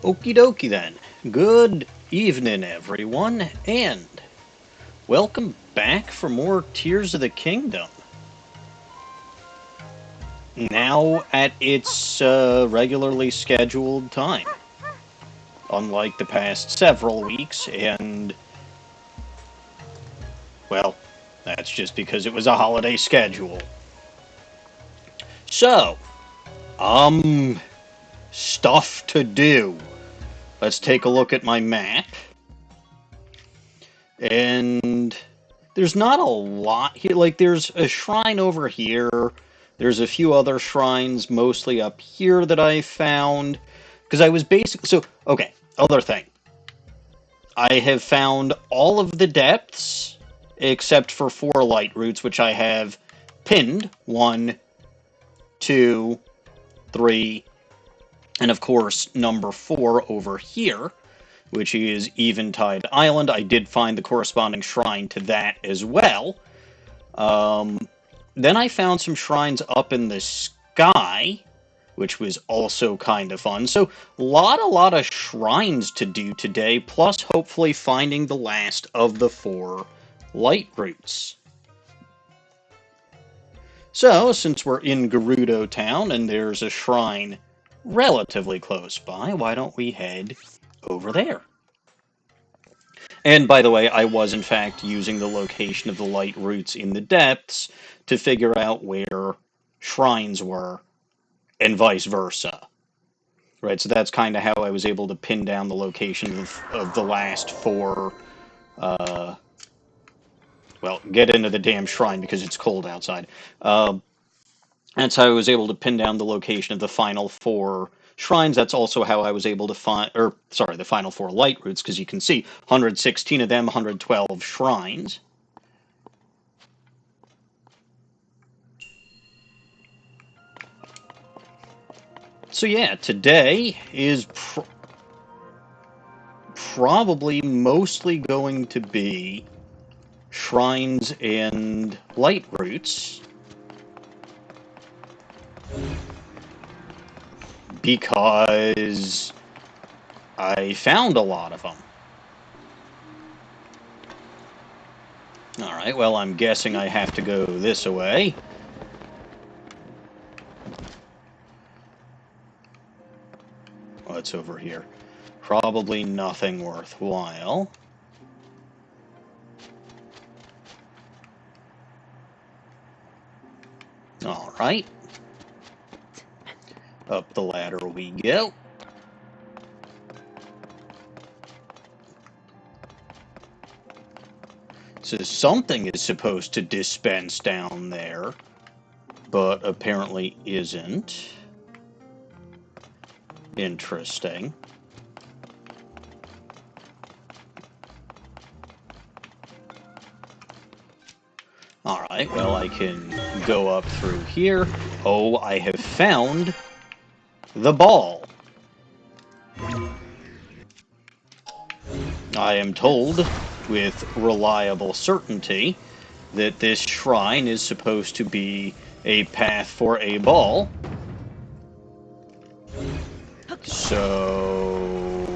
Okie dokie then. Good evening, everyone, and welcome back for more Tears of the Kingdom. Now at its regularly scheduled time, unlike the past several weeks, and, well, that's just because it was a holiday schedule. So, stuff to do. Let's take a look at my map. And there's not a lot here. Like, there's a shrine over here. There's a few other shrines, mostly up here, that I found. Because I was basically... So, okay, other thing. I have found all of the depths, except for 4 lightroots, which I have pinned. 1, 2, 3, and of course, number 4 over here, which is Eventide Island. I did find the corresponding shrine to that as well. Then I found some shrines up in the sky, which was also kind of fun. So, a lot of shrines to do today, plus hopefully finding the last of the 4 lightroots. So, since we're in Gerudo Town and there's a shrine relatively close by, why don't we head over there? And by the way, I was in fact using the location of the lightroots in the depths to figure out where shrines were, and vice versa. Right, so that's kind of how I was able to pin down the location of the last 4. Uh, well, get into the damn shrine because it's cold outside. That's how I was able to pin down the location of the final 4 shrines. That's also how I was able to find, or sorry, the final 4 lightroots, because you can see 116 of them, 112 shrines. So yeah, today is probably mostly going to be shrines and lightroots, because I found a lot of them. Alright, well, I'm guessing I have to go this way. What's over here? Probably nothing worthwhile. Alright. Up the ladder we go. So something is supposed to dispense down there, but apparently isn't. Interesting. Alright, well, I can go up through here. Oh, I have found the ball. I am told with reliable certainty that this shrine is supposed to be a path for a ball. So...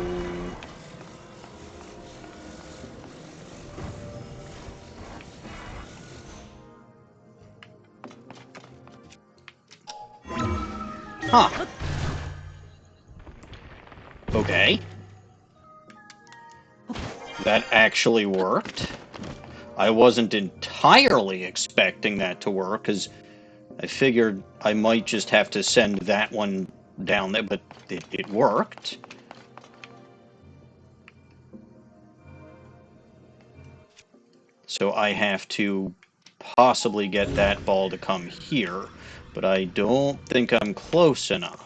Huh. Okay. That actually worked. I wasn't entirely expecting that to work, because I figured I might just have to send that one down there, but it worked. So I have to possibly get that ball to come here, but I don't think I'm close enough.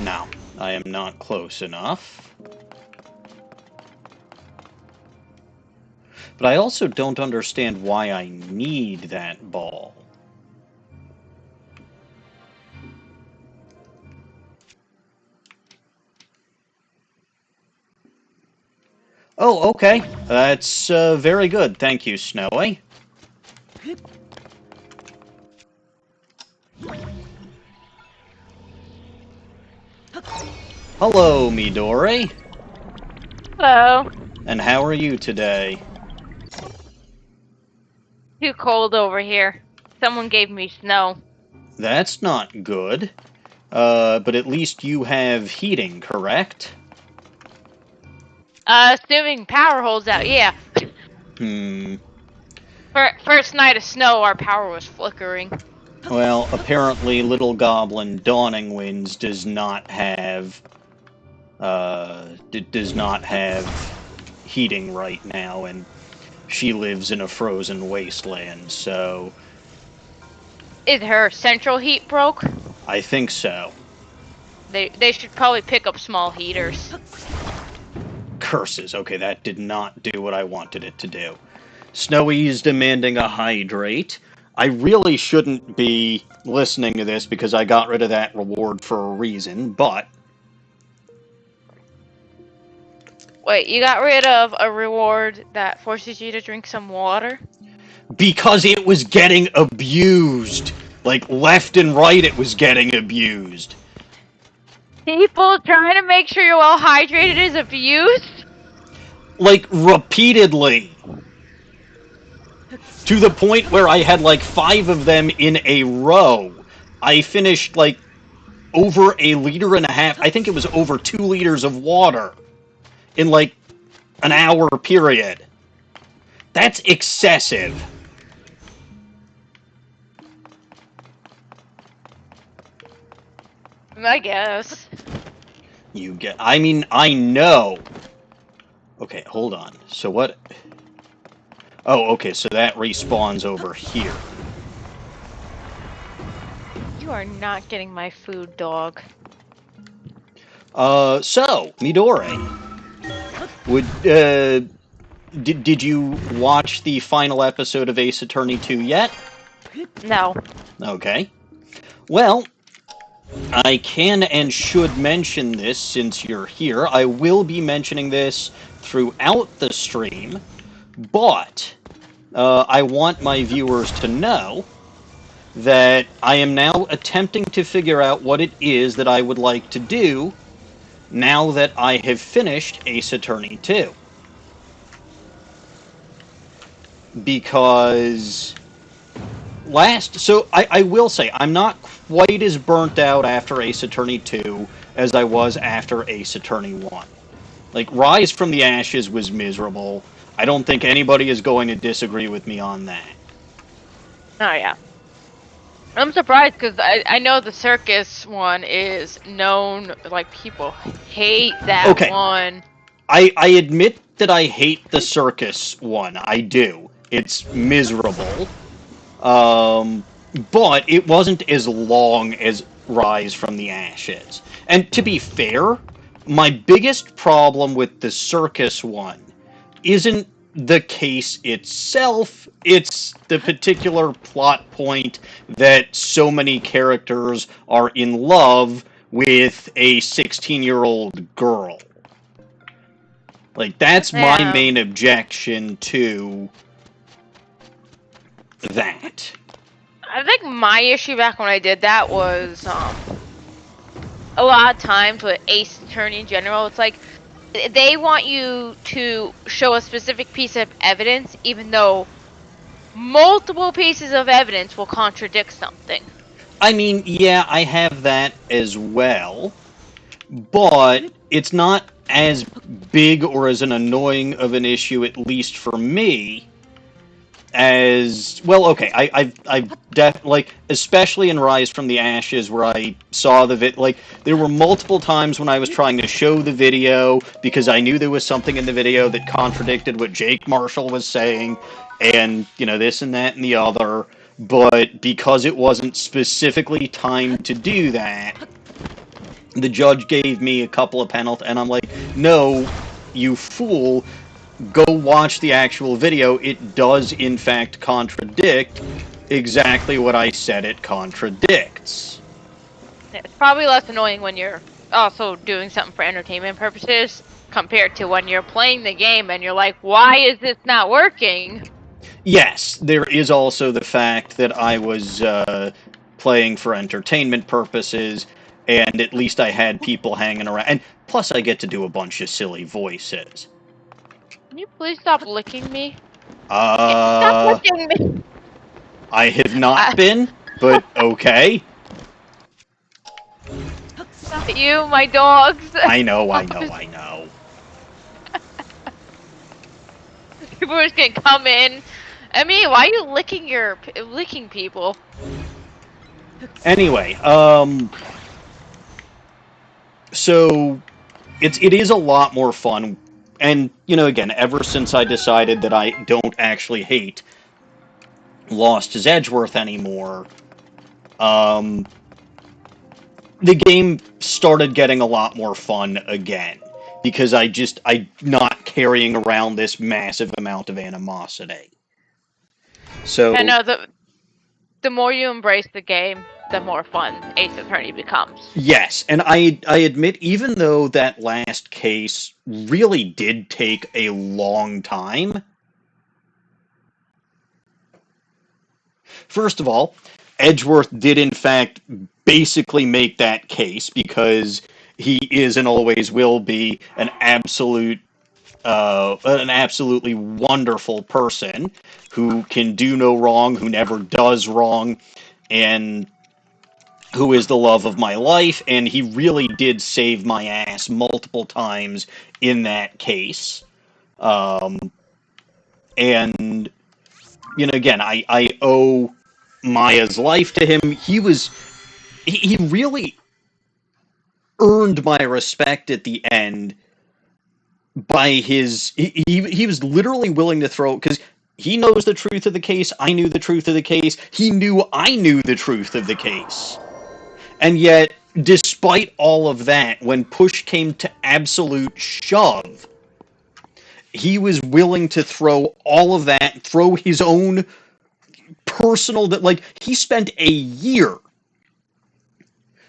No, I am not close enough. But I also don't understand why I need that ball. Oh, okay. That's very good. Thank you, Snowy. Hello, Midori. Hello. And how are you today? Too cold over here. Someone gave me snow. That's not good. But at least you have heating, correct? Assuming power holds out, yeah. Hmm. First night of snow, our power was flickering. Well, apparently Little Goblin Dawning Winds does not have heating right now, and she lives in a frozen wasteland, so Is her central heat broke? I think so. They should probably pick up small heaters. Curses. Okay, that did not do what I wanted it to do. Snowy's demanding a hydrate. I really shouldn't be listening to this because I got rid of that reward for a reason, but Wait, you got rid of a reward that forces you to drink some water? because it was getting abused. Like, left and right, it was getting abused. People trying to make sure you're well hydrated is abused? Like, repeatedly. To the point where I had like 5 of them in a row. I finished like over a liter and a half. I think it was over 2 liters of water in like an hour period. That's excessive. I guess. I mean, I know. Okay, hold on. So what? Oh, okay, so that respawns over here. You are not getting my food, dog. So, Midori, did you watch the final episode of Ace Attorney 2 yet? No. Okay. Well, I can and should mention this since you're here. I will be mentioning this throughout the stream, but I want my viewers to know that I am now attempting to figure out what it is that I would like to do now that I have finished Ace Attorney 2. Because so I will say, I'm not quite as burnt out after Ace Attorney 2 as I was after Ace Attorney 1. Like, Rise from the Ashes was miserable. I don't think anybody is going to disagree with me on that. Oh, yeah. I'm surprised because I know the circus one is known, like, people hate that Okay, one. I admit that I hate the circus one. I do. It's miserable. But it wasn't as long as Rise from the Ashes. And to be fair, my biggest problem with the circus one isn't the case itself, it's the particular plot point that so many characters are in love with a 16-year-old girl. Like, that's my Yeah. main objection to that. I think my issue back when I did that was a lot of times with Ace Attorney in general, it's like they want you to show a specific piece of evidence, even though multiple pieces of evidence will contradict something. I mean, yeah, I have that as well, but it's not as big or as an annoying of an issue, at least for me, as well. Okay, like, especially in Rise from the Ashes, where I saw like, there were multiple times when I was trying to show the video because I knew there was something in the video that contradicted what Jake Marshall was saying, and this and that and the other. But because it wasn't specifically timed to do that, the judge gave me a couple of penalties, and I'm like, no, you fool, go watch the actual video. It does, in fact, contradict exactly what I said it contradicts. It's probably less annoying when you're also doing something for entertainment purposes. compared to when you're playing the game and you're like, why is this not working? Yes, there is also the fact that I was playing for entertainment purposes, and at least I had people hanging around. And plus, I get to do a bunch of silly voices. Can you please stop licking me? Stop Uh, licking me! I have not been, but okay. Not you, my dogs. I know, I know, I know. People are just gonna come in. I mean, why are you licking people? Anyway, so it is a lot more fun, and again, ever since I decided that I don't actually hate Lost as Edgeworth anymore, um, the game started getting a lot more fun again because I'm not carrying around this massive amount of animosity. I So know the more you embrace the game, the more fun Ace Attorney becomes. yes, and I admit, even though that last case really did take a long time. First of all, Edgeworth did in fact basically make that case because he is and always will be an absolutely wonderful person who can do no wrong, who never does wrong, and who is the love of my life. And he really did save my ass multiple times in that case. Um, and again, I owe Maya's life to him. He really earned my respect at the end by he was literally willing to throw, because he knows the truth of the case. I knew the truth of the case. He knew I knew the truth of the case. And yet, despite all of that, when push came to absolute shove, he was willing to throw all of that, throw his own personal, that like he spent a year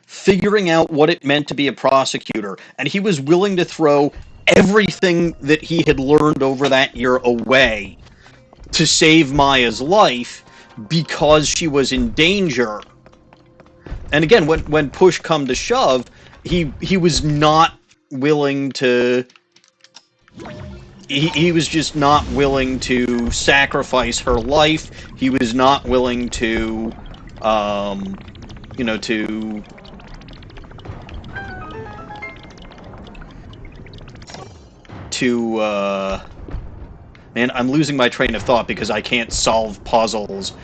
figuring out what it meant to be a prosecutor, and he was willing to throw everything that he had learned over that year away to save Maya's life because she was in danger. And again, when push come to shove, he was not willing to. He was just not willing to sacrifice her life. He was not willing to, um, to man, I'm losing my train of thought because I can't solve puzzles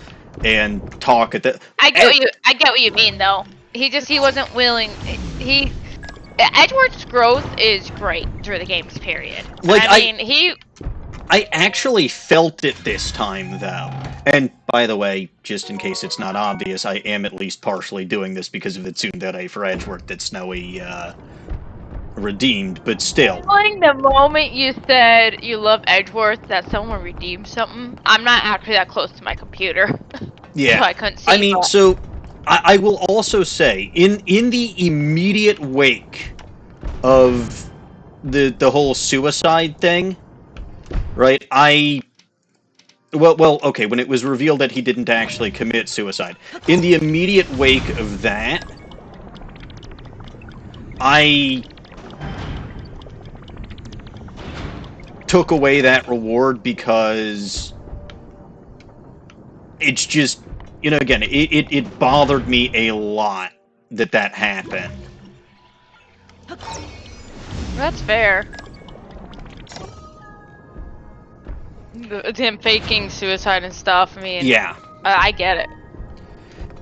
and talk at the. I get what you mean though. He wasn't willing. He Edgeworth's growth is great through the game's period. Like he. I actually felt it this time though. And by the way, just in case it's not obvious, I am at least partially doing this because of the tsundere for Edgeworth that Snowy redeemed, but still. Feeling the moment you said you love Edgeworth that someone redeemed something. I'm not actually that close to my computer. Yeah. So I couldn't see. I mean, so I will also say, in the immediate wake of the whole suicide thing, right? Well, okay, when it was revealed that he didn't actually commit suicide, in the immediate wake of that, I took away that reward because it's just, again, it bothered me a lot that happened. That's fair. Him faking suicide and stuff. I mean, Yeah. I get it.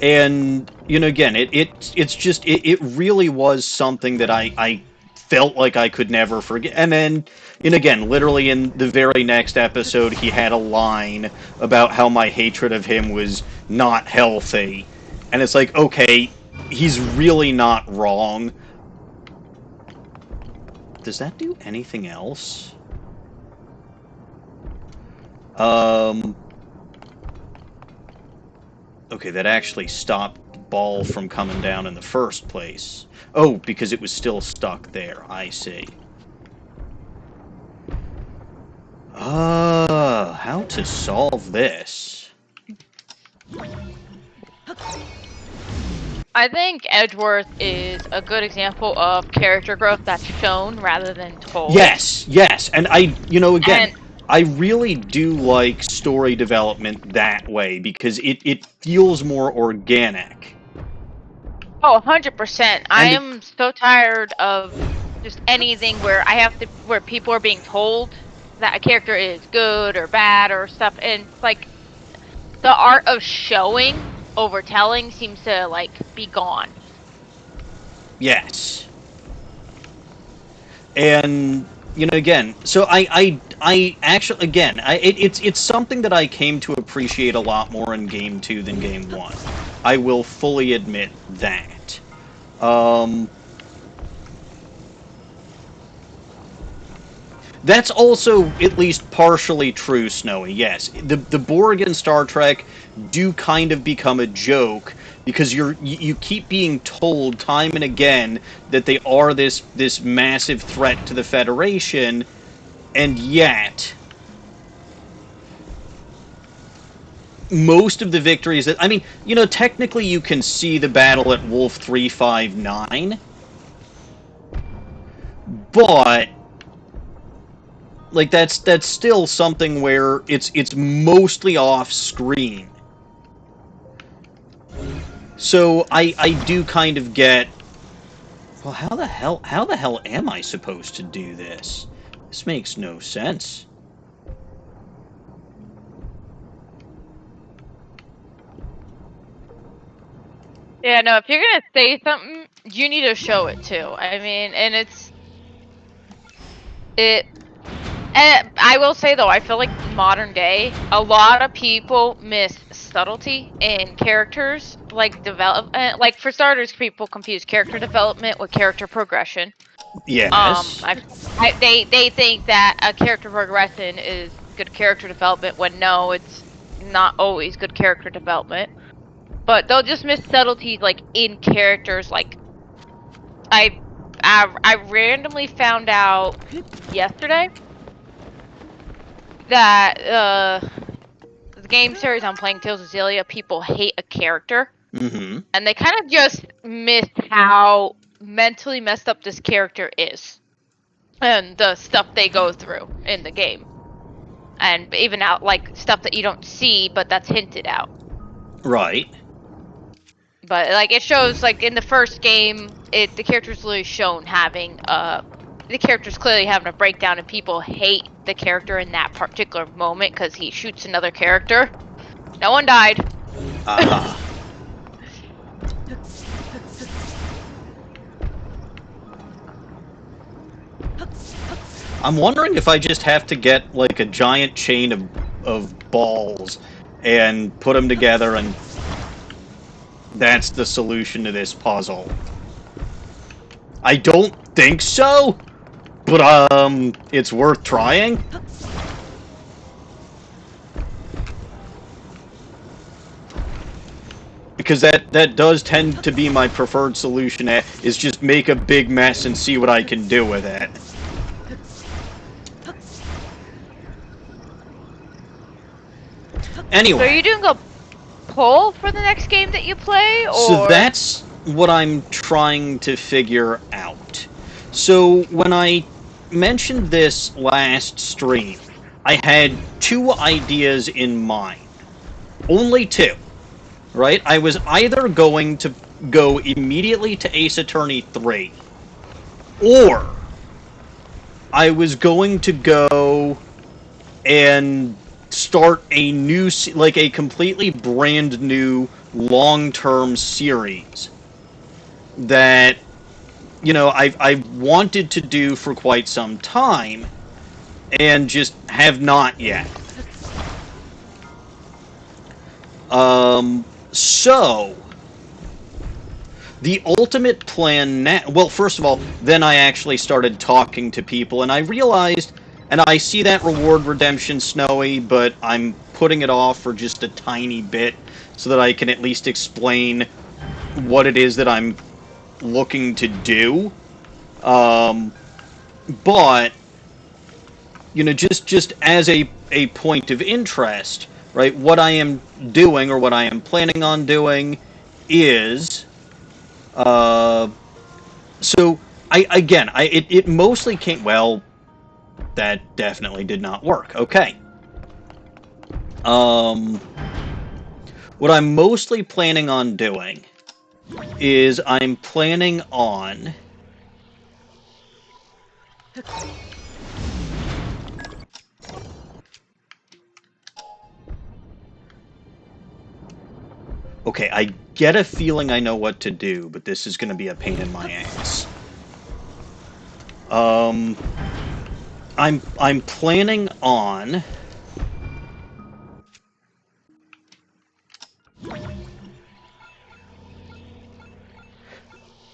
And, again, it's just, it really was something that I felt like I could never forget. And then, again, literally in the very next episode, he had a line about how my hatred of him was not healthy. And it's like, okay, he's really not wrong. Does that do anything else? Okay, that actually stopped the ball from coming down in the first place. Oh, because it was still stuck there. I see. How to solve this? I think Edgeworth is a good example of character growth that's shown rather than told. Yes, and again, And I really do like story development that way because it feels more organic. oh, 100%. I And am so tired of just anything where people are being told that a character is good or bad or stuff, and like the art of showing over telling seems to like be gone. yes. And again, so I actually again, it's something that I came to appreciate a lot more in game 2 than game 1. I will fully admit that. Um That's also at least partially true, Snowy. Yes, the Borg in Star Trek do kind of become a joke because you keep being told time and again that they are this massive threat to the Federation, and yet most of the victories that technically you can see the battle at Wolf 359, but like that's still something where it's mostly off screen. So I do kind of get, well, how the hell am I supposed to do this? This makes no sense. Yeah, no, if you're gonna say something, you need to show it too. I mean, and it. And I will say though, I feel like modern day, a lot of people miss subtlety in characters, like development. Like for starters, people confuse character development with character progression. Yes. They think that a character progression is good character development when no, it's not always good character development. But they'll just miss subtleties like in characters. Like I I randomly found out yesterday that the game series I'm playing, Tales of Xillia, people hate a character, Mm-hmm. and they kind of just miss how mentally messed up this character is, and the stuff they go through in the game, and even out like stuff that you don't see, but that's hinted out. Right. But like it shows, like in the first game, the character's literally shown having the character's clearly having a breakdown, and people hate the character in that particular moment because he shoots another character. No one died. Aha. I'm wondering if I just have to get like a giant chain of balls and put them together, and that's the solution to this puzzle. I don't think so, but it's worth trying. Because that does tend to be my preferred solution, is just make a big mess and see what I can do with it. So are Anyway, you doing a poll for the next game that you play, or? so that's what I'm trying to figure out. So when I mentioned this last stream, I had two ideas in mind. Only two, right? I was either going to go immediately to Ace Attorney 3, or I was going to go and start a new, like a completely brand new long-term series that I've wanted to do for quite some time and just have not yet. So the ultimate plan now, well, first of all, then I actually started talking to people, and I realized, and I see that reward redemption, Snowy, but I'm putting it off for just a tiny bit so that I can at least explain what it is that I'm looking to do. But just as a point of interest, right? What I am doing or what I am planning on doing is uh, so it mostly came. Well, that definitely did not work. Okay. Um, what I'm mostly planning on doing is I'm planning on okay, I get a feeling I know what to do, but this is going to be a pain in my ass. Um, I'm planning on.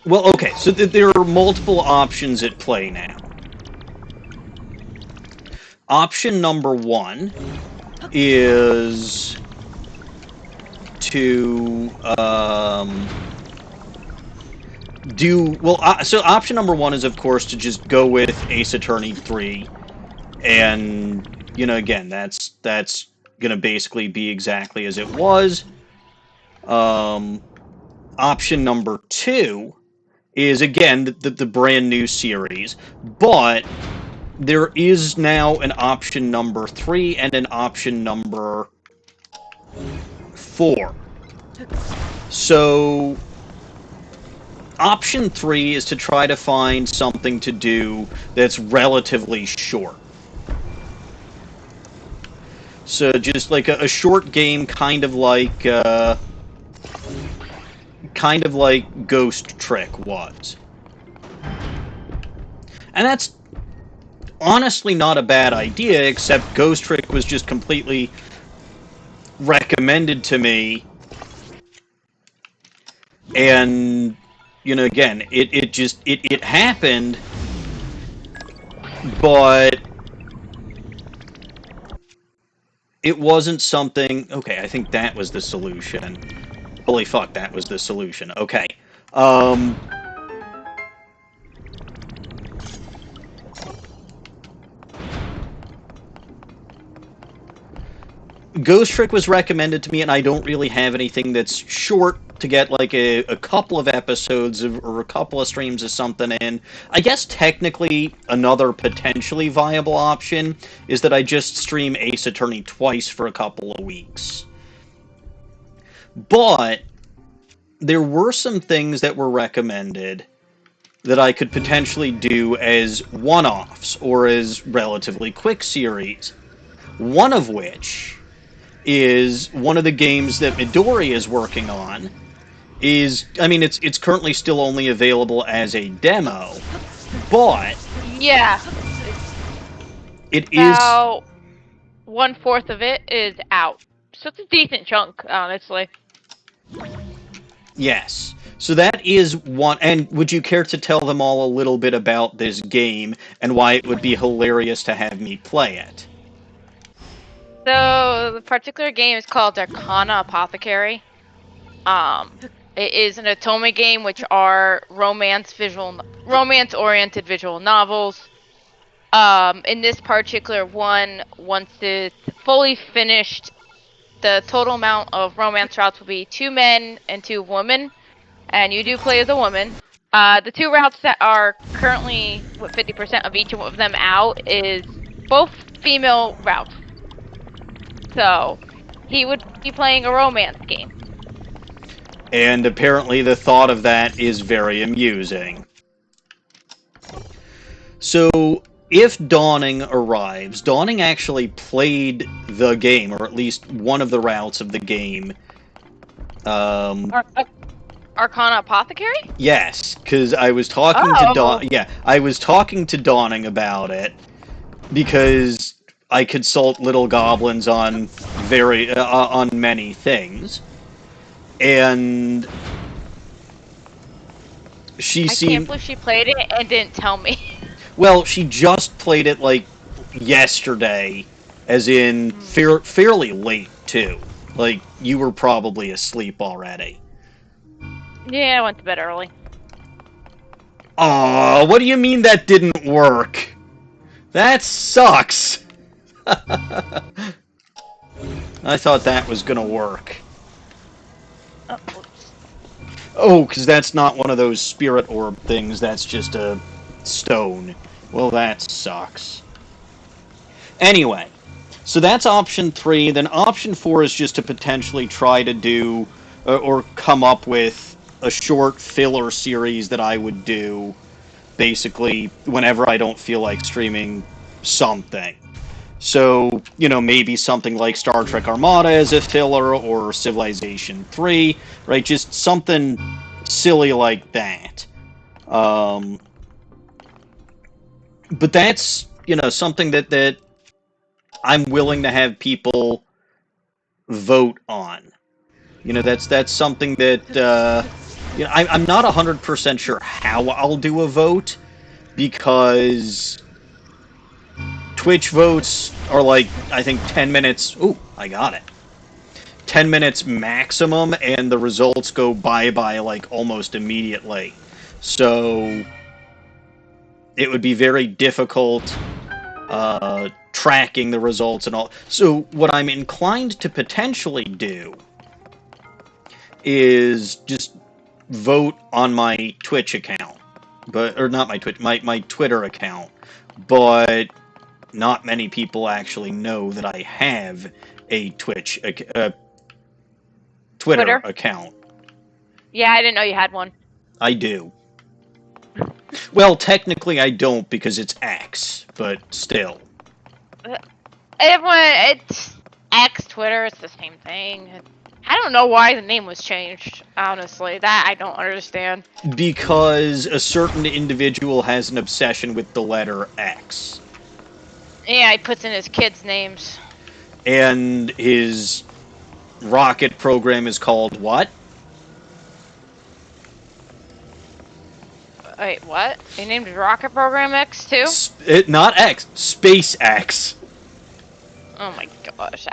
Well, okay, so there are multiple options at play now. Option number one is to do well. So option number one is, of course, to just go with Ace Attorney 3, and again, that's gonna basically be exactly as it was. Um, Option number two is again the brand new series, but there is now an option number 3 and an option number 4. So option 3 is to try to find something to do that's relatively short. So just like a short game, kind of like Ghost Trick was, and that's honestly not a bad idea. Except Ghost Trick was just completely recommended to me, and again, it happened, but it wasn't something. Okay, I think that was the solution. Holy fuck, that was the solution. Okay. Um, Ghost Trick was recommended to me, and I don't really have anything that's short to get like a couple of episodes or a couple of streams of something in. I guess technically another potentially viable option is that I just stream Ace Attorney twice for a couple of weeks. But there were some things that were recommended that I could potentially do as one-offs or as relatively quick series. One of which is one of the games that Midori is working on. It's currently still only available as a demo, but Yeah, it is. about 1/4 of it is out, so it's a decent chunk, honestly. Yes. So that is one. And would you care to tell them all a little bit about this game and why it would be hilarious to have me play it? So the particular game is called Arcana Apothecary. It is an Otome game, which are romance-oriented visual novels. In this particular one, once it's fully finished, the total amount of romance routes will be 2 men and 2 women, and you do play as a woman. The 2 routes that are currently with 50% of each of them out is both female routes. So he would be playing a romance game. And apparently the thought of that is very amusing. So, if Dawning arrives, Dawning actually played the game, or at least one of the routes of the game. Arcana Apothecary? Yes, because I was talking to Yeah, I was talking to Dawning about it because I consult little goblins on on many things, and I can't believe she played it and didn't tell me. well, she just played it like yesterday, as in fairly late too. Like you were probably asleep already. Yeah, I went to bed early. Aw, what do you mean that didn't work? That sucks! I thought that was gonna work. Oops. Oh, because that's not one of those spirit orb things, that's just a stone. Well, that sucks. Anyway, so that's option 3. Then option 4 is just to potentially try to do, or come up with a short filler series that I would do, basically, whenever I don't feel like streaming something. So, maybe something like Star Trek Armada as a filler, or Civilization 3, right? Just something silly like that. But that's, something that I'm willing to have people vote on. That's something that, I'm not 100% sure how I'll do a vote, because Twitch votes are like, I think 10 minutes. Ooh, I got it. 10 minutes maximum, and the results go bye-bye like almost immediately. So it would be very difficult tracking the results and all. So what I'm inclined to potentially do is just vote on my Twitch account, or not my Twitch, my Twitter account. But not many people actually know that I have a Twitter account. Yeah, I didn't know you had one. I do. Well, technically I don't, because it's X, but still. It's X, Twitter, it's the same thing. I don't know why the name was changed, honestly. That I don't understand. Because a certain individual has an obsession with the letter X. Yeah, he puts in his kids' names. And his rocket program is called what? Wait, what? He named his rocket program X too? Not X, SpaceX. Oh my gosh.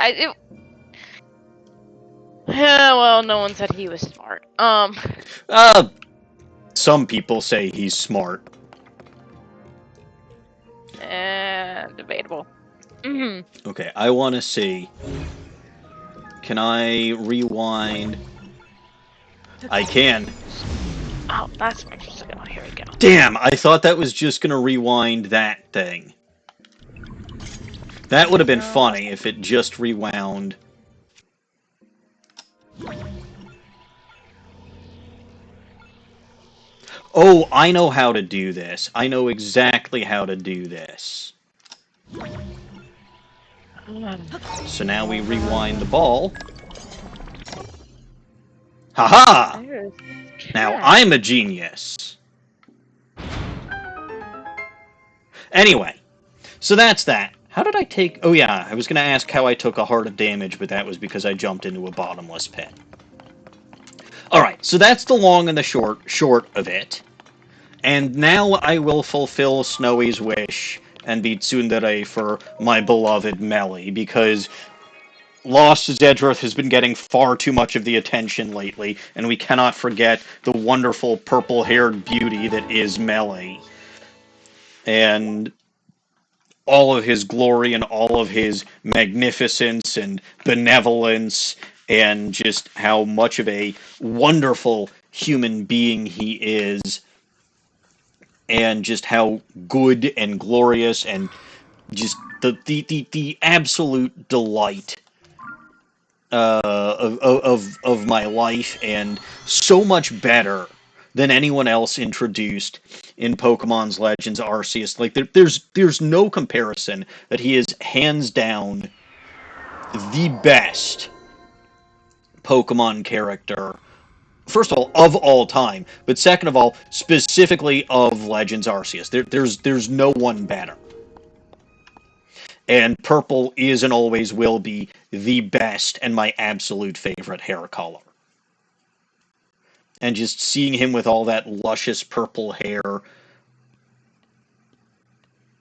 Yeah, well, no one said he was smart. Some people say he's smart. Debatable. Okay, I want to see. Can I rewind? I can. Oh, that's where I'm supposed to go. Here we go. Damn, I thought that was just going to rewind that thing. That would have been funny if it just rewound. Oh, I know how to do this. I know exactly how to do this. So now we rewind the ball. Haha! Now I'm a genius. Anyway, so that's that. How did I take... Oh yeah, I was going to ask how I took a heart of damage, but that was because I jumped into a bottomless pit. Alright, so that's the long and the short of it. And now I will fulfill Snowy's wish and be tsundere for my beloved Melly, because Lost Zedrith has been getting far too much of the attention lately, and we cannot forget the wonderful purple-haired beauty that is Melly. And all of his glory and all of his magnificence and benevolence, and just how much of a wonderful human being he is, and just how good and glorious and just the absolute delight of my life, and so much better than anyone else introduced in Pokemon's Legends Arceus. Like there's no comparison, that he is hands down the best Pokemon character. First of all time, but second of all, specifically of Legends Arceus. There's no one better. And purple is and always will be the best and my absolute favorite hair color. And just seeing him with all that luscious purple hair,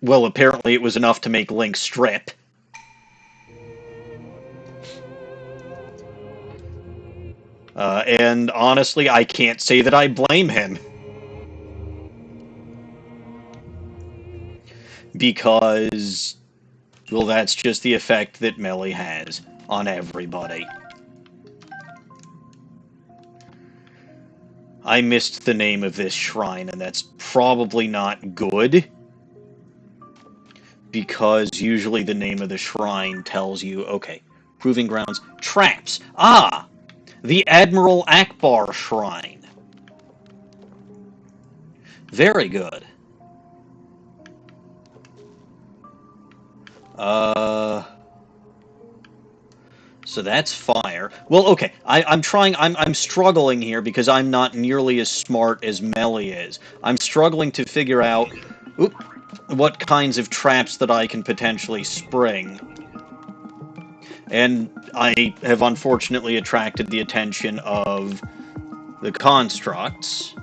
well, apparently it was enough to make Link strip. And honestly, I can't say that I blame him. because, well, that's just the effect that melee has on everybody. I missed the name of this shrine, and that's probably not good, because usually the name of the shrine tells you, okay, proving grounds, traps. Ah! The Admiral Akbar Shrine. Very good. So that's fire. Well, okay, I'm struggling here because I'm not nearly as smart as Melly is. I'm struggling to figure out what kinds of traps that I can potentially spring. And I have unfortunately attracted the attention of the constructs,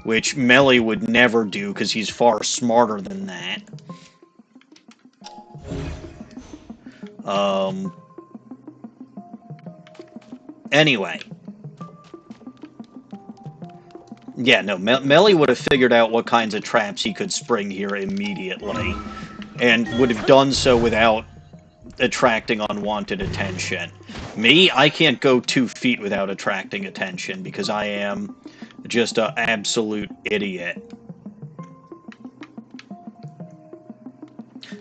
which Melly would never do because he's far smarter than that. Anyway. Yeah, no, Melly would have figured out what kinds of traps he could spring here immediately, and would have done so without attracting unwanted attention. Me, I can't go 2 feet without attracting attention, because I am just an absolute idiot.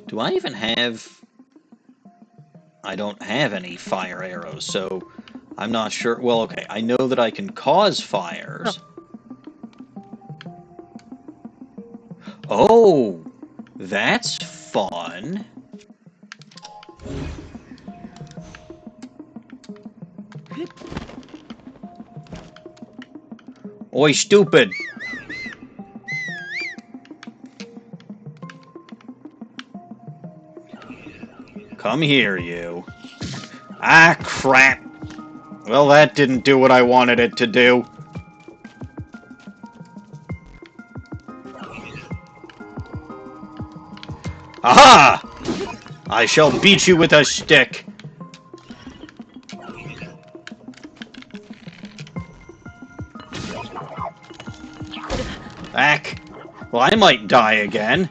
Do I even have... I don't have any fire arrows, so I'm not sure. Well, okay, I know that I can cause fires. Oh, that's fun. Oi, stupid! Come here, you. Ah, crap. Well, that didn't do what I wanted it to do. Aha! I shall beat you with a stick. Back. Well, I might die again.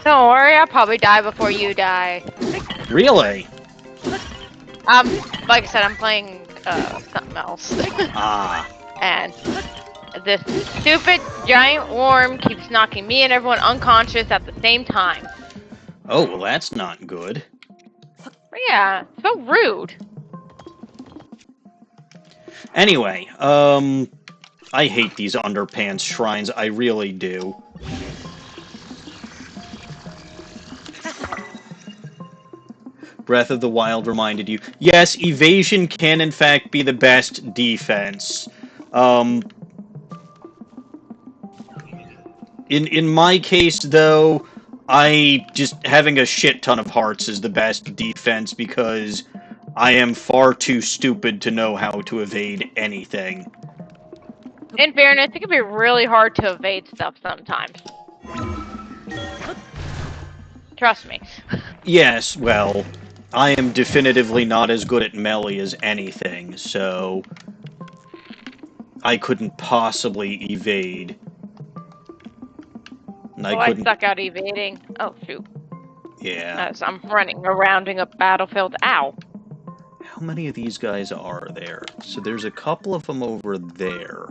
Don't worry, I'll probably die before you die. Really? Like I said, I'm playing something else. Ah. And this stupid giant worm keeps knocking me and everyone unconscious at the same time. Oh, well, that's not good. Yeah, so rude. Anyway, I hate these underpants shrines, I really do. Breath of the Wild reminded you. Yes, evasion can in fact be the best defense. In my case, though, having a shit ton of hearts is the best defense because I am far too stupid to know how to evade anything. In fairness, it can be really hard to evade stuff sometimes. Trust me. Yes, well, I am definitively not as good at melee as anything, so I couldn't possibly evade. And I suck out evading. Oh, shoot. Yeah. As I'm running around a battlefield. Ow. How many of these guys are there? So there's a couple of them over there.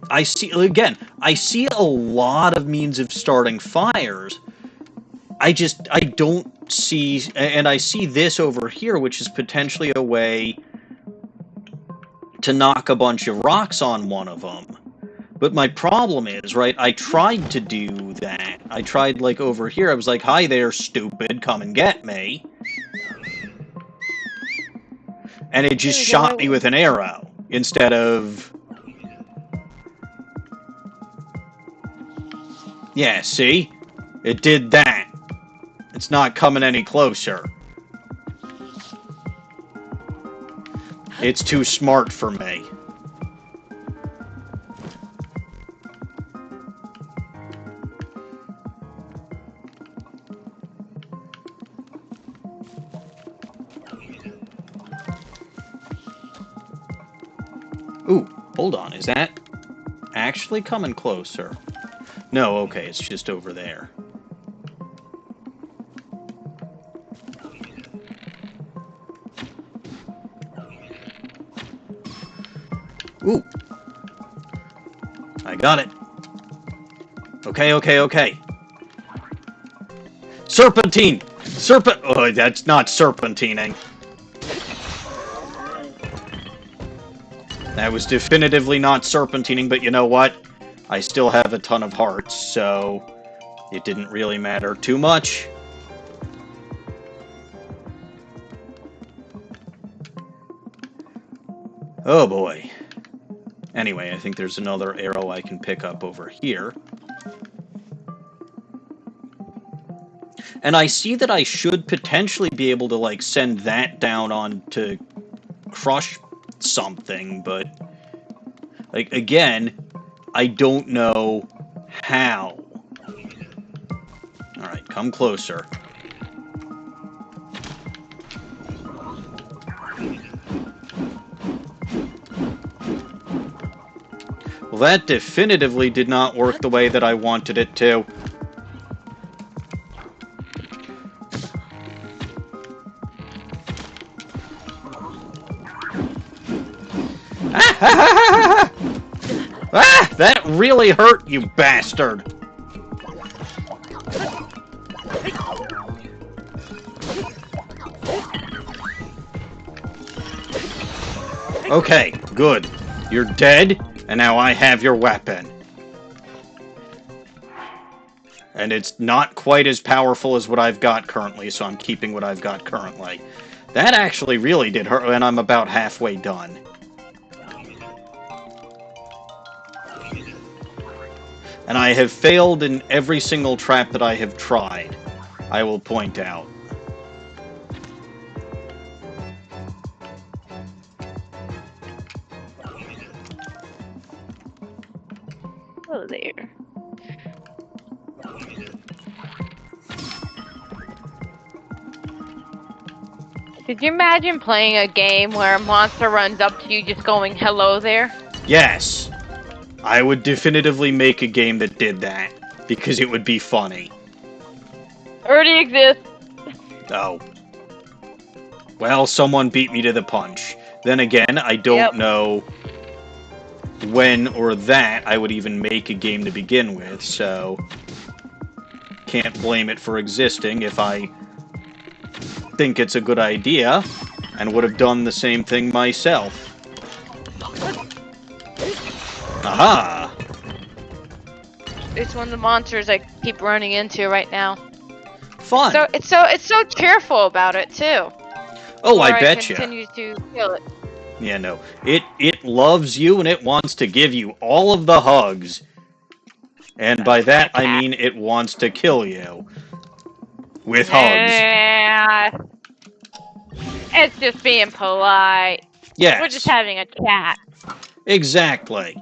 I see a lot of means of starting fires. I don't see, and I see this over here, which is potentially a way to knock a bunch of rocks on one of them. But my problem is, right, I tried to do that. I tried, like, over here, I was like, hi there, stupid, come and get me. And it just shot me with an arrow, instead of... Yeah, see? It did that. It's not coming any closer. It's too smart for me. Ooh, hold on. Is that actually coming closer? No, okay, it's just over there. Ooh. I got it. Okay, okay, okay. Serpentine! Oh, that's not serpentining. That was definitively not serpentining, but you know what? I still have a ton of hearts, so it didn't really matter too much. Oh boy. Anyway, I think there's another arrow I can pick up over here. And I see that I should potentially be able to, like, send that down on to crush something, but, like, again, I don't know how. Alright, come closer. Well, that definitively did not work the way that I wanted it to. Ah! That really hurt, you bastard! Okay, good. You're dead, and now I have your weapon. And it's not quite as powerful as what I've got currently, so I'm keeping what I've got currently. That actually really did hurt, and I'm about halfway done. And I have failed in every single trap that I have tried, I will point out. Oh, there. Could you imagine playing a game where a monster runs up to you just going, hello there? Yes. I would definitively make a game that did that, because it would be funny. Already exists. Oh. Well, someone beat me to the punch. Then again, I don't know when or that I would even make a game to begin with, so can't blame it for existing if I think it's a good idea, and would have done the same thing myself. Aha! It's one of the monsters I keep running into right now. Fun! So it's so cheerful about it too. Oh, I betcha. Continue to kill it. Yeah, no. It loves you and it wants to give you all of the hugs. And by that I mean it wants to kill you. With hugs. Yeah. It's just being polite. Yes. We're just having a chat. Exactly.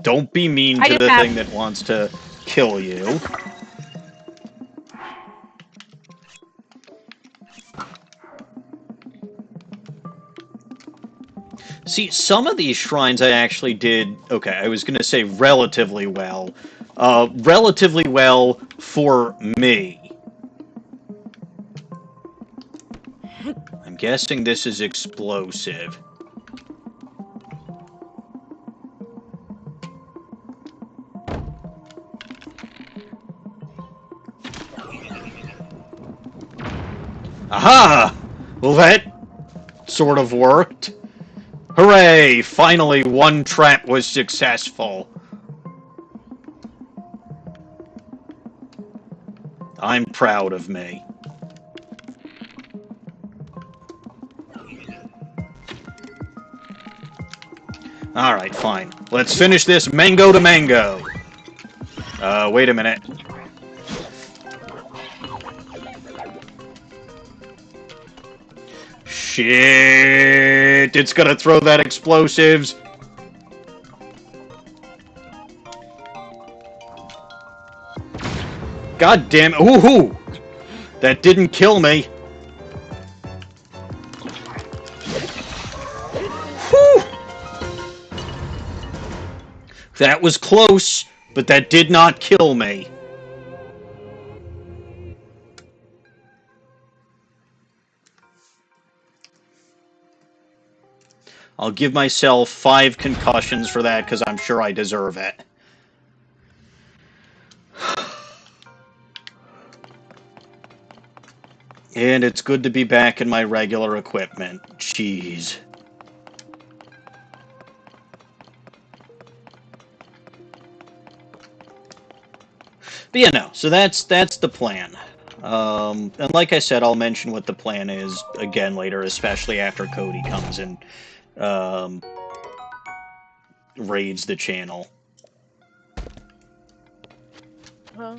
Don't be mean to the thing that wants to kill you. See, some of these shrines I actually did, okay, I was going to say relatively well. Relatively well for me. I'm guessing this is explosive. Aha! Well, that sort of worked. Hooray! Finally, one trap was successful. I'm proud of me. Alright, fine. Let's finish this mango to mango. Wait a minute. Shit! It's gonna throw that explosives. God damn it. Ooh! That didn't kill me. Whew! That was close, but that did not kill me. I'll give myself 5 concussions for that because I'm sure I deserve it. And it's good to be back in my regular equipment. Jeez. But yeah, no. So that's the plan. And like I said, I'll mention what the plan is again later, especially after Cody comes and raids the channel. Huh?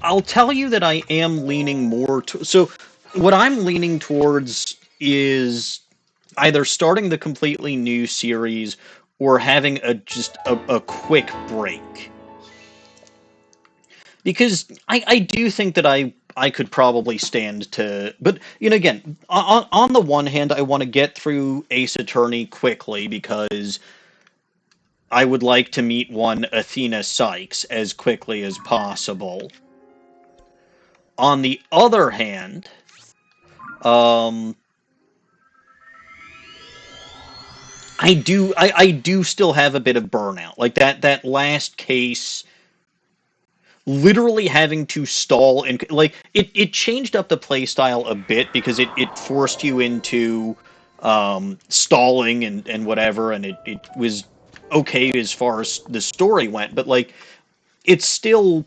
I'll tell you that I am leaning more to. So, what I'm leaning towards is either starting the completely new series or having just a quick break. Because I do think that I could probably stand to, but again, on the one hand, I want to get through Ace Attorney quickly because I would like to meet one Athena Sykes as quickly as possible. On the other hand, I do still have a bit of burnout. Like that last case, literally having to stall and like it changed up the playstyle a bit because it forced you into stalling and whatever, and it was okay as far as the story went, but like it's still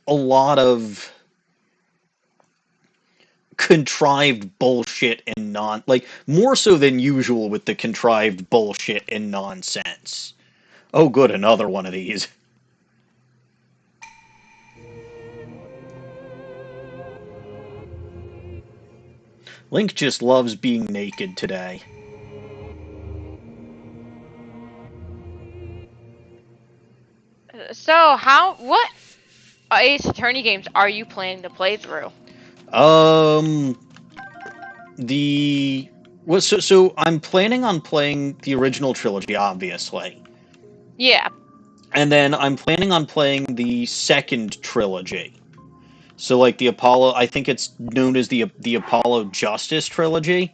a lot of contrived bullshit and more so than usual with the contrived bullshit and nonsense. Oh good, another one of these. Link just loves being naked today. So, what Ace Attorney games are you planning to play through? The well, so I'm planning on playing the original trilogy, obviously. Yeah. And then I'm planning on playing the second trilogy. So like the Apollo, I think it's known as the Apollo Justice trilogy.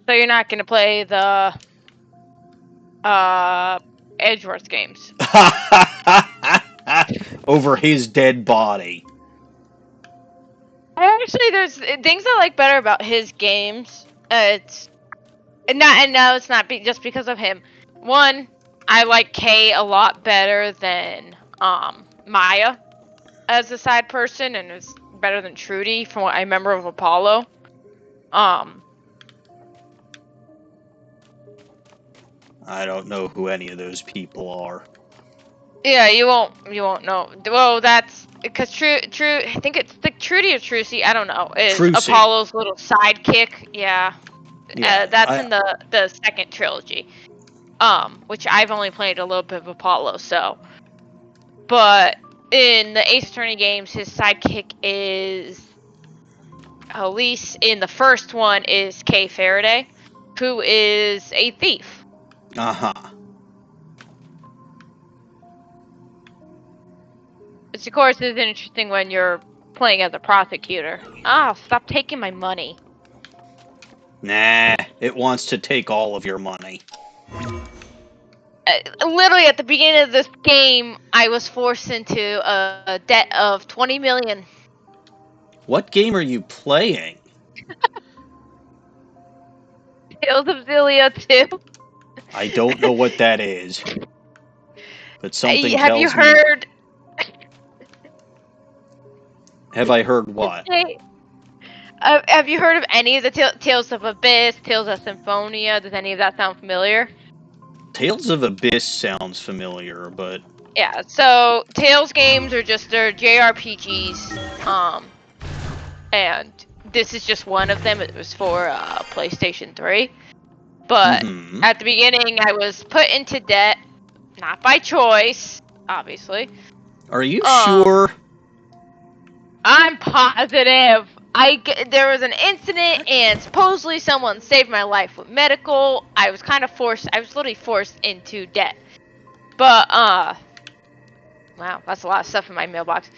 So you're not gonna play the Edgeworth games. Over his dead body. Actually, there's things I like better about his games. It's no, it's not just because of him. One, I like Kay a lot better than Maya as a side person, and it's better than Trudy from what I remember of Apollo. I don't know who any of those people are. Yeah, you won't know. Well, that's because I think it's the Trudy or Trucy, I don't know, is Trucy. Apollo's little sidekick. Yeah. That's in the second trilogy. Which I've only played a little bit of Apollo, so. But in the Ace Attorney games, his sidekick is, at least in the first one, is Kay Faraday, who is a thief. Uh-huh. Which, of course, is interesting when you're playing as a prosecutor. Stop taking my money. Nah, it wants to take all of your money. Literally, at the beginning of this game, I was forced into a debt of 20 million. What game are you playing? Tales of Xillia 2. I don't know what that is. But something tells me... Have you heard... Have I heard what? Have you heard of any of the Tales of Abyss, Tales of Symphonia? Does any of that sound familiar? Tales of Abyss sounds familiar, but... Yeah, so Tales games are just their JRPGs, and this is just one of them. It was for PlayStation 3. But at the beginning, I was put into debt, not by choice, obviously. Are you sure? I'm positive. There was an incident, and supposedly someone saved my life with medical. I was literally forced into debt. But wow, that's a lot of stuff in my mailbox.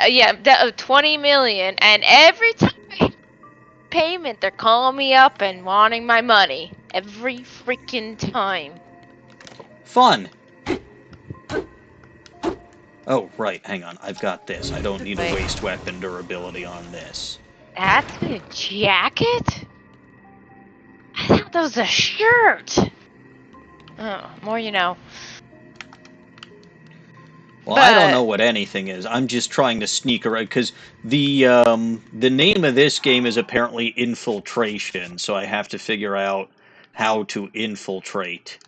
Yeah, that 20 million, and every time I payment, they're calling me up and wanting my money every freaking time. Fun. Oh, right, hang on. I've got this. I don't need a waste weapon durability on this. That's a jacket? I thought that was a shirt. Oh, more you know. Well, I don't know what anything is. I'm just trying to sneak around, because the name of this game is apparently infiltration, so I have to figure out how to infiltrate.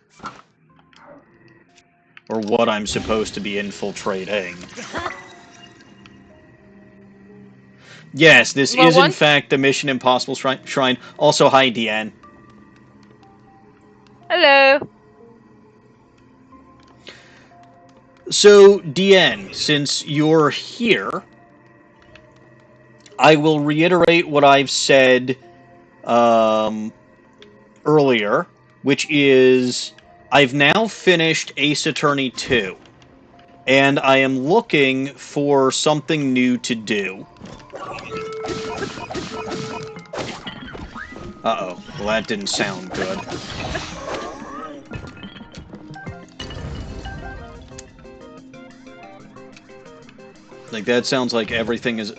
Or what I'm supposed to be infiltrating. Yes, this is in fact the Mission Impossible Shrine. Also, hi, Deanne. Hello. So, Deanne, since you're here, I will reiterate what I've said earlier, which is I've now finished Ace Attorney 2, and I am looking for something new to do. Uh-oh. Well, that didn't sound good. Like, that sounds like everything is...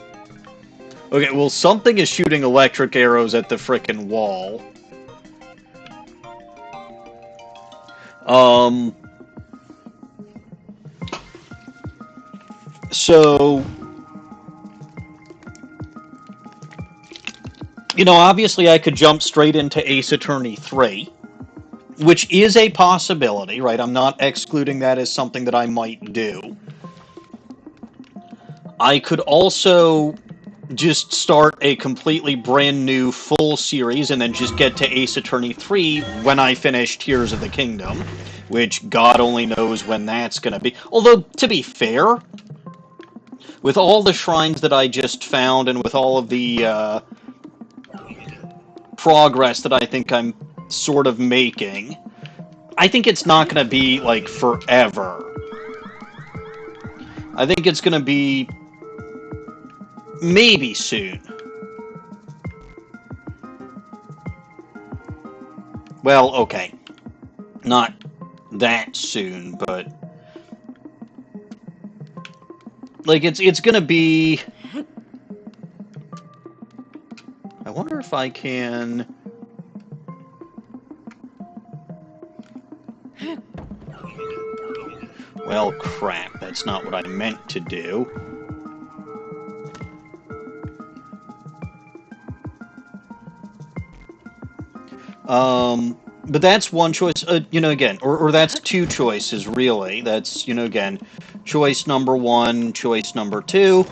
Okay, well, something is shooting electric arrows at the frickin' wall. So... You know, obviously I could jump straight into Ace Attorney 3, which is a possibility, right? I'm not excluding that as something that I might do. I could also just start a completely brand new full series and then just get to Ace Attorney 3 when I finish Tears of the Kingdom, which God only knows when that's going to be. Although, to be fair, with all the shrines that I just found and with all of the progress that I think I'm sort of making, I think it's not going to be, like, forever. I think it's going to be maybe soon. Well, okay. Not that soon, but... Like, it's gonna be... I wonder if I can... Well, crap. That's not what I meant to do. But that's one choice, you know, again, or that's two choices, really. That's, you know, again, choice number one, choice number two.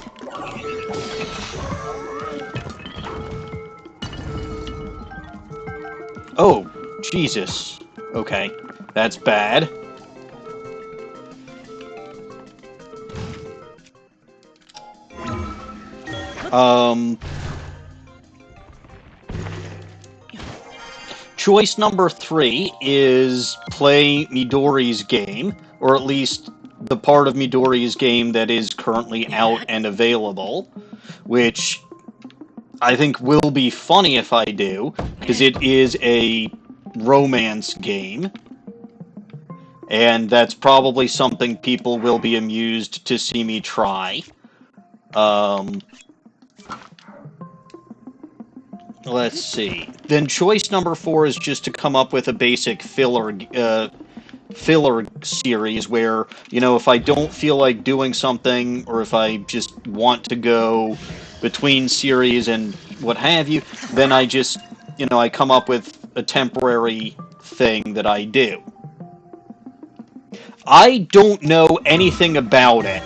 Oh, Jesus. Okay, that's bad. Choice number three is play Midori's game, or at least the part of Midori's game that is currently out and available, which I think will be funny if I do, because it is a romance game, and that's probably something people will be amused to see me try. Let's see. Then choice number four is just to come up with a basic filler series where, you know, if I don't feel like doing something, or if I just want to go between series and what have you, then I just, you know, I come up with a temporary thing that I do. I don't know anything about it,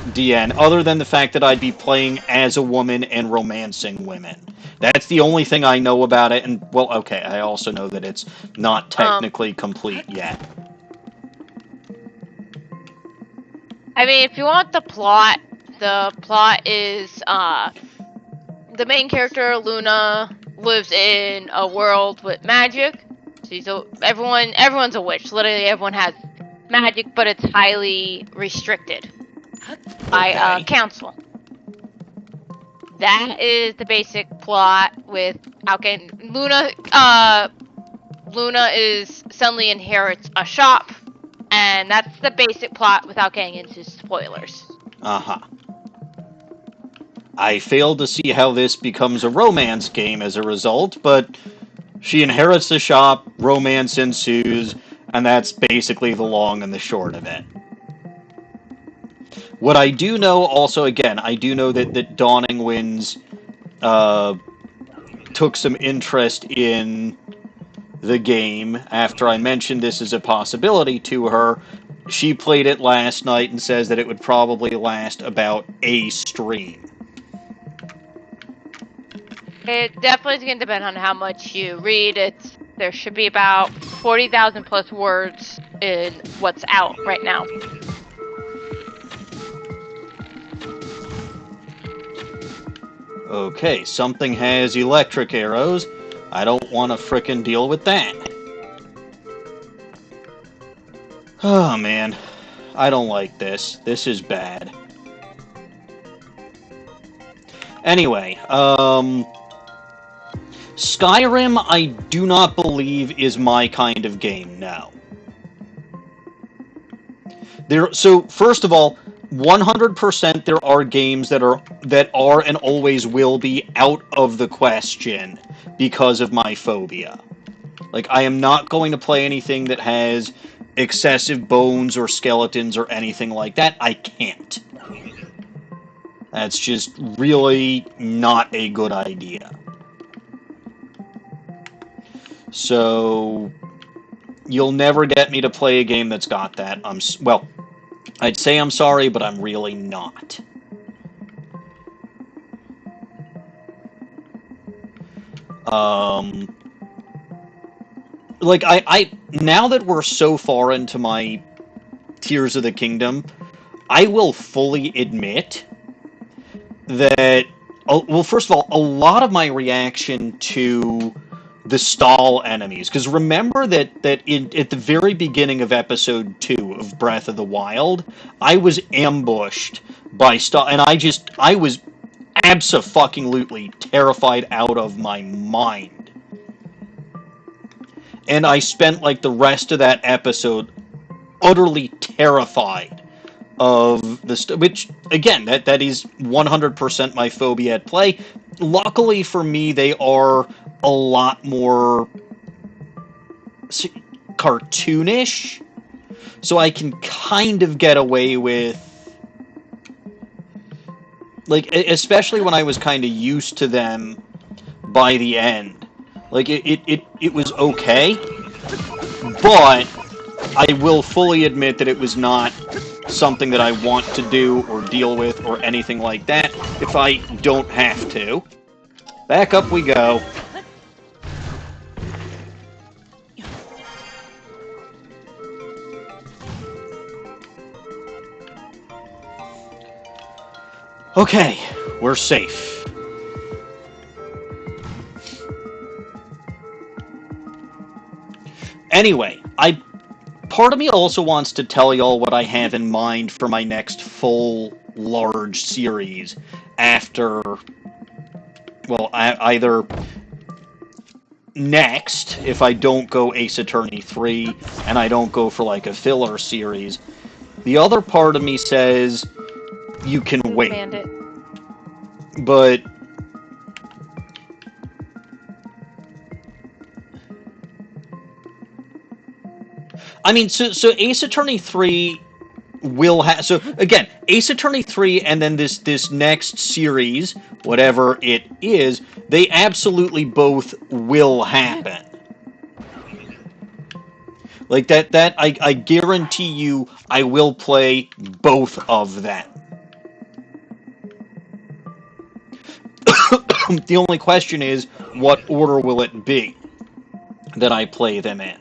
DN, other than the fact that I'd be playing as a woman and romancing women. That's the only thing I know about it, and, well, okay, I also know that it's not technically complete yet. I mean, if you want the plot is, the main character, Luna, lives in a world with magic. Everyone's a witch. Literally, everyone has magic, but it's highly restricted by Okay. council. That is the basic plot with Alken. Luna is suddenly inherits a shop, and that's the basic plot without getting into spoilers. Uh-huh. I failed to see how this becomes a romance game as a result, but she inherits the shop, romance ensues, and that's basically the long and the short of it. What I do know, also, again, I do know that Dawning Winds took some interest in the game after I mentioned this as a possibility to her. She played it last night and says that it would probably last about a stream. It definitely is going to depend on how much you read. There should be about 40,000 plus words in what's out right now. Okay, something has electric arrows. I don't want to frickin' deal with that. Oh, man. I don't like this. This is bad. Anyway, Skyrim, I do not believe is my kind of game, no. So, first of all, 100% there are games that are and always will be out of the question because of my phobia. Like, I am not going to play anything that has excessive bones or skeletons or anything like that. I can't. That's just really not a good idea. So, you'll never get me to play a game that's got that. Well, I'd say I'm sorry, but I'm really not. Like, I now that we're so far into my Tears of the Kingdom, I will fully admit that, well, first of all, a lot of my reaction to the stall enemies, because remember that at the very beginning of episode 2 of Breath of the Wild, I was ambushed by stall, and I was abso-fucking-lutely terrified out of my mind. And I spent, like, the rest of that episode utterly terrified of the which, again, that is 100% my phobia at play. Luckily for me, they are a lot more cartoonish, so I can kind of get away with, like, especially when I was kind of used to them by the end. Like, it was okay, but I will fully admit that it was not something that I want to do or deal with or anything like that if I don't have to. Back up we go. Okay, we're safe. Anyway, part of me also wants to tell y'all what I have in mind for my next full, large series after, well, either next, if I don't go Ace Attorney 3, and I don't go for, like, a filler series. The other part of me says, you can wait. Bandit. But I mean, so Ace Attorney 3 will have... So, again, Ace Attorney 3 and then this next series, whatever it is, they absolutely both will happen. Like, that I guarantee you I will play both of them. The only question is, what order will it be that I play them in?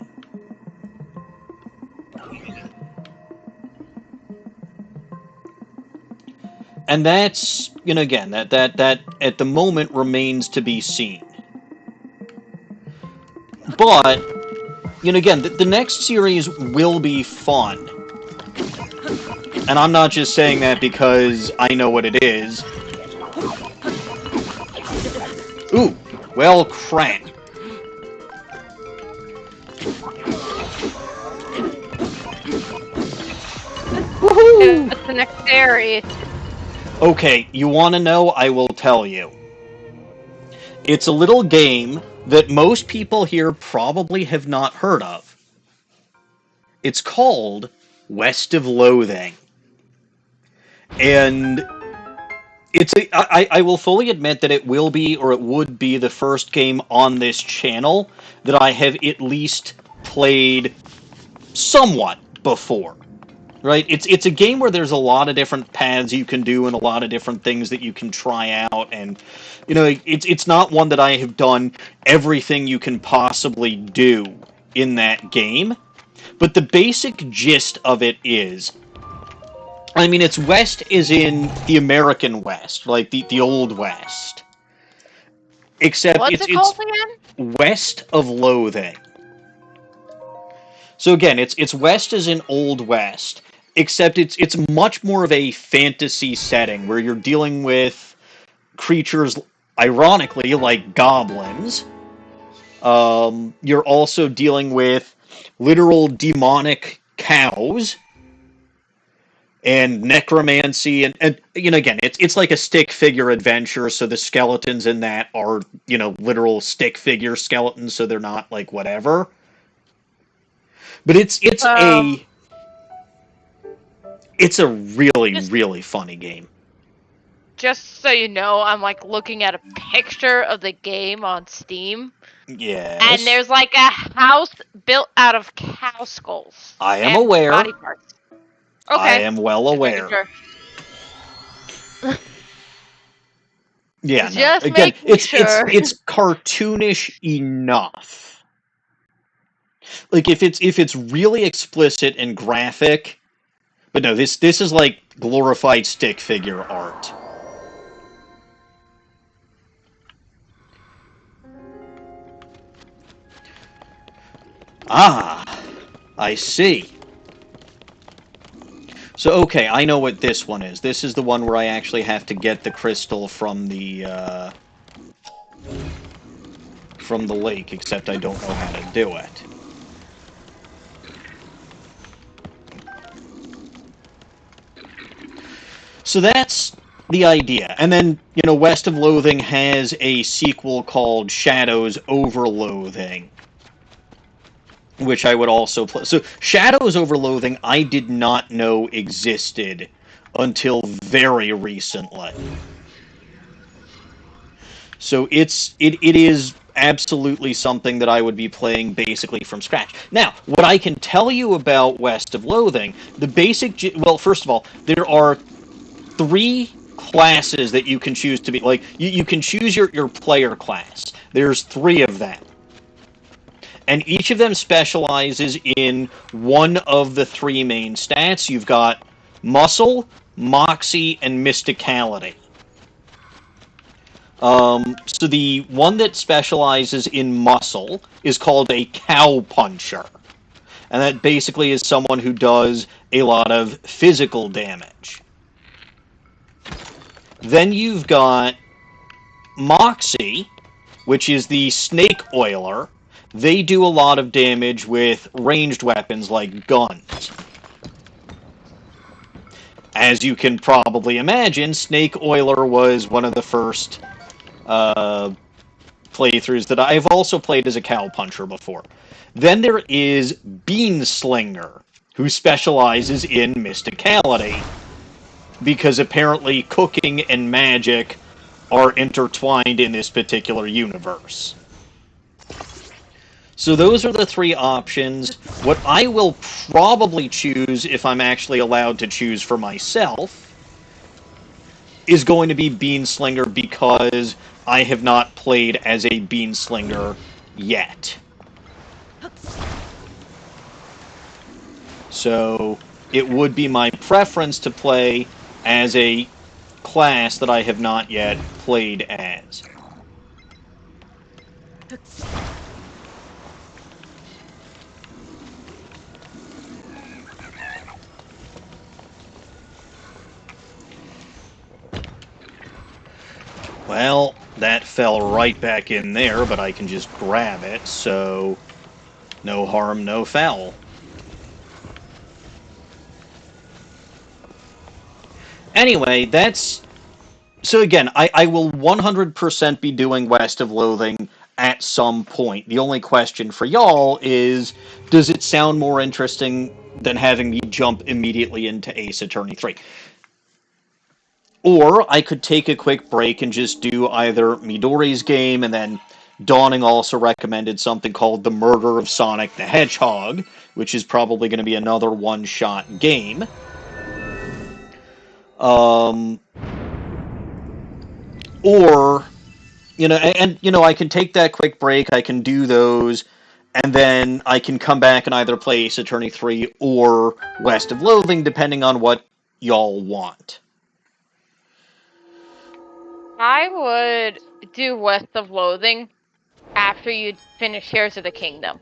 And that's, you know, again, that at the moment remains to be seen. But, you know, again, the next series will be fun. And I'm not just saying that because I know what it is. Ooh, well, crap. Woohoo! What's the next area? Okay, you want to know? I will tell you. It's a little game that most people here probably have not heard of. It's called West of Loathing. And I will fully admit that it will be, or it would be, the first game on this channel that I have at least played somewhat before. Right? It's a game where there's a lot of different paths you can do and a lot of different things that you can try out, and it's not one that I have done everything you can possibly do in that game, but the basic gist of it is, I mean, it's West is in the American West, like the old West. Except What's it's it called again? West of Loathing. So again, it's West as in Old West, except it's much more of a fantasy setting where you're dealing with creatures, ironically, like goblins. You're also dealing with literal demonic cows and necromancy, and again, it's like a stick figure adventure. So the skeletons in that are literal stick figure skeletons, so they're not like whatever. But Um, it's a really, just really funny game. just so you know, I'm like looking at a picture of the game on Steam, and Yes, there's like a house built out of cow skulls I am and aware. body parts. I Okay, am well just making aware. sure. Yeah, no. Just Again, making it's sure. it's cartoonish enough. Like if it's really explicit and graphic, but no, this is like glorified stick figure art. Ah, I see. So okay, I know what this one is. This is the one where I actually have to get the crystal from the lake, except I don't know how to do it. So that's the idea. And then, West of Loathing has a sequel called Shadows Over Loathing, which I would also play. So Shadows Over Loathing I did not know existed until very recently. So it is absolutely something that I would be playing basically from scratch. Now, what I can tell you about West of Loathing, the basic, well, first of all, there are three classes that you can choose to be, like, you can choose your player class. There's three of them. And each of them specializes in one of the three main stats. You've got muscle, moxie, and mysticality. So the one that specializes in muscle is called a cow puncher. And that basically is someone who does a lot of physical damage. Then you've got Moxie, which is the snake oiler. They do a lot of damage with ranged weapons like guns. As you can probably imagine, Snake Oiler was one of the first playthroughs that I've also played as a cow puncher before. Then there is Beanslinger, who specializes in mysticality, because apparently cooking and magic are intertwined in this particular universe. So those are the three options. What I will probably choose, if I'm actually allowed to choose for myself, is going to be Beanslinger, because I have not played as a Beanslinger yet. So it would be my preference to play as a class that I have not yet played as. Well, that fell right back in there, but I can just grab it, so no harm, no foul. Anyway, that's... So again, I will 100% be doing West of Loathing at some point. The only question for y'all is, does it sound more interesting than having me jump immediately into Ace Attorney 3? Or I could take a quick break and just do either Midori's game, and then Dawning also recommended something called The Murder of Sonic the Hedgehog, which is probably going to be another one-shot game. Or, I can take that quick break, I can do those, and then I can come back and either play Ace Attorney 3 or West of Loathing, depending on what y'all want. I would do West of Loathing after you finish Tears of the Kingdom.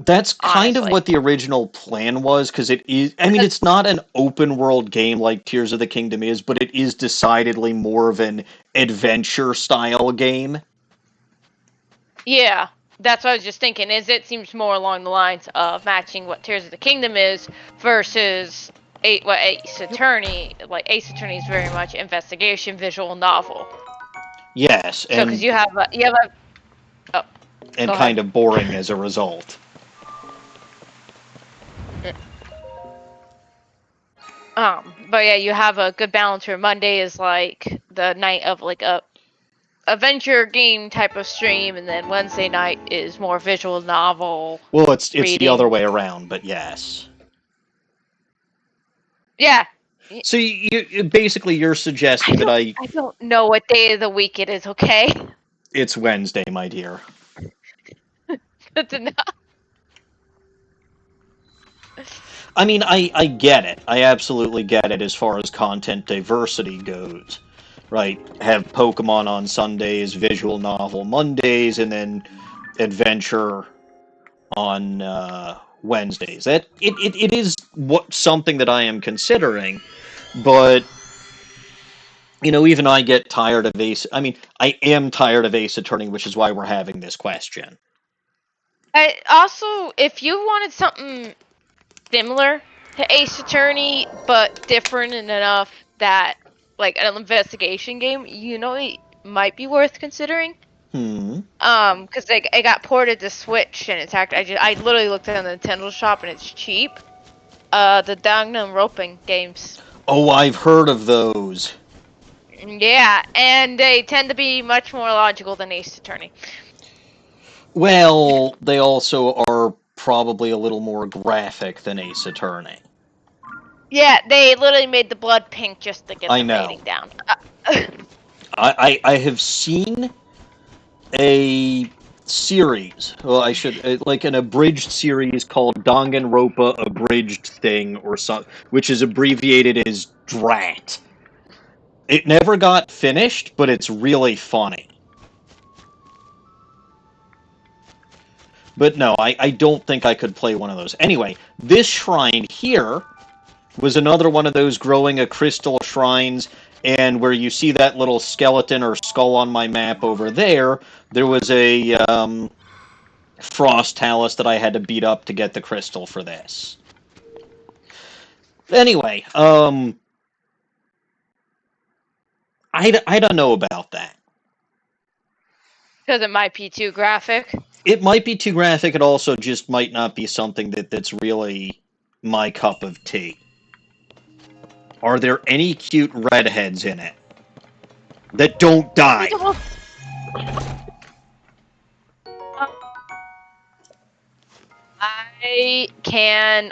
That's kind of Honestly. what the original plan was, because it is... I mean, it's not an open-world game like Tears of the Kingdom is, but it is decidedly more of an adventure-style game. Yeah, that's what I was just thinking. It seems more along the lines of matching what Tears of the Kingdom is versus Ace Attorney. Like, Ace Attorney is very much investigation, visual novel. Yes, So, because you have a... Oh, and kind of boring as a result. But yeah, you have a good balance where Monday is like the night of like a adventure game type of stream, and then Wednesday night is more visual novel. Well, it's reading. the other way around, but yes. Yeah. So you're suggesting that I don't know what day of the week it is. Okay. It's Wednesday, my dear. Good to know. I mean, I get it. I absolutely get it as far as content diversity goes. Right? Have Pokemon on Sundays, visual novel Mondays, and then adventure on Wednesdays. It is something that I am considering, but even I get tired of Ace. I mean, I am tired of Ace Attorney, which is why we're having this question. Also, if you wanted something similar to Ace Attorney, but different enough that, like, an investigation game, it might be worth considering. Because it got ported to Switch, and it's I literally looked at the Nintendo shop, and it's cheap. The Danganronpa games. Oh, I've heard of those. Yeah, and they tend to be much more logical than Ace Attorney. Well, they also are probably a little more graphic than Ace Attorney. Yeah, they literally made the blood pink just to get the rating down. I have seen a series, well, I should, like an abridged series called Danganronpa Abridged Thing, or something, which is abbreviated as DRAT. It never got finished, but it's really funny. But no, I don't think I could play one of those. Anyway, this shrine here was another one of those growing a crystal shrines, and where you see that little skeleton or skull on my map over there, there was a frost talus that I had to beat up to get the crystal for this. Anyway, I don't know about that. Because it might be too graphic. It might be too graphic. It also just might not be something that's really my cup of tea. Are there any cute redheads in it that don't die? I can,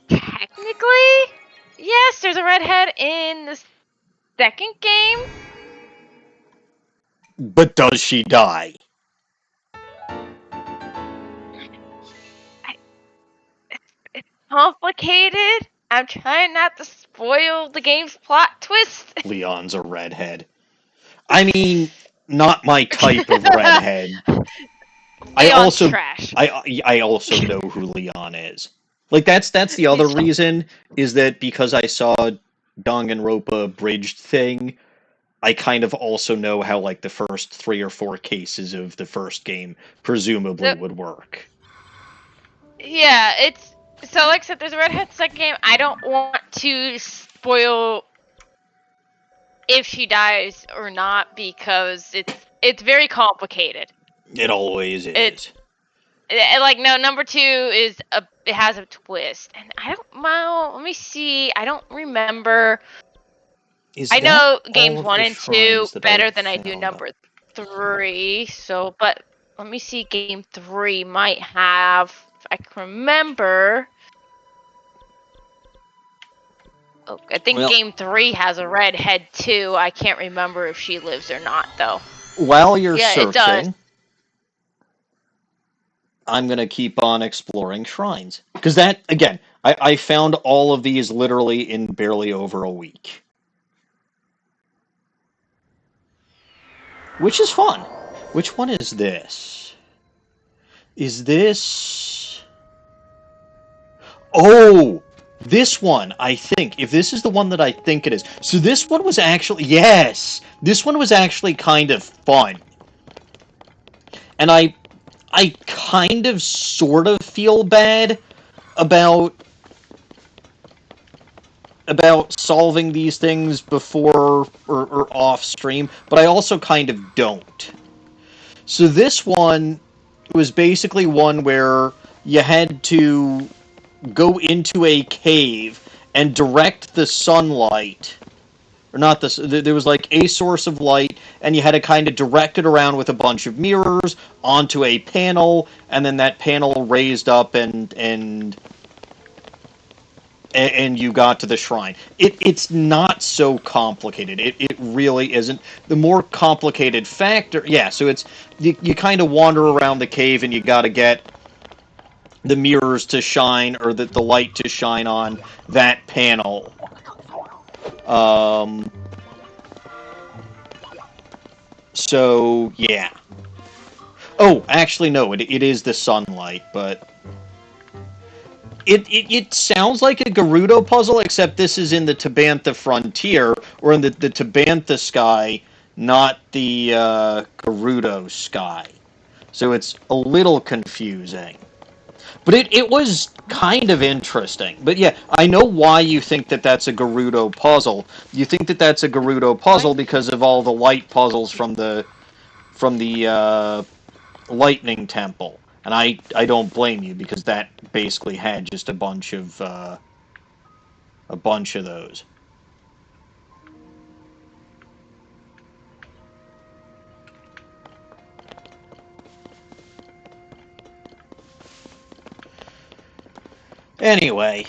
technically, yes, there's a redhead in the second game. But does she die? It's complicated. I'm trying not to spoil the game's plot twist. Leon's a redhead. I mean, not my type of redhead. Leon's trash. I also know who Leon is. Like that's the other These- reason is that because I saw Danganronpa bridged thing, I kind of also know how like the first 3 or 4 cases of the first game presumably the- would work. yeah, it's so like I said, there's a redhead second game. I don't want to spoil if she dies or not because it's very complicated. It always It is. like no number two is it has a twist, and I don't well. Let me see. I don't remember. Is I that know all games of one the and two shrines that I better than I do found up? number three. So, but let me see. Game three might have. If I can remember. Oh, I think Well, game three has a redhead too. I can't remember if she lives or not though. while you're Yeah, it does. searching, I'm going to keep on exploring shrines. Because that, again, I found all of these literally in barely over a week. Which is fun. Which one is this? Is this. Oh! This one, I think. If this is the one that I think it is. So this one was actually. Yes! This one was actually kind of fun. And I kind of sort of feel bad about solving these things before or off stream, but I also kind of don't. So this one was basically one where you had to go into a cave and direct the sunlight, or not this. There was like a source of light, and you had to kind of direct it around with a bunch of mirrors onto a panel, and then that panel raised up and you got to the shrine. It's not so complicated. It really isn't. The more complicated factor, yeah. So it's you kind of wander around the cave and you got to get the mirrors to shine or the light to shine on that panel. Um, so yeah. Oh, actually no. It is the sunlight, but it sounds like a Gerudo puzzle, except this is in the Tabantha frontier, or in the Tabantha sky, not the Gerudo sky. So it's a little confusing. But it was kind of interesting. But yeah, I know why you think that that's a Gerudo puzzle. You think that that's a Gerudo puzzle because of all the light puzzles from the Lightning Temple. And I don't blame you because that basically had just a bunch of those. Anyway,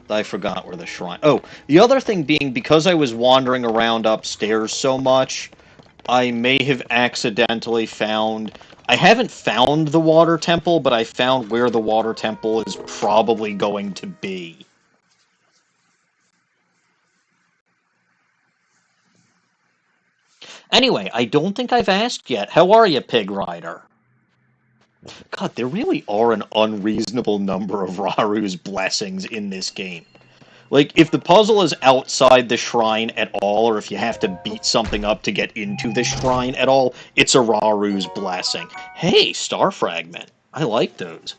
I forgot where the shrine. Oh, the other thing being because I was wandering around upstairs so much, I may have accidentally found. I haven't found the water temple, but I found where the water temple is probably going to be. Anyway, I don't think I've asked yet. How are you, Pig Rider? God, there really are an unreasonable number of Raru's blessings in this game. Like, if the puzzle is outside the shrine at all, or if you have to beat something up to get into the shrine at all, it's a Raru's blessing. Hey, Star Fragment. I like those.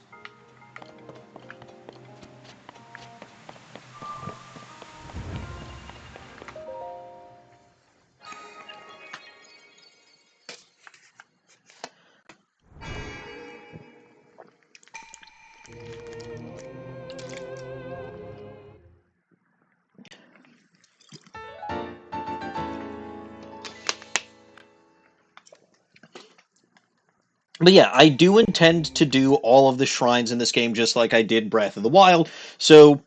But yeah, I do intend to do all of the shrines in this game just like I did Breath of the Wild. So,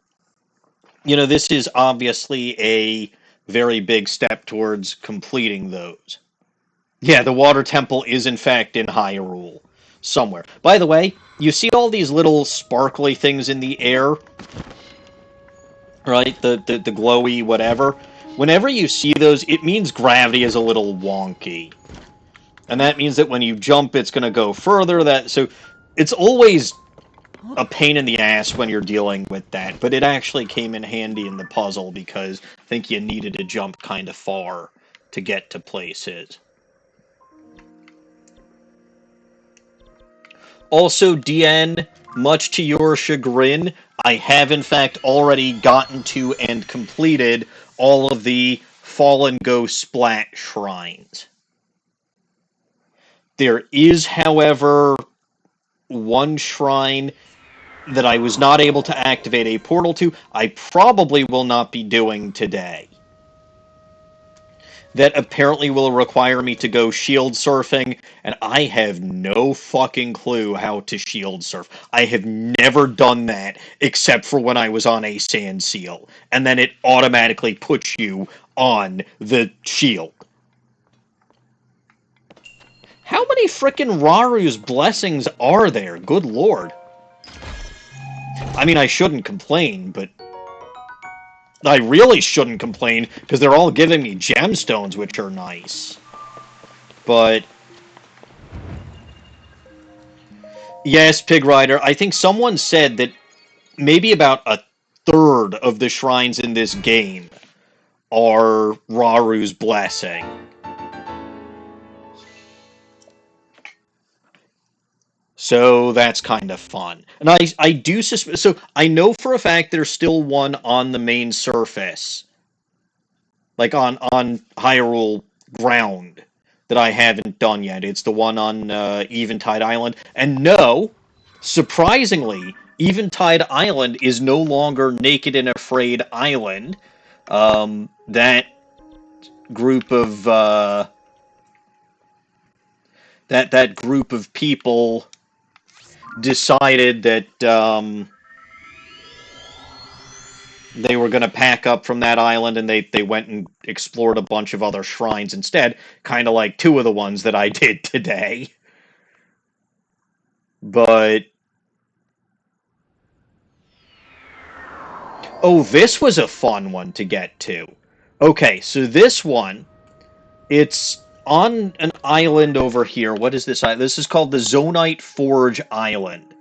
this is obviously a very big step towards completing those. Yeah, the water temple is in fact in Hyrule somewhere. By the way, you see all these little sparkly things in the air, right? The glowy whatever. Whenever you see those, it means gravity is a little wonky. And that means that when you jump, it's going to go further. So it's always a pain in the ass when you're dealing with that, but it actually came in handy in the puzzle because I think you needed to jump kind of far to get to places. Also, DN, much to your chagrin, I have in fact already gotten to and completed all of the Fallen Ghost Splat shrines. There is, however, one shrine that I was not able to activate a portal to. I probably will not be doing today. That apparently will require me to go shield surfing, and I have no fucking clue how to shield surf. I have never done that except for when I was on a sand seal, and then it automatically puts you on the shield. How many frickin' Raru's blessings are there? Good lord. I mean, I shouldn't complain, but I really shouldn't complain because they're all giving me gemstones, which are nice. But yes, Pig Rider, I think someone said that maybe about a third of the shrines in this game are Raru's blessing. So that's kind of fun. And I do suspect, so I know for a fact there's still one on the main surface, like on Hyrule ground, that I haven't done yet. It's the one on Eventide Island. And no, surprisingly, Eventide Island is no longer Naked and Afraid Island. That group of that group of people decided that they were going to pack up from that island, and they went and explored a bunch of other shrines instead, kind of like two of the ones that I did today. But oh, this was a fun one to get to. Okay, so this one, it's on an island over here. What is this island? This is called the Zonite Forge Island.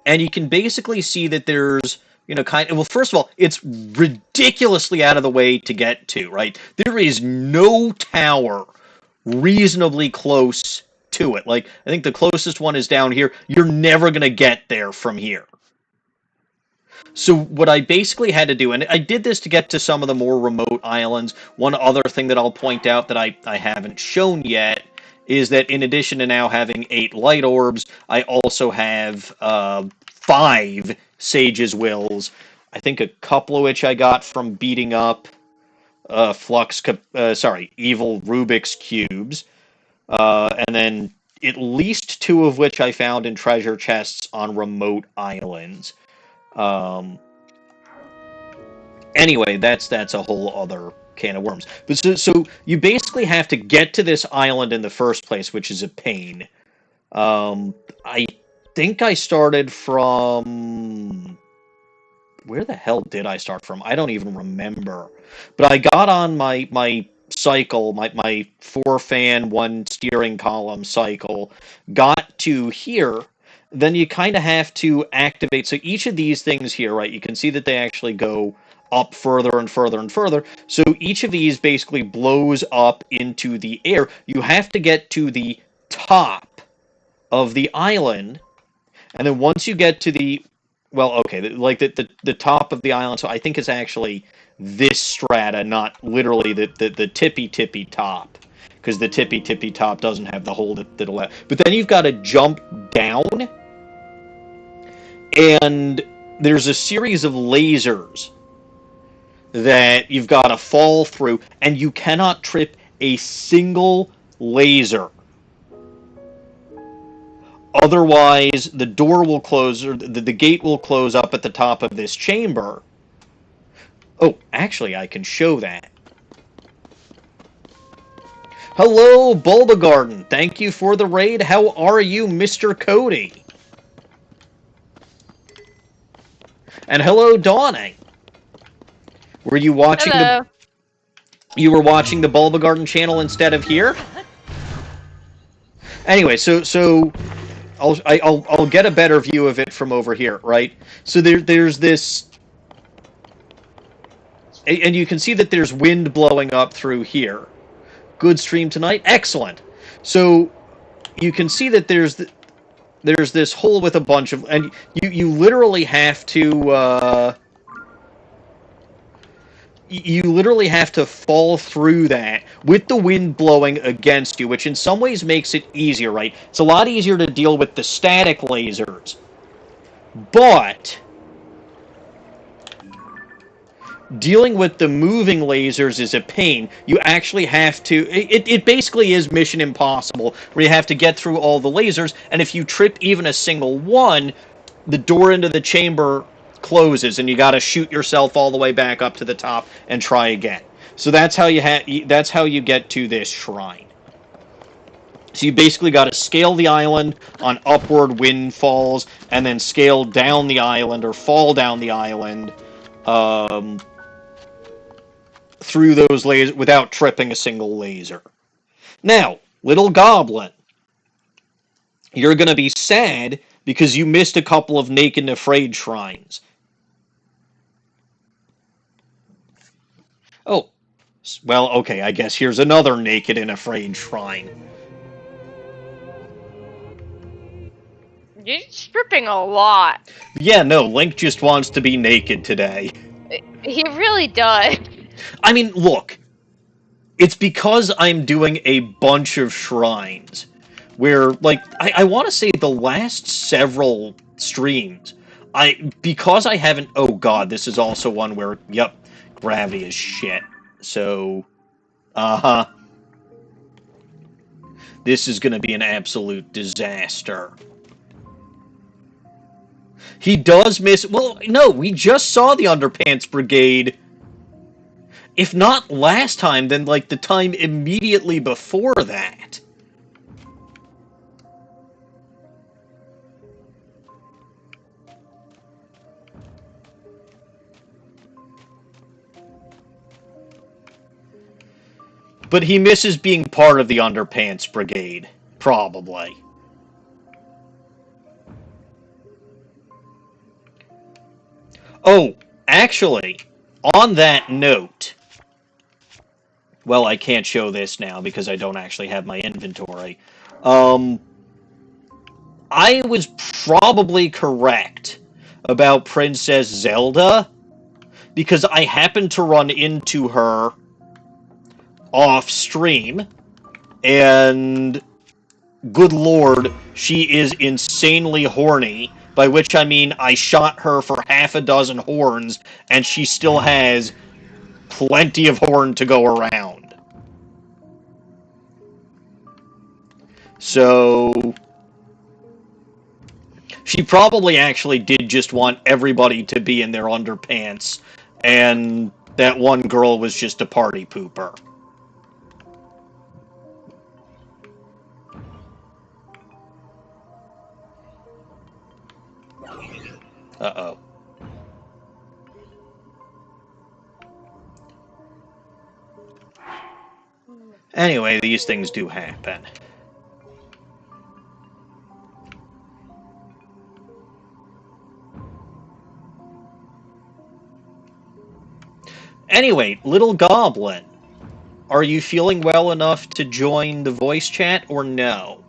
And you can basically see that there's, well, first of all, it's ridiculously out of the way to get to, right? There is no tower reasonably close to it. Like, I think the closest one is down here. You're never going to get there from here. So what I basically had to do, and I did this to get to some of the more remote islands. One other thing that I'll point out that I haven't shown yet is that in addition to now having 8 light orbs, I also have 5 Sage's Wills. I think a couple of which I got from beating up evil Rubik's Cubes. And then at least 2 of which I found in treasure chests on remote islands. Anyway, that's a whole other can of worms. But so you basically have to get to this island in the first place, which is a pain. I think I started from... Where the hell did I start from? I don't even remember. But I got on my cycle, my 4-fan, 1 steering column cycle, got to here. Then you kind of have to activate. So each of these things here, right, you can see that they actually go up further and further and further. So each of these basically blows up into the air. You have to get to the top of the island. And then once you get to the, well, okay, like the top of the island, so I think it's actually this strata, not literally the tippy top. Because the tippy top doesn't have the hole that'll let. But then you've got to jump down. And there's a series of lasers that you've got to fall through, and you cannot trip a single laser. Otherwise, the door will close, or the gate will close up at the top of this chamber. Oh, actually, I can show that. Hello, Bulba Garden. Thank you for the raid. How are you, Mr. Cody? And hello, Dawning. Were you watching Hello. You were watching the Bulba Garden channel instead of here? Anyway, so I'll get a better view of it from over here, right? So there's this, and you can see that there's wind blowing up through here. Good stream tonight, excellent. So you can see that there's this hole with a bunch of, and you literally have to. You literally have to fall through that with the wind blowing against you, which in some ways makes it easier, right? It's a lot easier to deal with the static lasers, but dealing with the moving lasers is a pain. You actually have to, it basically is Mission Impossible, where you have to get through all the lasers, and if you trip even a single one, the door into the chamber closes, and you got to shoot yourself all the way back up to the top and try again. So that's how you get to this shrine. So you basically got to scale the island on upward windfalls, and then scale down the island or fall down the island through those lasers without tripping a single laser. Now, little goblin, you're going to be sad because you missed a couple of naked and afraid shrines. Oh, well, okay, I guess here's another naked and afraid shrine. You're stripping a lot. Yeah, no, Link just wants to be naked today. He really does. I mean, look, it's because I'm doing a bunch of shrines where, like, I want to say the last several streams, because I haven't, oh god, this is also one where, yep, gravity is shit. So, uh-huh. This is going to be an absolute disaster. He does miss, well, no, we just saw the Underpants Brigade. If not last time, then like the time immediately before that. But he misses being part of the Underpants Brigade. Probably. Oh, actually, on that note, well, I can't show this now because I don't actually have my inventory. I was probably correct about Princess Zelda because I happened to run into her off stream, and good lord, she is insanely horny, by which I mean I shot her for half a dozen horns, and she still has plenty of horn to go around. So she probably actually did just want everybody to be in their underpants, and that one girl was just a party pooper. Uh-oh. Anyway, these things do happen. Anyway, little goblin, are you feeling well enough to join the voice chat or no?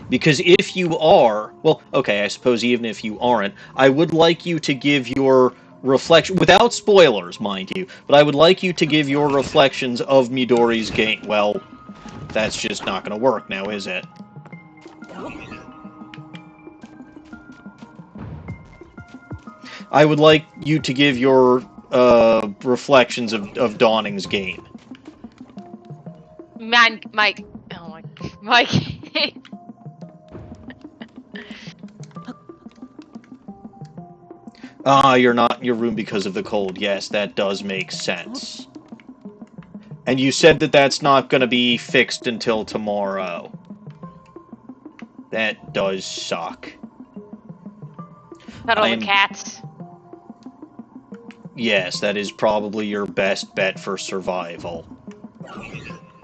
Because if you are, well, okay, I suppose even if you aren't, I would like you to give your reflection, without spoilers, mind you, but I would like you to give your reflections of Midori's game. Well, that's just not going to work now, is it? I would like you to give your reflections of Dawning's game. Man, Mike. Oh my, Mike. You're not in your room because of the cold. Yes, that does make sense. And you said that that's not going to be fixed until tomorrow. That does suck. Cuddle the cats. Yes, that is probably your best bet for survival.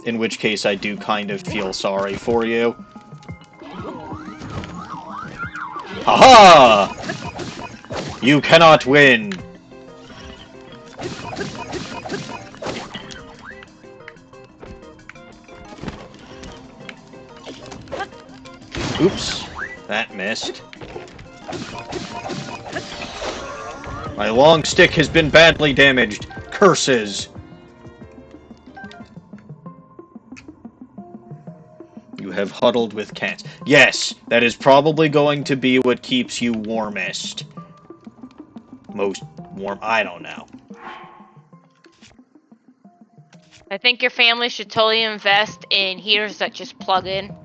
In which case, I do kind of feel sorry for you. Haha! You cannot win! Oops, that missed. My long stick has been badly damaged. Curses! You have huddled with cats. Yes, that is probably going to be what keeps you warmest. Most warm, I don't know. I think your family should totally invest in heaters that just plug in.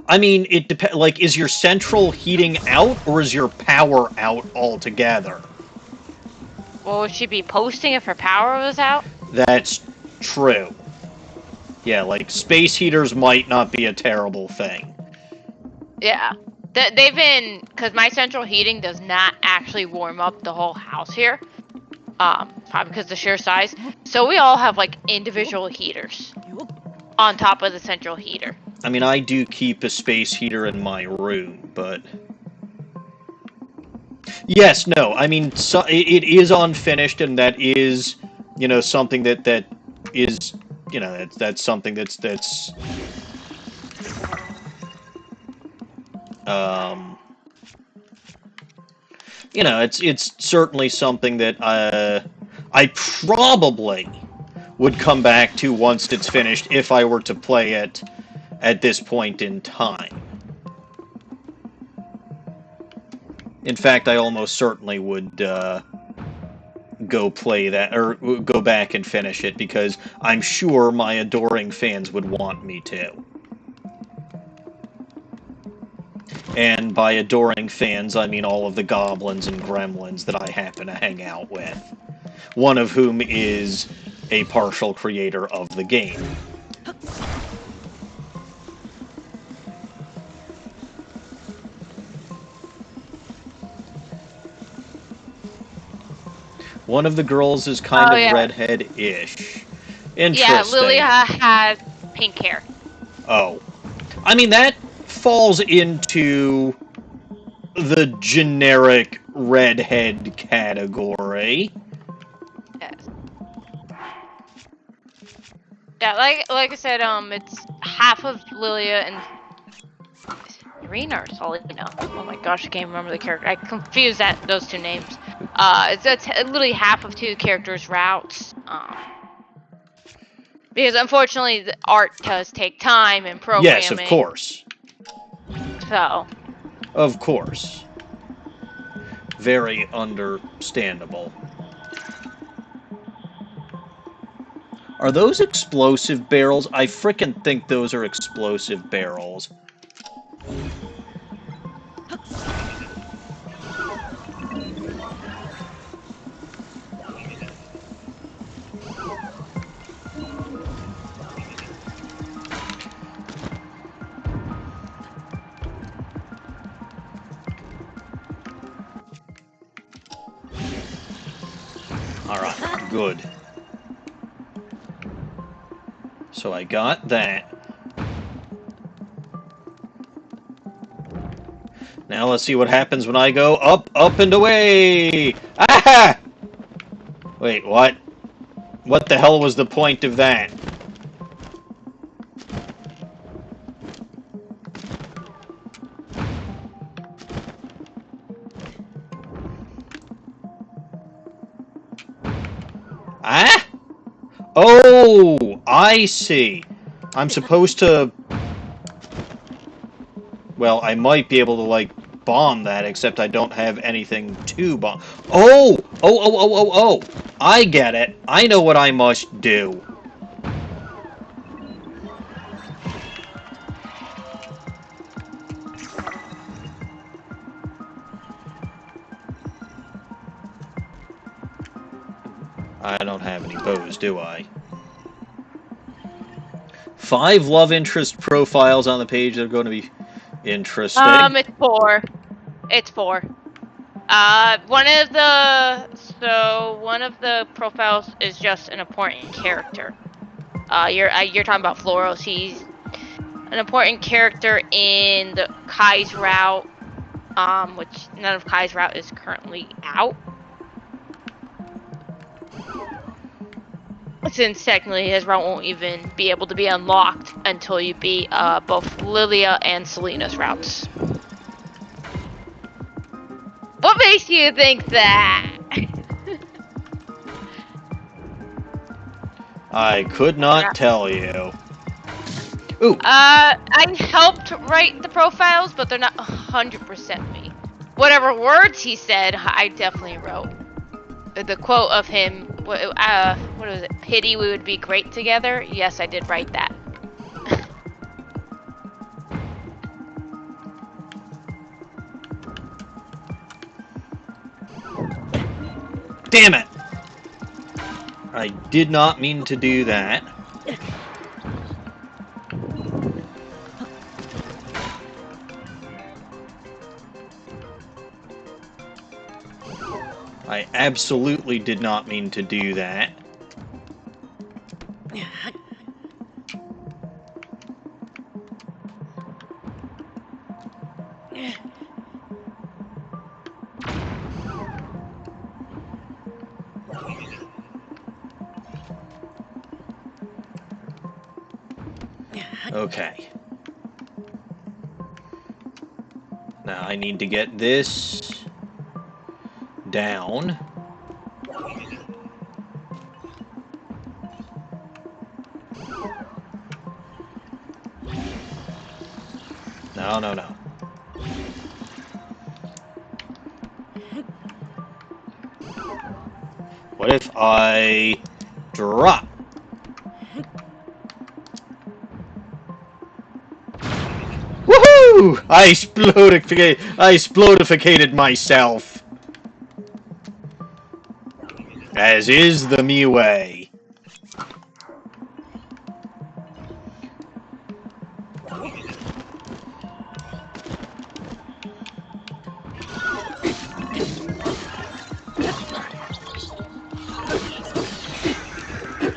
I mean, it depends. Like, is your central heating out, or is your power out altogether? Well, would she be posting if her power was out? That's true. Yeah, like, space heaters might not be a terrible thing. Yeah. They've been... Because my central heating does not actually warm up the whole house here. Probably because of the sheer size. So we all have, like, individual heaters on top of the central heater. I mean, I do keep a space heater in my room, but... Yes, no, I mean, so, it is unfinished, and that is, you know, something that is, you know, that's something that's, you know, it's certainly something that, I probably would come back to once it's finished if I were to play it at this point in time. In fact, I almost certainly would go play that, or go back and finish it, because I'm sure my adoring fans would want me to. And by adoring fans, I mean all of the goblins and gremlins that I happen to hang out with. One of whom is a partial creator of the game. One of the girls is kind of redhead-ish. Interesting. Yeah, Lilia has pink hair. Oh. I mean, that falls into the generic redhead category. Yes. Yeah, like I said, it's half of Lilia and Serena or Solina. Oh my gosh, I can't remember the character. I confused those two names. It's literally half of two characters' routes. Because unfortunately, the art does take time and programming. Yes, of course. So. Of course. Very understandable. Are those explosive barrels? I frickin' think those are explosive barrels. Alright, good. So I got that. Now let's see what happens when I go up, up, and away! Ah! Wait, what? What the hell was the point of that? Ah? Oh, I see. I'm supposed to... Well, I might be able to, like, bomb that, except I don't have anything to bomb. Oh! Oh! I get it. I know what I must do. I don't have any bows, do I? 5 love interest profiles on the page that are going to be interesting. It's 4. It's 4. One of the profiles is just an important character. You're talking about Floros. He's an important character in the Kai's route, which none of Kai's route is currently out. Since technically his route won't even be able to be unlocked until you beat both Lilia and Selena's routes. What makes you think that? I could not tell you. Ooh. I helped write the profiles, but they're not 100% me. Whatever words he said, I definitely wrote. The quote of him, what was it? Pity we would be great together. Yes, I did write that. Damn it! I did not mean to do that. I absolutely did not mean to do that. Okay. Now I need to get this down. No, no, no. What if I drop? Woohoo! I explodificated myself. As is the me way.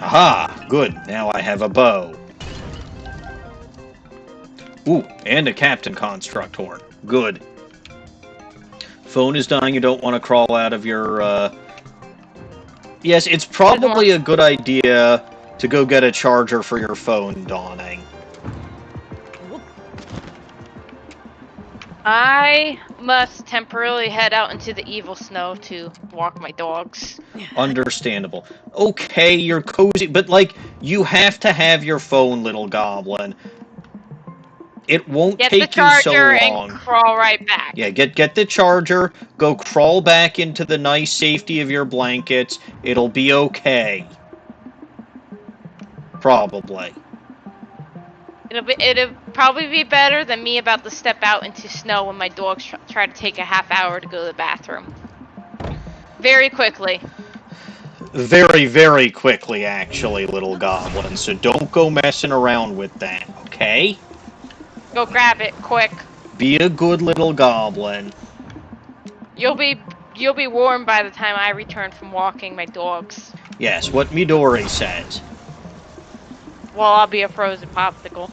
Aha! Good. Now I have a bow. Ooh, and a captain construct horn. Good. Phone is dying. You don't want to crawl out of your, Yes, it's probably a good idea to go get a charger for your phone dawning. I must temporarily head out into the evil snow to walk my dogs. Understandable. Okay, you're cozy, but, like, you have to have your phone, little goblin. It won't take you so long. Get the charger and crawl right back. Yeah, get the charger, go crawl back into the nice safety of your blankets. It'll be okay. Probably. It'll probably be better than me about to step out into snow when my dogs try to take a half hour to go to the bathroom. Very quickly. Very, very quickly, actually, little goblin. So don't go messing around with that, okay? Go grab it, quick. Be a good little goblin. You'll be warm by the time I return from walking my dogs. Yes, what Midori says. Well, I'll be a frozen popsicle.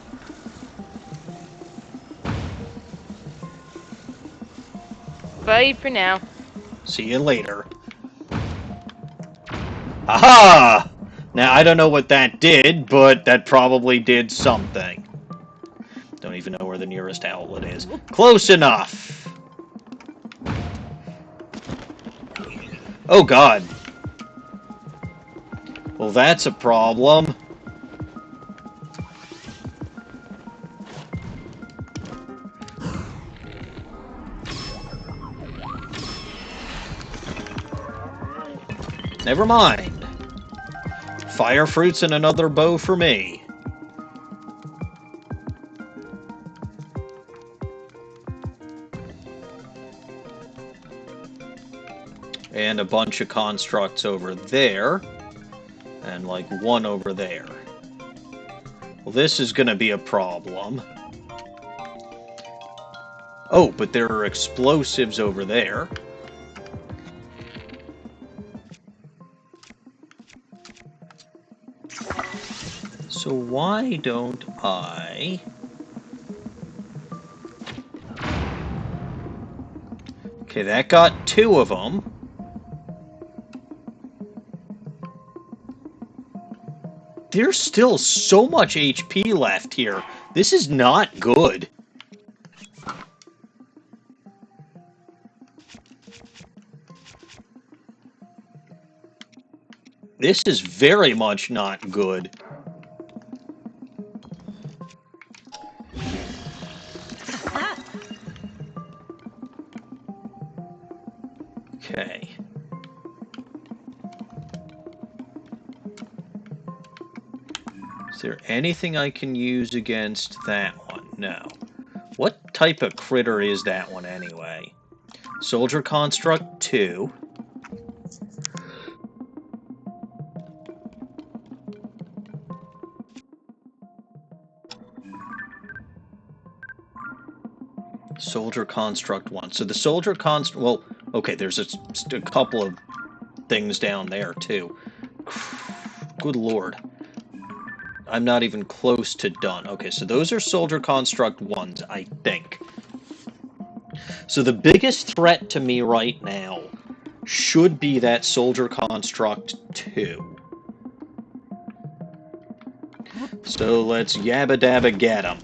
Bye for now. See you later. Aha! Now, I don't know what that did, but that probably did something. Don't even know where the nearest outlet is. Close enough! Oh, God. Well, that's a problem. Never mind. Fire fruits and another bow for me. And a bunch of constructs over there. And like one over there. Well, this is going to be a problem. Oh, but there are explosives over there. So why don't I... Okay, that got 2 of them. There's still so much HP left here. This is not good. This is very much not good. Okay. Is there anything I can use against that one? No. What type of critter is that one anyway? Soldier Construct 2. Soldier Construct 1. So the Soldier Construct... Well, okay, there's a couple of things down there, too. Good lord. I'm not even close to done. Okay, so those are Soldier Construct 1s, I think. So the biggest threat to me right now should be that Soldier Construct 2. So let's yabba dabba get him.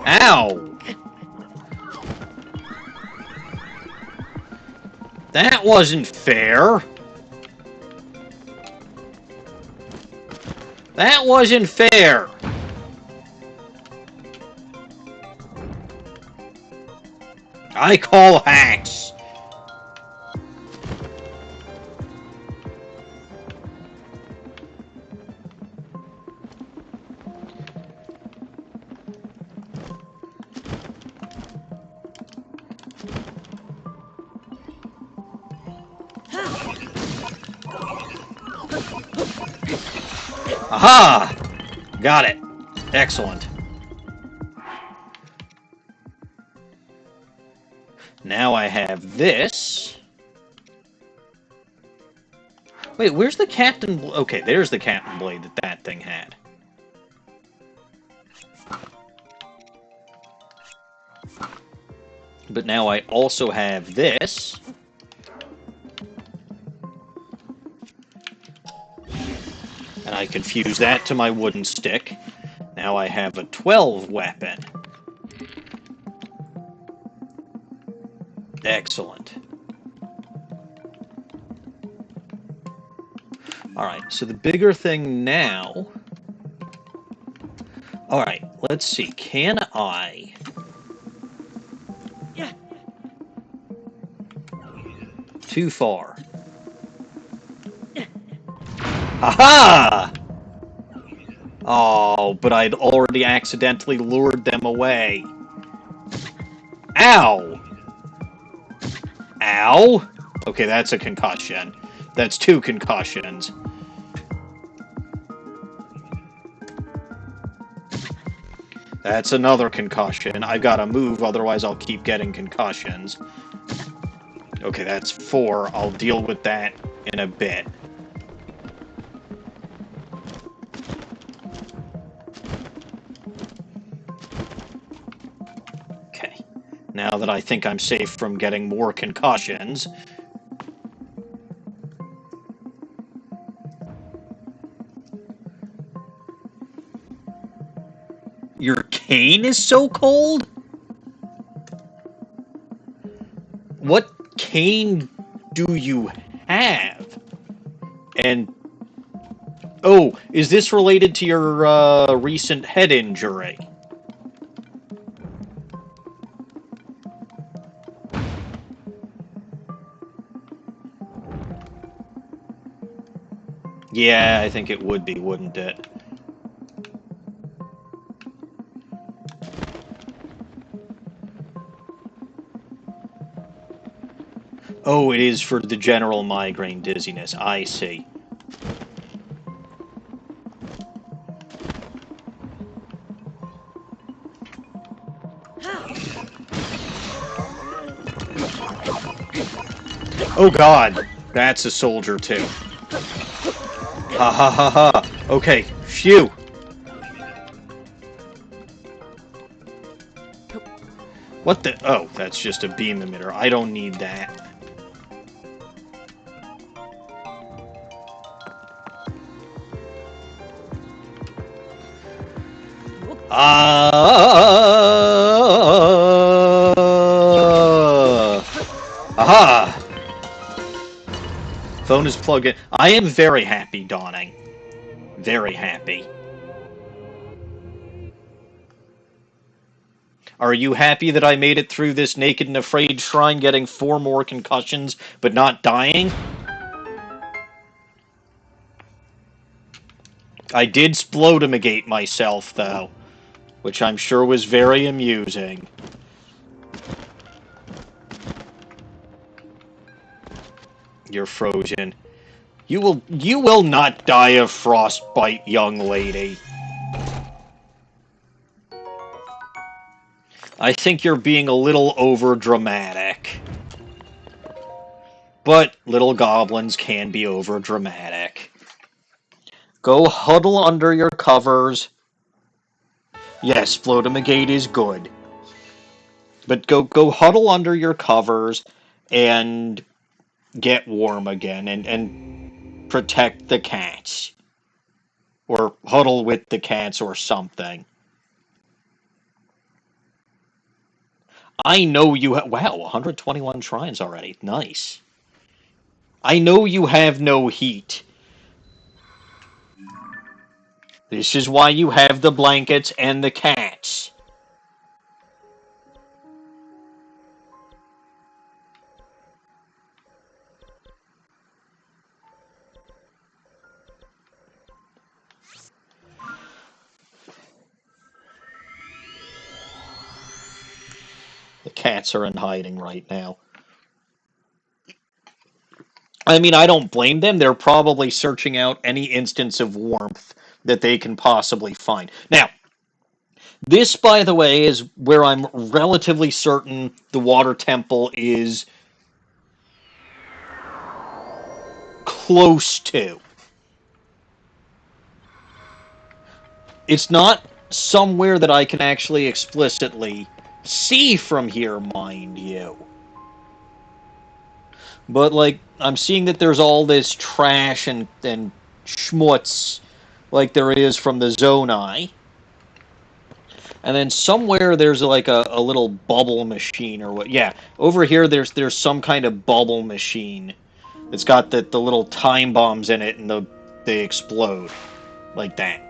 Ow! That wasn't fair! That wasn't fair! I call hacks! Aha! Got it. Excellent. Now I have this. Wait, where's the Captain... Okay, there's the Captain Blade that thing had. But now I also have this. And I can fuse that to my wooden stick. Now I have a 12 weapon. Excellent. Alright, so the bigger thing now... Alright, let's see. Can I... Too far. Aha! Oh, but I'd already accidentally lured them away. Ow! Ow? Okay, that's a concussion. That's 2 concussions. That's another concussion. I gotta move, otherwise I'll keep getting concussions. Okay, that's 4. I'll deal with that in a bit. Okay. Now that I think I'm safe from getting more concussions... Your cane is so cold? What cane do you have? And... Oh, is this related to your recent head injury? Yeah, I think it would be, wouldn't it? Oh, it is for the general migraine dizziness. I see. Oh god, that's a soldier too. Ha ha ha ha. Okay, phew. What the? Oh, that's just a beam emitter. I don't need that. Aha! Phone is plugged in. I am very happy, Dawning. Very happy. Are you happy that I made it through this naked and afraid shrine getting 4 more concussions, but not dying? I did splodimigate myself, though, which I'm sure was very amusing. You're frozen. You will not die of frostbite, young lady. I think you're being a little over dramatic. But little goblins can be over dramatic. Go huddle under your covers. Yes, Floatimigate is good. But go huddle under your covers and get warm again and protect the cats. Or huddle with the cats or something. I know you have... Wow, 121 shrines already. Nice. I know you have no heat. This is why you have the blankets and the cats. The cats are in hiding right now. I mean, I don't blame them. They're probably searching out any instance of warmth that they can possibly find. Now, this, by the way, is where I'm relatively certain the water temple is close to. It's not somewhere that I can actually explicitly see from here, mind you. But, like, I'm seeing that there's all this trash and schmutz like there is from the Zonai. And then somewhere there's like a little bubble machine or what. Yeah, over here there's some kind of bubble machine. It's got the little time bombs in it and they explode like that.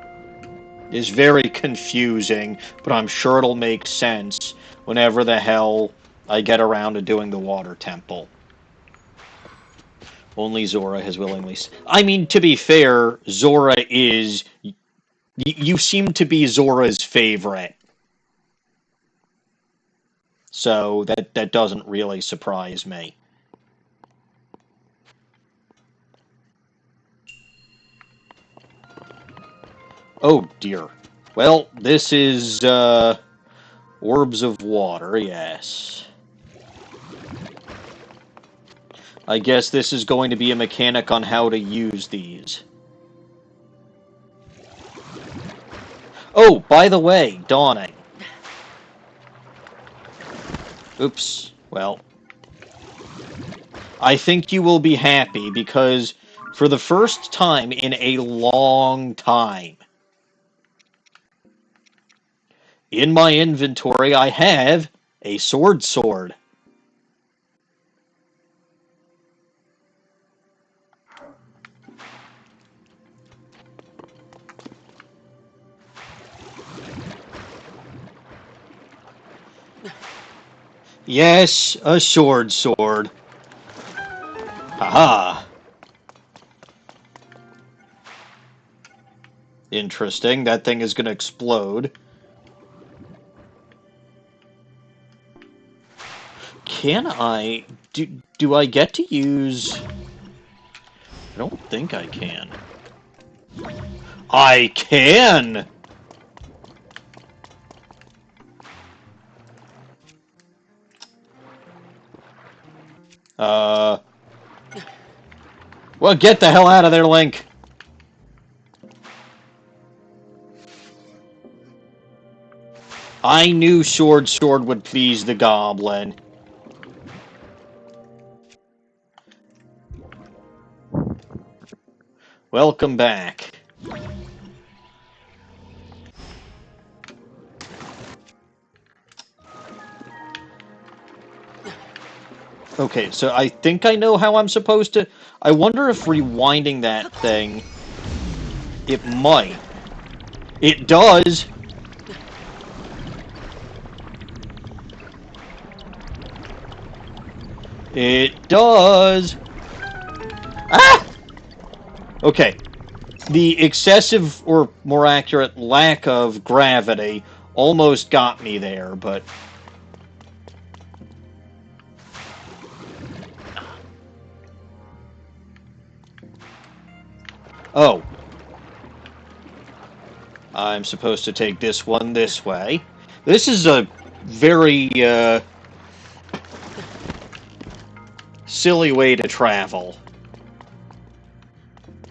It's very confusing, but I'm sure it'll make sense whenever the hell I get around to doing the water temple. Only Zora has willingly. I mean, to be fair, Zora is. You seem to be Zora's favorite. So that doesn't really surprise me. Oh dear. Well, this is orbs of water, yes. I guess this is going to be a mechanic on how to use these. Oh, by the way, Dawning. Oops. Well, I think you will be happy because for the first time in a long time, in my inventory I have a sword. Yes, a sword. Haha. Interesting. That thing is going to explode. Can I... Do I get to use... I don't think I can. I can! Uh... Well, get the hell out of there, Link! I knew Sword would please the goblin. Welcome back. Okay, so I think I know how I'm supposed to... I wonder if rewinding that thing... It might. It does! It does! Ah! Okay. The excessive, or more accurate, lack of gravity almost got me there, but... Oh. I'm supposed to take this one this way. This is a very, silly way to travel.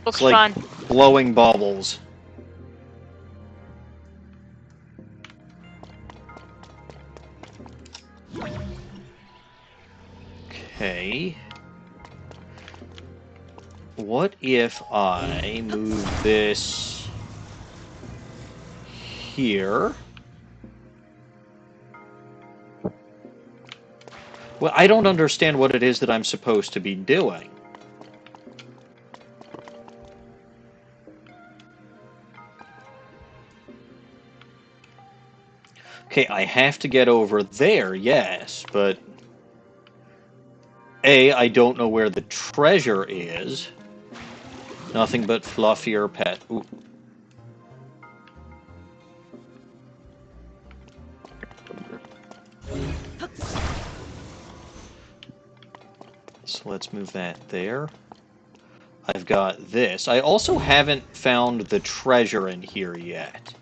Looks It's like fun. blowing bubbles. Okay. What if I move this here? Well, I don't understand what it is that I'm supposed to be doing. Okay, I have to get over there, yes, but... A, I don't know where the treasure is. Nothing but fluffier pet. Ooh. So let's move that there. I've got this. I also haven't found the treasure in here yet.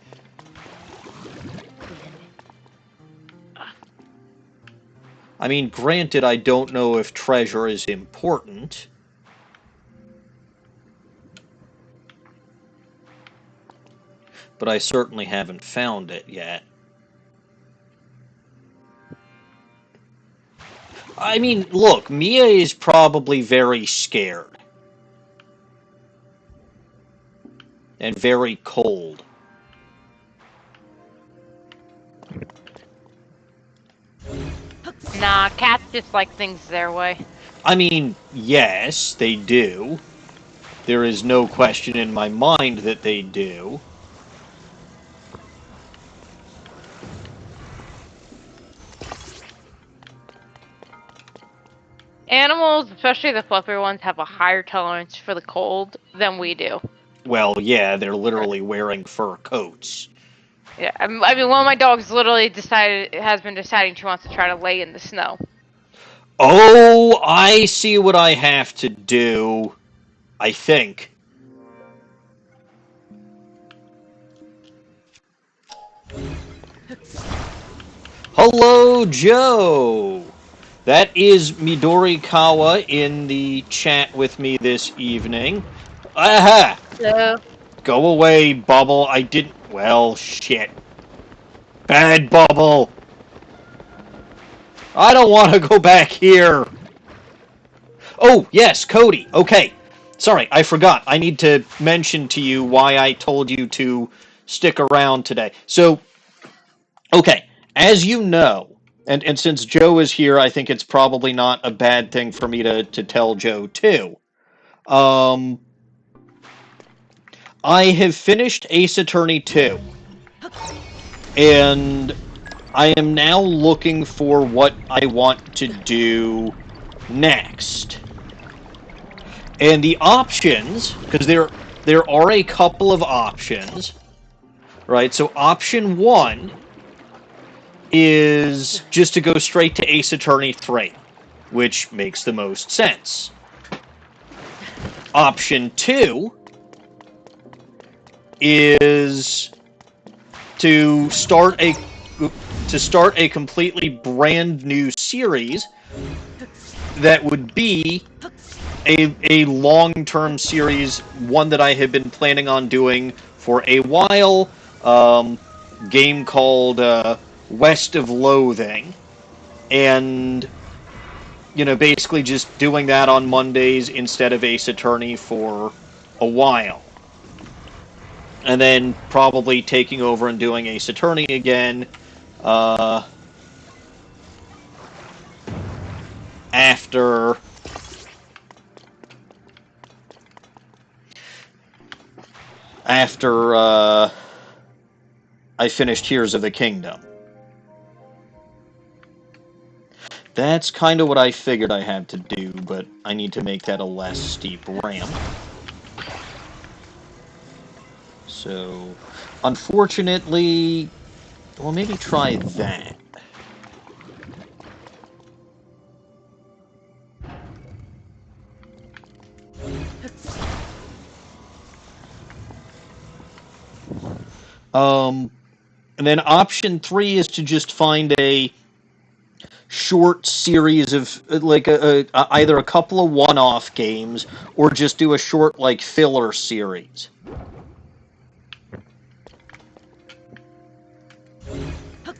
I mean, granted, I don't know if treasure is important. But I certainly haven't found it yet. I mean, look, Mia is probably very scared. And very cold. Nah, cats just like things their way. I mean, yes, they do. There is no question in my mind that they do. Animals, especially the fluffier ones, have a higher tolerance for the cold than we do. Well, yeah, they're literally wearing fur coats. Yeah, I mean, one of my dogs literally has been deciding she wants to try to lay in the snow. Oh, I see what I have to do. I think. Hello, Joe! That is Midorikawa in the chat with me this evening. Aha! So, Go away, Bubble. I didn't... Well, shit. Bad Bubble! I don't want to go back here! Oh, yes, Cody. Okay. Sorry, I forgot. I need to mention to you why I told you to stick around today. So, okay, as you know, and since Joe is here, I think it's probably not a bad thing for me to tell Joe, too. I have finished Ace Attorney 2. And I am now looking for what I want to do next. And the options, because there are a couple of options, right? So option 1 is just to go straight to Ace Attorney 3, which makes the most sense. Option 2 is to start a completely brand new series that would be a long-term series, one that I have been planning on doing for a while. Game called West of Loathing, and basically just doing that on Mondays instead of Ace Attorney for a while, and then probably taking over and doing Ace Attorney again uh, after I finished Tears of the Kingdom. That's kind of what I figured I had to do, but I need to make that a less steep ramp. So, unfortunately, well, maybe try that. And then option 3 is to just find a short series of like either a couple of one-off games or just do a short like filler series. I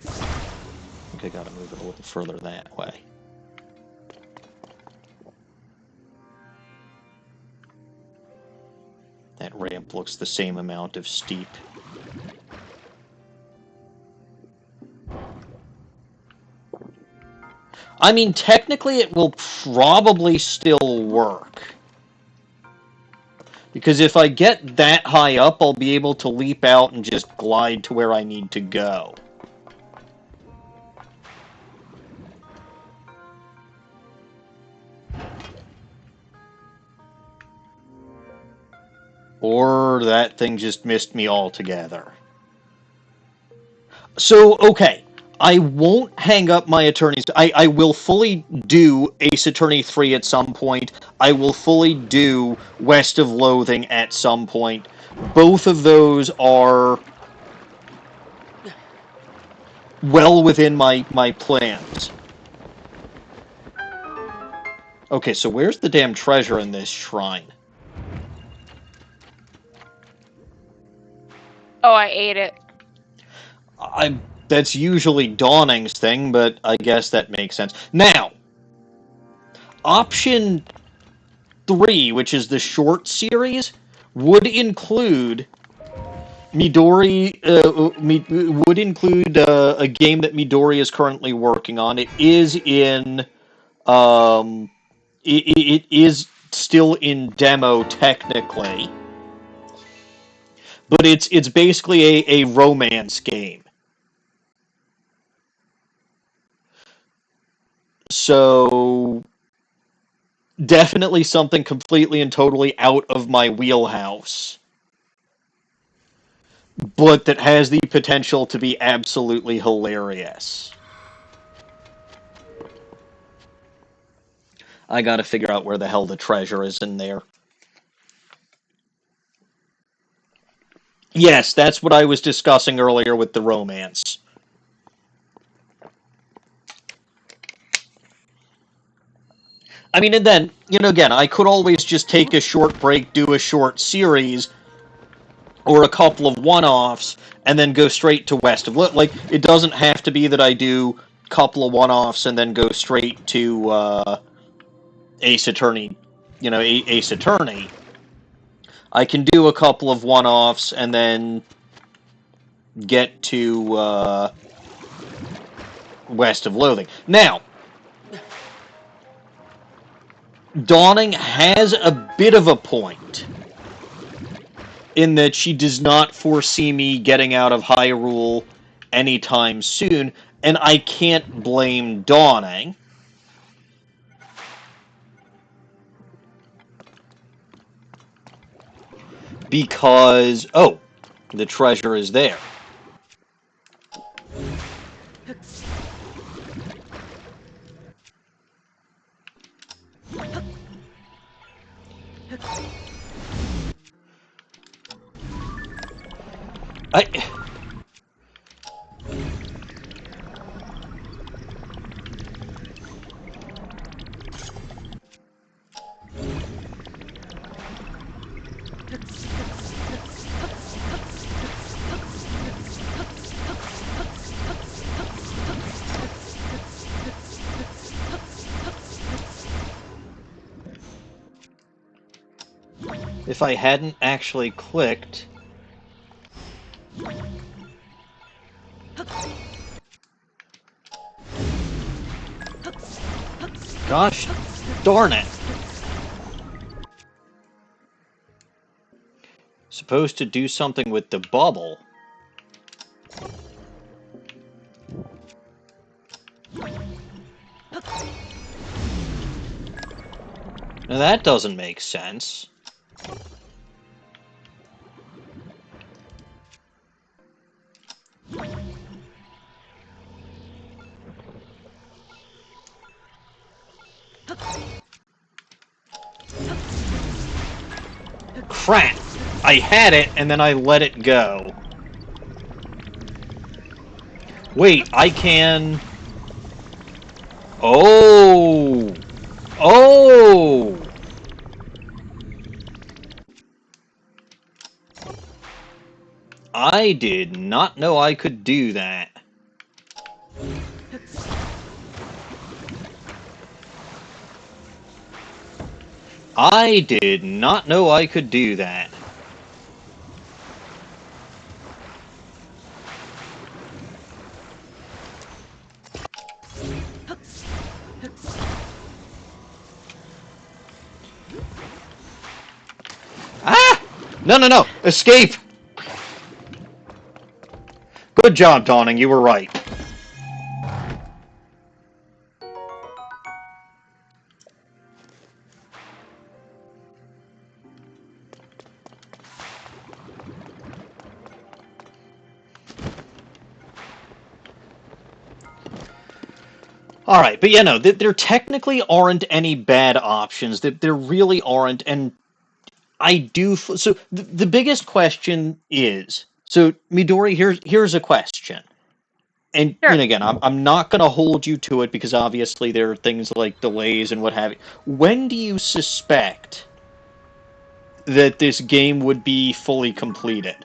think I gotta move it a little further that way. That ramp looks the same amount of steep. I mean, technically it will probably still work. Because if I get that high up, I'll be able to leap out and just glide to where I need to go. Or that thing just missed me altogether. So, okay. I won't hang up my attorneys. I will fully do Ace Attorney 3 at some point. I will fully do West of Loathing at some point. Both of those are well within my plans. Okay, so where's the damn treasure in this shrine? Oh, I ate it. That's usually Dawning's thing, but I guess that makes sense. Now, option 3, which is the short series, would include a game that Midori is currently working on. It is in it is still in demo technically, but it's basically a romance game. So definitely something completely and totally out of my wheelhouse, but that has the potential to be absolutely hilarious. I gotta figure out where the hell the treasure is in there. Yes, that's what I was discussing earlier with the romance. I mean, and then, again, I could always just take a short break, do a short series, or a couple of one-offs, and then go straight to West of like. It doesn't have to be that I do a couple of one-offs and then go straight to Ace Attorney. Ace Attorney. I can do a couple of one-offs and then get to West of Loathing. Now, Dawning has a bit of a point in that she does not foresee me getting out of Hyrule anytime soon, and I can't blame Dawning. Because, oh, the treasure is there. if I hadn't actually clicked. Gosh darn it. Supposed to do something with the bubble. Now that doesn't make sense. Crap! I had it, and then I let it go. Wait, I can... Oh! Oh! I did not know I could do that. I did not know I could do that. Ah! No, no, no! Escape! Good job, Dawning. You were right. Alright, but yeah, no, there technically aren't any bad options. There really aren't, and I do... So, the biggest question is... So, Midori, here's a question. And, Sure. again, I'm not going to hold you to it because obviously there are things like delays and what have you. When do you suspect that this game would be fully completed?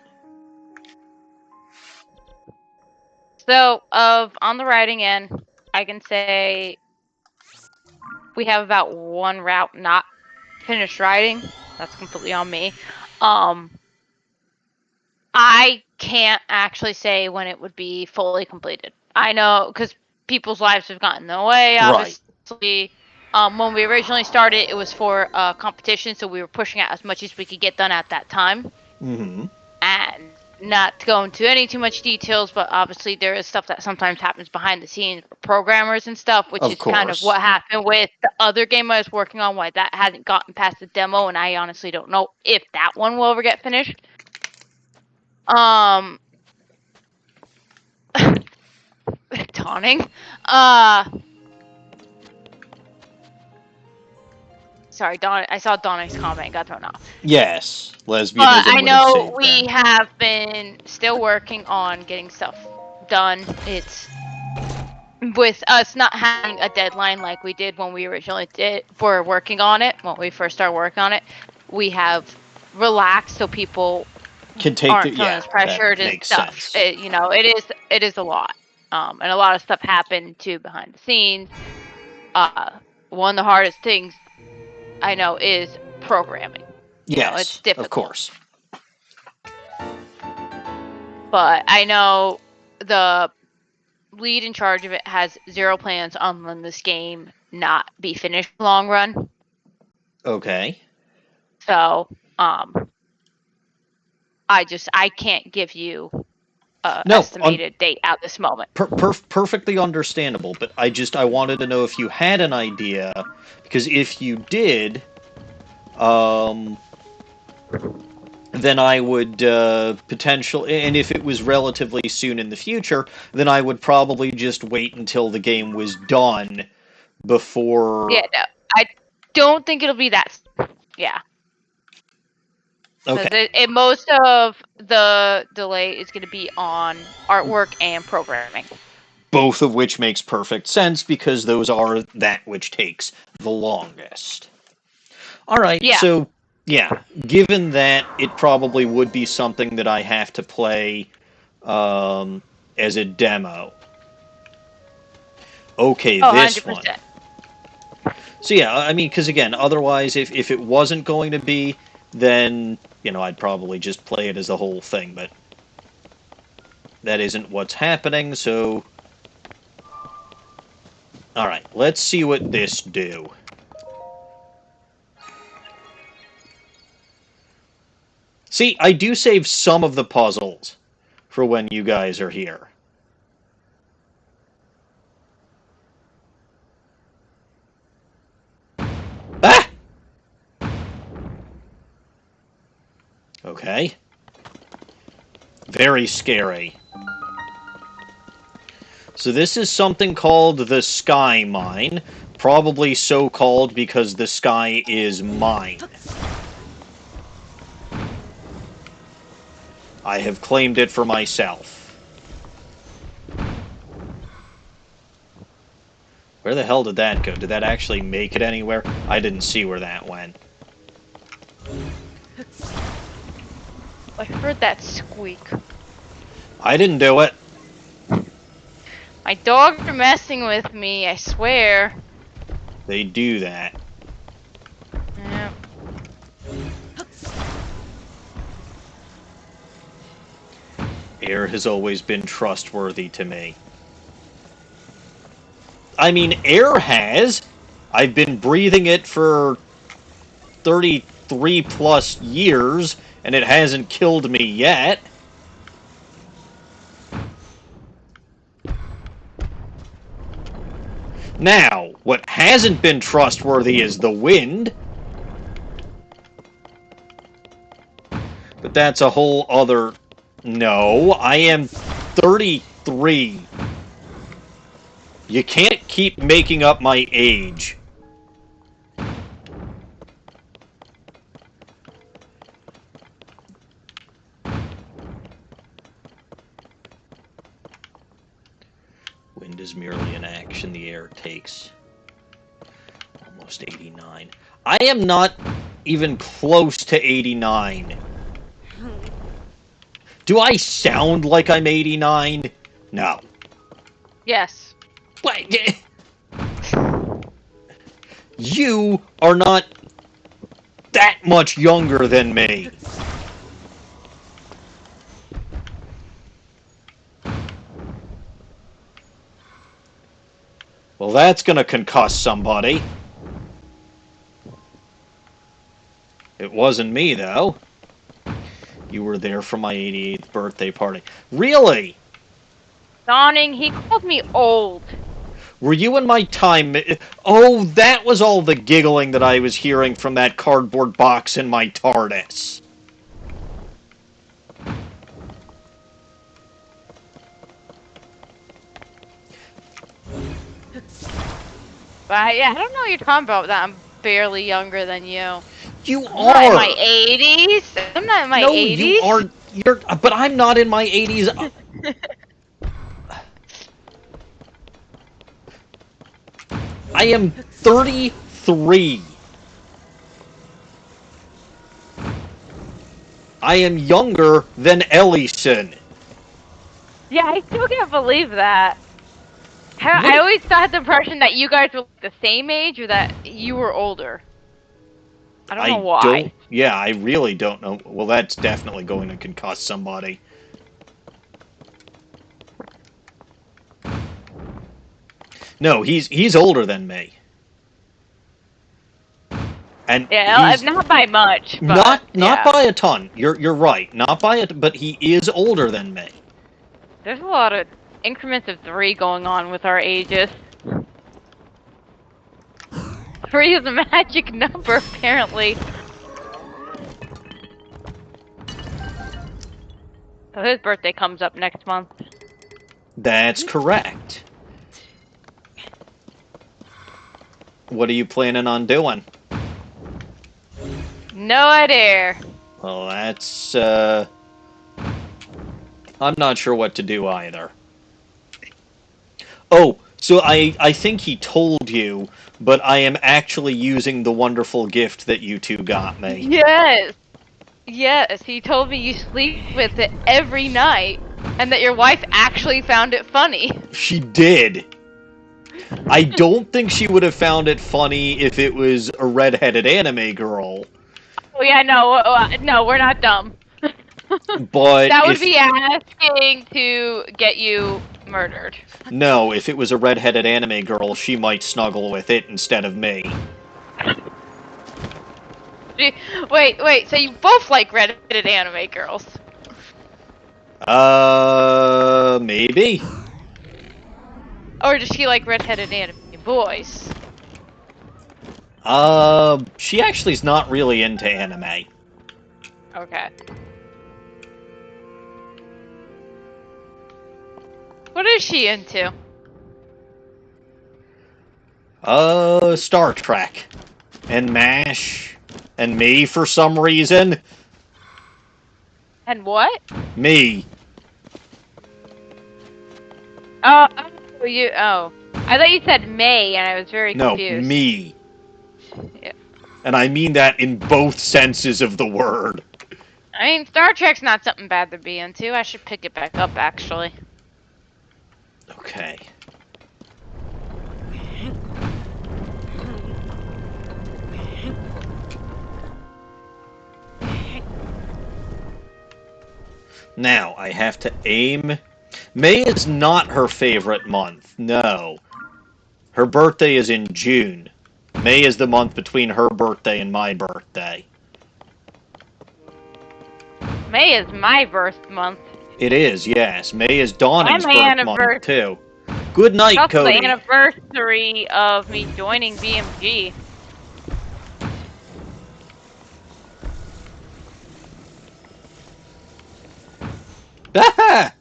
So, on the writing end, I can say we have about one route not finished writing. That's completely on me. I can't actually say when it would be fully completed. I know because people's lives have gotten in the way, Right. obviously. When we originally started, it was for a competition, so we were pushing out as much as we could get done at that time. Mm-hmm. And not to go into any too much details, but obviously there is stuff that sometimes happens behind the scenes for programmers and stuff, which Of is kind of course. what happened with the other game I was working on, why that hasn't gotten past the demo, and I honestly don't know if that one will ever get finished. Taunting. Sorry, Don. I saw Donna's comment, got thrown off. Yes, But lesbianism I would have know saved we them. have been still working on getting stuff done. It's with us not having a deadline like we did when we originally were working on it. When we first started working on it, we have relaxed so people Can take the... aren't feeling Yeah, as that pressured and makes stuff. sense. It is a lot, and a lot of stuff happened too behind the scenes. One of the hardest things I know is programming. It's Yes, of difficult. course. But I know the lead in charge of it has zero plans on letting this game not be finished long run. Okay. So, I can't give you a No, estimated date at this moment. perfectly understandable, but I wanted to know if you had an idea, because if you did, um, then I would potentially, and if it was relatively soon in the future, then I would probably just wait until the game was done before... Yeah, no, I don't think it'll be that. Yeah, Okay. because most of the delay is going to be on artwork and programming. Both of which makes perfect sense because those are that which takes the longest. All right, Yeah. so yeah, given that, it probably would be something that I have to play as a demo. Okay, Oh, this one. 100%. So yeah, I mean, because again, otherwise, if it wasn't going to be, then, I'd probably just play it as a whole thing, but that isn't what's happening, so... Alright, let's see what this do. See, I do save some of the puzzles for when you guys are here. Ah! Okay. Very scary. So this is something called the Sky Mine. Probably so called because the sky is mine. I have claimed it for myself. Where the hell did that go? Did that actually make it anywhere? I didn't see where that went. I heard that squeak. I didn't do it. My dogs are messing with me, I swear. They do that. Yeah. Air has always been trustworthy to me. I mean, air has. I've been breathing it for 33 plus years, and it hasn't killed me yet. Now, what hasn't been trustworthy is the wind. But that's a whole other... No, I am 33. You can't keep making up my age. Wind is merely an action the air takes. Almost 89. I am not even close to 89. Do I sound like I'm 89? No. Yes. What? You are not that much younger than me. Well, that's gonna concuss somebody. It wasn't me, though. You were there for my 88th birthday party. Really? Dawning, he called me old. Were you in my time... Oh, that was all the giggling that I was hearing from that cardboard box in my TARDIS. But yeah, I don't know what you're talking about, that I'm barely younger than you. You I'm not in are! my 80s. I'm not in my 80s. No, you are... But I'm not in my 80s. I am 33. I am younger than Ellison. Yeah, I still can't believe that. I always had the impression that you guys were the same age or that you were older. I don't know why. Yeah, I really don't know. Well, that's definitely going to concuss somebody. No, he's older than me. And yeah, not by much. But, not by a ton. You're right. Not by a, but he is older than me. There's a lot of increments of 3 going on with our ages. 3 is a magic number, apparently. So his birthday comes up next month. That's correct. What are you planning on doing? No idea. Well, that's, I'm not sure what to do either. Oh, so I think he told you, but I am actually using the wonderful gift that you two got me. Yes! Yes, he told me you sleep with it every night, and that your wife actually found it funny. She did. I don't think she would have found it funny if it was a redheaded anime girl. Oh yeah, no, we're not dumb. But That would if be asking to get you murdered. no, if it was a redheaded anime girl, she might snuggle with it instead of me. Wait, so you both like redheaded anime girls? Maybe. Or does she like redheaded anime boys? She actually is not really into anime. Okay. What is she into? Star Trek. And MASH. And me for some reason. And what? Me. Oh, oh. I thought you said May, and I was very No, confused. me. Yeah. And I mean that in both senses of the word. I mean, Star Trek's not something bad to be into. I should pick it back up, actually. Okay. Now, I have to aim. May is not her favorite month. No. Her birthday is in June. May is the month between her birthday and my birthday. May is my birth month. It is, yes. May is Dawning's And my birth month, anniversary. too. Good night, It's also Cody. the anniversary of me joining BMG. Ah!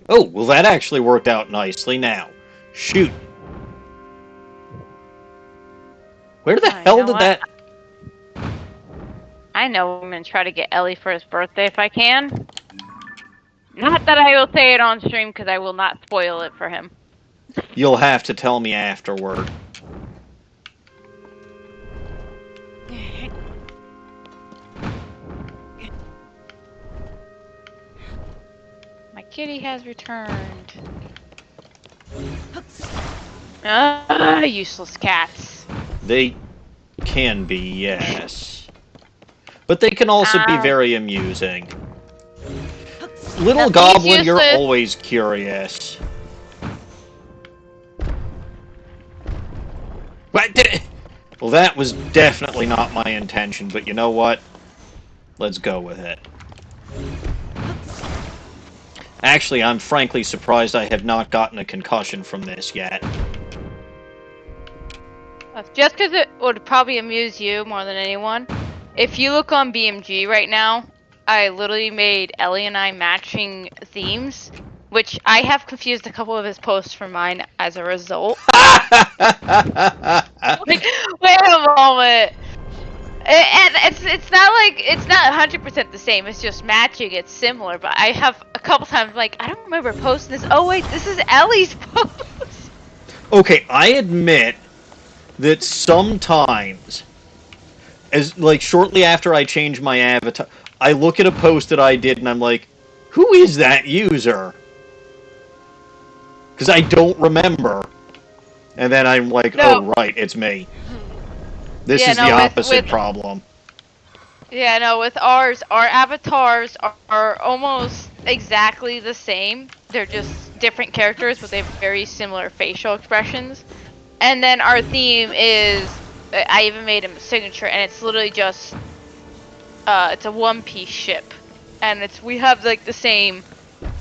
Oh, well, that actually worked out nicely now. Shoot. Where the hell did that... I know I'm going to try to get Ellie for his birthday if I can. Not that I will say it on stream, because I will not spoil it for him. You'll have to tell me afterward. My kitty has returned. Useless cats. They can be, yes. But they can also be very amusing. Little Goblin, you're always curious. What? Well, that was definitely not my intention, but you know what? Let's go with it. Actually, I'm frankly surprised I have not gotten a concussion from this yet. Just because it would probably amuse you more than anyone. If you look on BMG right now, I literally made Ellie and I matching themes, which I have confused a couple of his posts for mine as a result. Wait a moment. And it's not like, it's not 100% the same, it's just matching, it's similar, but I have a couple times like, I don't remember posting this. Oh wait, this is Ellie's post. Okay, I admit that sometimes, as like shortly after I change my avatar, I look at a post that I did and I'm like, who is that user? Because I don't remember. And then I'm like, oh right, it's me. This is the opposite problem. Yeah, no, with ours, our avatars are almost exactly the same. They're just different characters, but they have very similar facial expressions. And then our theme is, I even made him a signature, and it's literally just, it's a One Piece ship. And we have like the same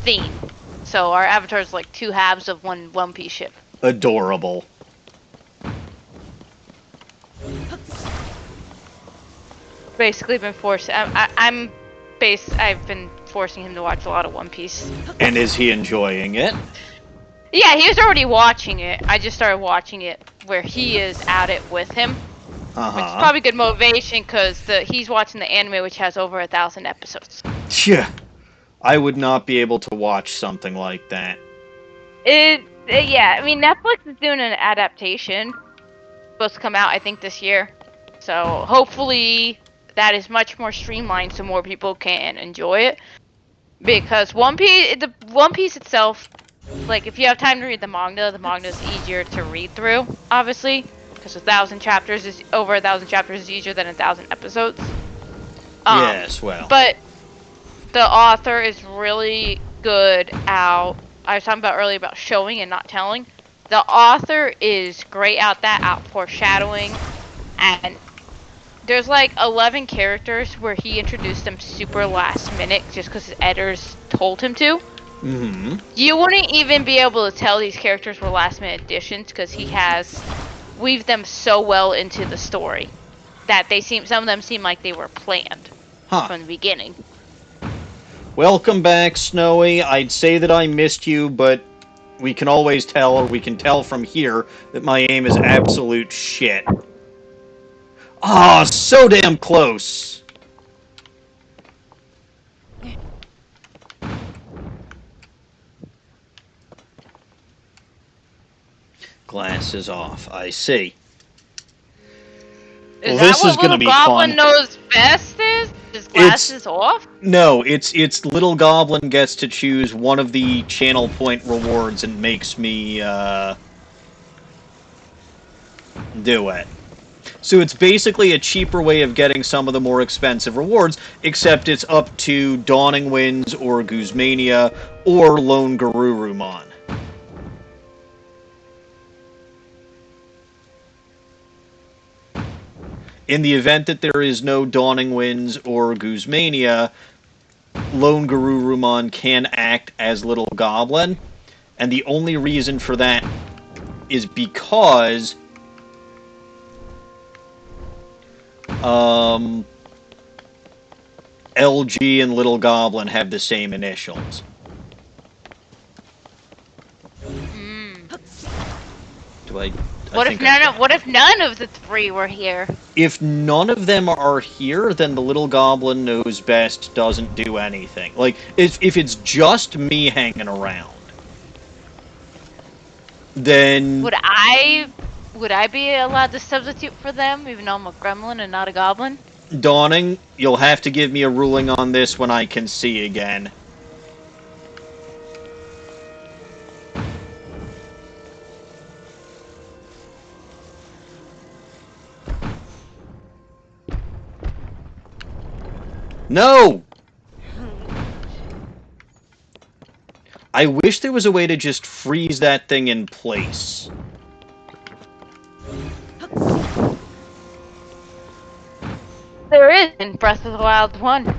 theme. So our avatar is like two halves of One Piece ship. Adorable. Basically been forced. I've been forcing him to watch a lot of One Piece. And is he enjoying it? Yeah, he was already watching it. I just started watching it where he is at it with him. Which is probably good motivation because he's watching the anime, which has over 1,000 episodes. Yeah, I would not be able to watch something like that. Yeah, I mean Netflix is doing an adaptation. It's supposed to come out, I think, this year. So hopefully that is much more streamlined so more people can enjoy it. Because One Piece itself, like if you have time to read the manga is easier to read through, obviously, because because 1,000 chapters is over 1,000 chapters is easier than 1,000 episodes. Yes, well. But the author is really good at. I was talking about earlier about showing and not telling. The author is great at that, at foreshadowing, and there's like 11 characters where he introduced them super last minute just because his editors told him to. Mm-hmm. You wouldn't even be able to tell these characters were last minute additions because he has weaved them so well into the story that some of them seem like they were planned from the beginning. Welcome back, Snowy. I'd say that I missed you, but we can always tell, or we can tell from here, that my aim is absolute shit. Ah, so damn close. Glasses off. I see. Is Well, that this what is going to Little be Goblin fun. knows best is? His glasses off? No, it's Little Goblin gets to choose one of the channel point rewards and makes me do it. So it's basically a cheaper way of getting some of the more expensive rewards, except it's up to Dawning Winds or Guzmania or Lone Garurumon. In the event that there is no Dawning Winds or Guzmania, Lone Garurumon can act as Little Goblin, and the only reason for that is because LG and Little Goblin have the same initials. What if none of the three were here? If none of them are here, then the Little Goblin knows best doesn't do anything. Like, if it's just me hanging around, then would I be allowed to substitute for them, even though I'm a gremlin and not a goblin? Dawning, you'll have to give me a ruling on this when I can see again. No! I wish there was a way to just freeze that thing in place. There is in Breath of the Wild 1.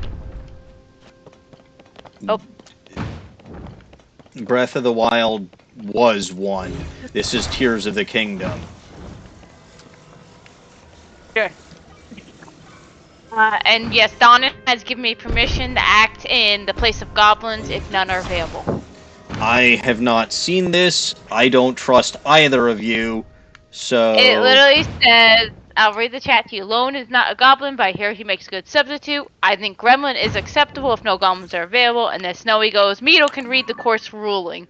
Oh. Breath of the Wild was 1. This is Tears of the Kingdom. Sure. And yes, Donna has given me permission to act in the place of goblins if none are available. I have not seen this. I don't trust either of you, so... It literally says, I'll read the chat to you. Lone is not a goblin, but I hear he makes a good substitute. I think gremlin is acceptable if no goblins are available. And then Snowy goes, Mido can read the course ruling.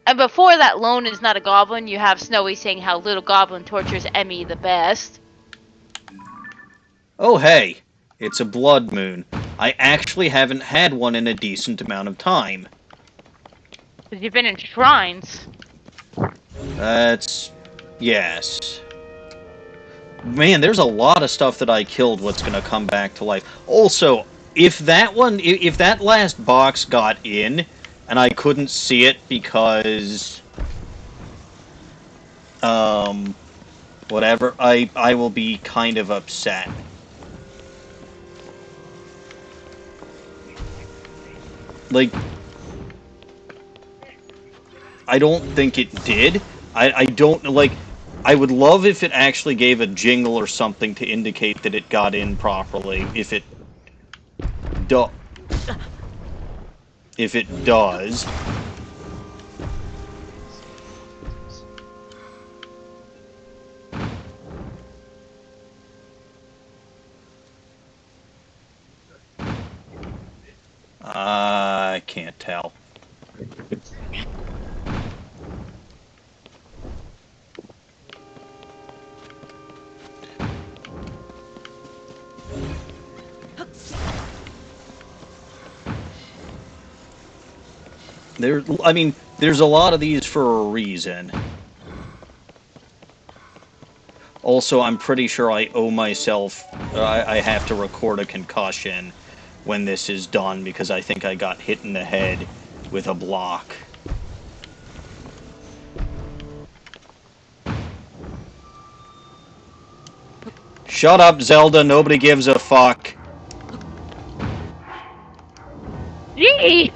And before that, Lone is not a goblin, you have Snowy saying how Little Goblin tortures Emmy the best. Oh, hey. It's a blood moon. I actually haven't had one in a decent amount of time. Because you've been in shrines. That's... yes. Man, there's a lot of stuff that I killed what's gonna come back to life. Also, if that last box got in, and I couldn't see it because... whatever, I will be kind of upset. Like, I don't think it did. I don't, like, I would love if it actually gave a jingle or something to indicate that it got in properly. If it does. I can't tell. I mean, there's a lot of these for a reason. Also, I'm pretty sure I owe myself. I have to record a concussion when this is done because I think I got hit in the head with a block. Shut up, Zelda. Nobody gives a fuck. Yee!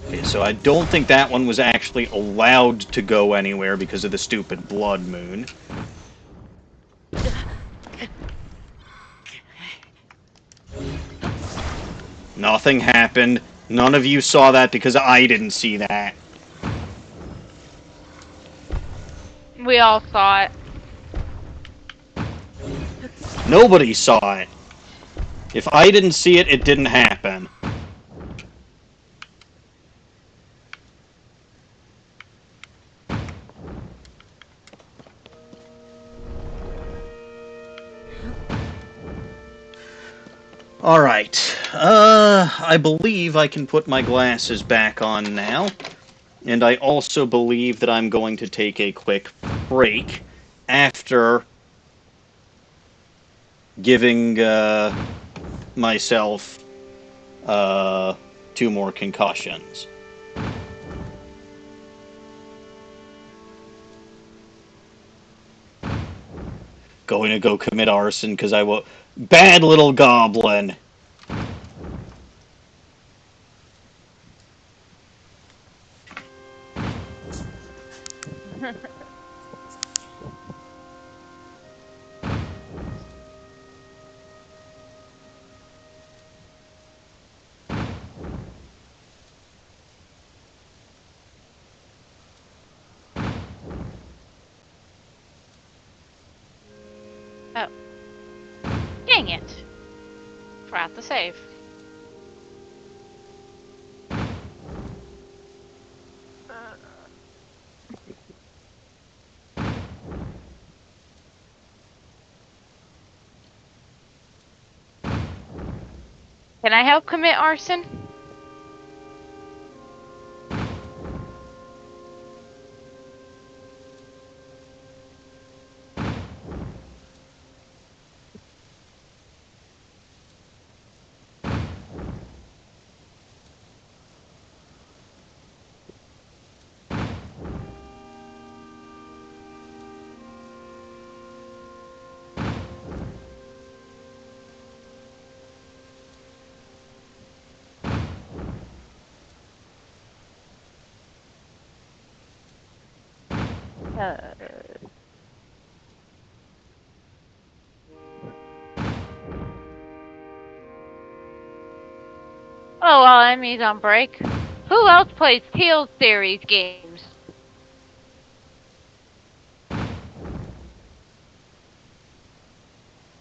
Okay, so I don't think that one was actually allowed to go anywhere because of the stupid blood moon. Nothing happened. None of you saw that because I didn't see that. We all saw it. Nobody saw it. If I didn't see it, it didn't happen. Alright. I believe I can put my glasses back on now. And I also believe that I'm going to take a quick break after giving myself uh, 2 more concussions. Going to go commit arson because I will. Bad little goblin! Oh. Dang it. Forgot to save. Can I help commit arson? Oh, well, enemies on break. Who else plays Teal series games? Oh,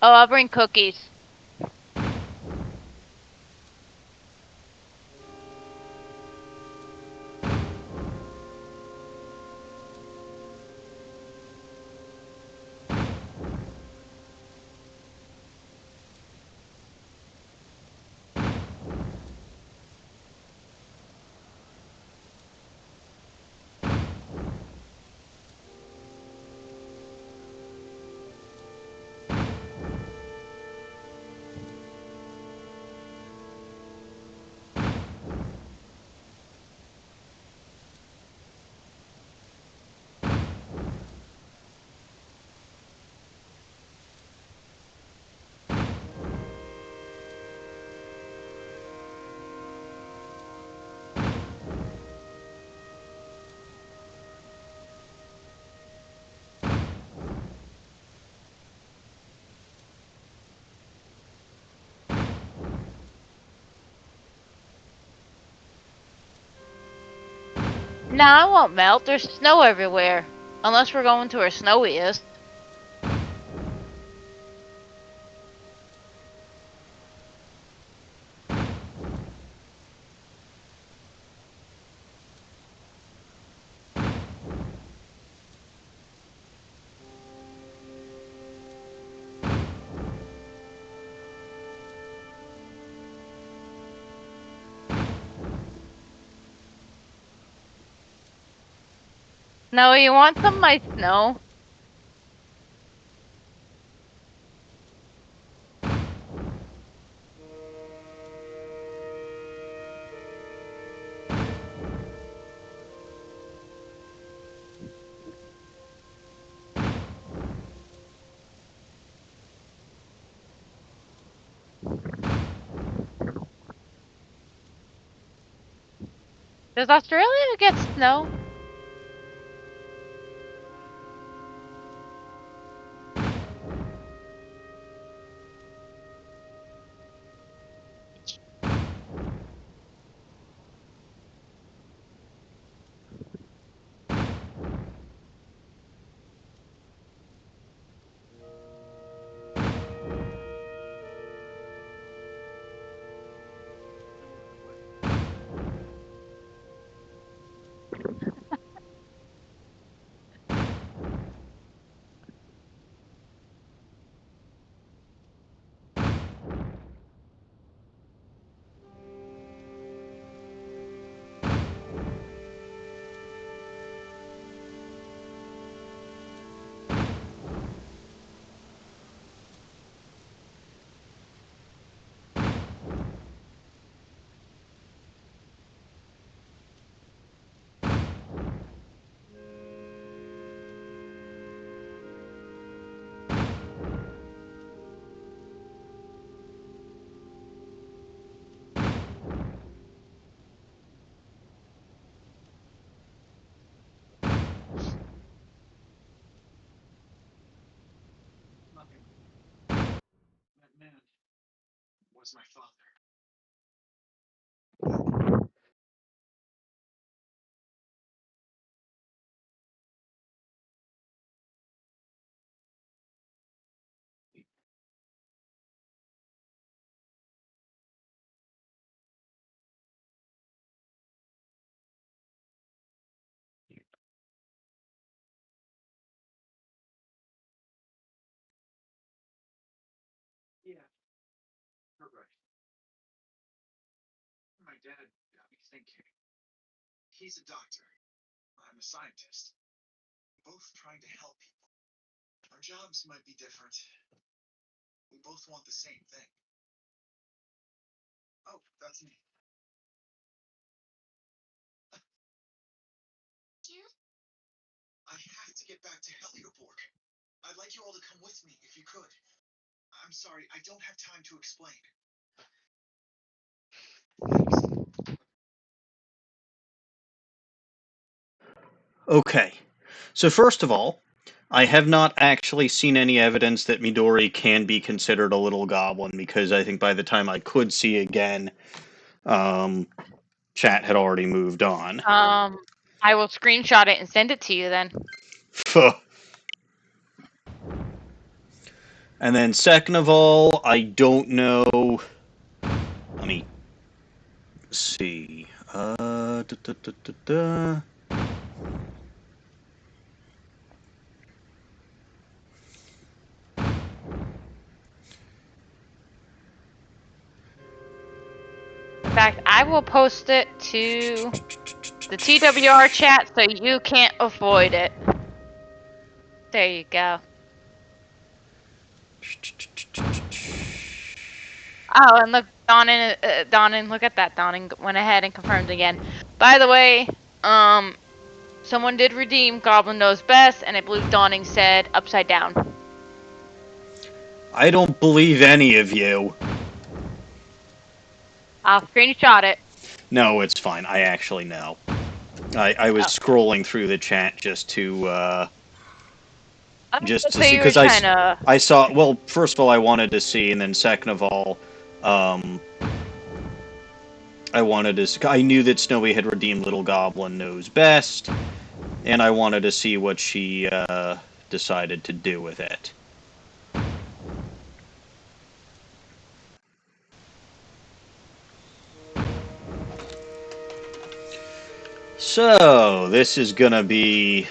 I'll bring cookies. Nah, I won't melt. There's snow everywhere. Unless we're going to where snowy is. No, you want some of my snow? Does Australia get snow? That man was my father. Yeah, you're right. My dad got me thinking. He's a doctor. I'm a scientist. Both trying to help people. Our jobs might be different. We both want the same thing. Oh, that's me. Dude? I have to get back to Helioborg. I'd like you all to come with me if you could. I'm sorry, I don't have time to explain. Okay. So first of all, I have not actually seen any evidence that Midori can be considered a little goblin because I think by the time I could see again, um, chat had already moved on. I will screenshot it and send it to you then. And then second of all, I don't know. Let me see. Da, da, da, da, da. In fact, I will post it to the TWR chat so you can't avoid it. There you go. Oh, and look, Donnan, look at that. Donnan went ahead and confirmed again. By the way, someone did redeem Goblin Knows Best, and I believe Donning said upside down. I don't believe any of you. I'll screenshot it. No, it's fine. I actually know. I was scrolling through the chat just to So see you were because trying to. I saw. Well, first of all, I wanted to see, and then second of all, I wanted to. I knew that Snowy had redeemed Little Goblin Knows Best, and I wanted to see what she decided to do with it. So this is gonna be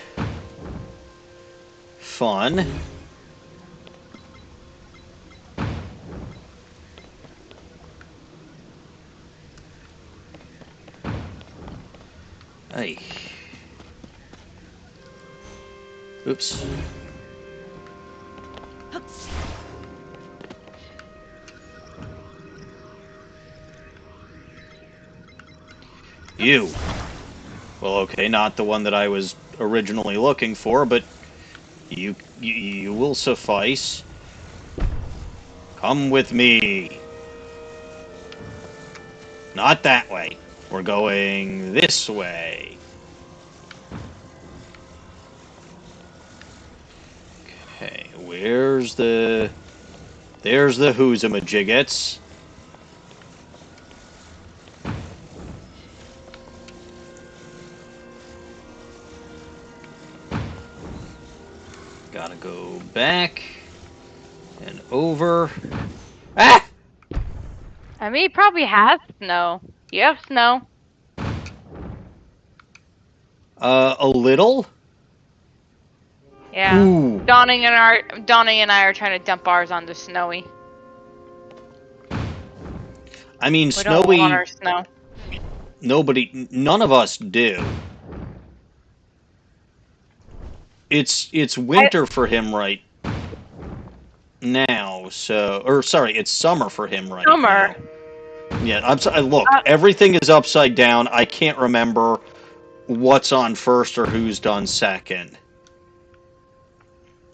fun. Hey. Oops. You. Well, okay, not the one that I was originally looking for, but you will suffice. Come with me. Not that way. We're going this way. Okay, where's the... There's the whoozamajiggets. Gotta go back and over. Ah! I mean, he probably has snow. You have snow. A little? Yeah. Ooh. Donnie and I are trying to dump ours onto Snowy. I mean, We don't want Snowy... our snow. None of us do. It's winter for him right now, so... Or, sorry, it's summer for him right Summer. now. Yeah, look, everything is upside down. I can't remember what's on first or who's done second.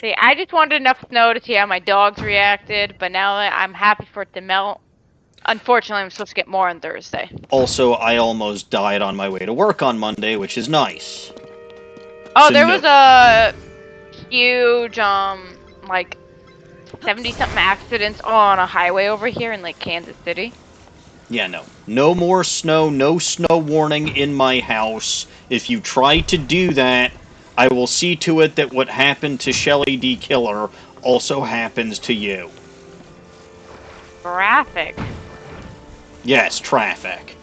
See, I just wanted enough snow to see how my dogs reacted, but now I'm happy for it to melt. Unfortunately, I'm supposed to get more on Thursday. Also, I almost died on my way to work on Monday, which is nice. Oh, So there was a huge, like, 70-something accidents on a highway over here in, like, Kansas City. Yeah, no. No more snow, no snow warning in my house. If you try to do that, I will see to it that what happened to Shelly D. Killer also happens to you. Graphic. Yes, traffic.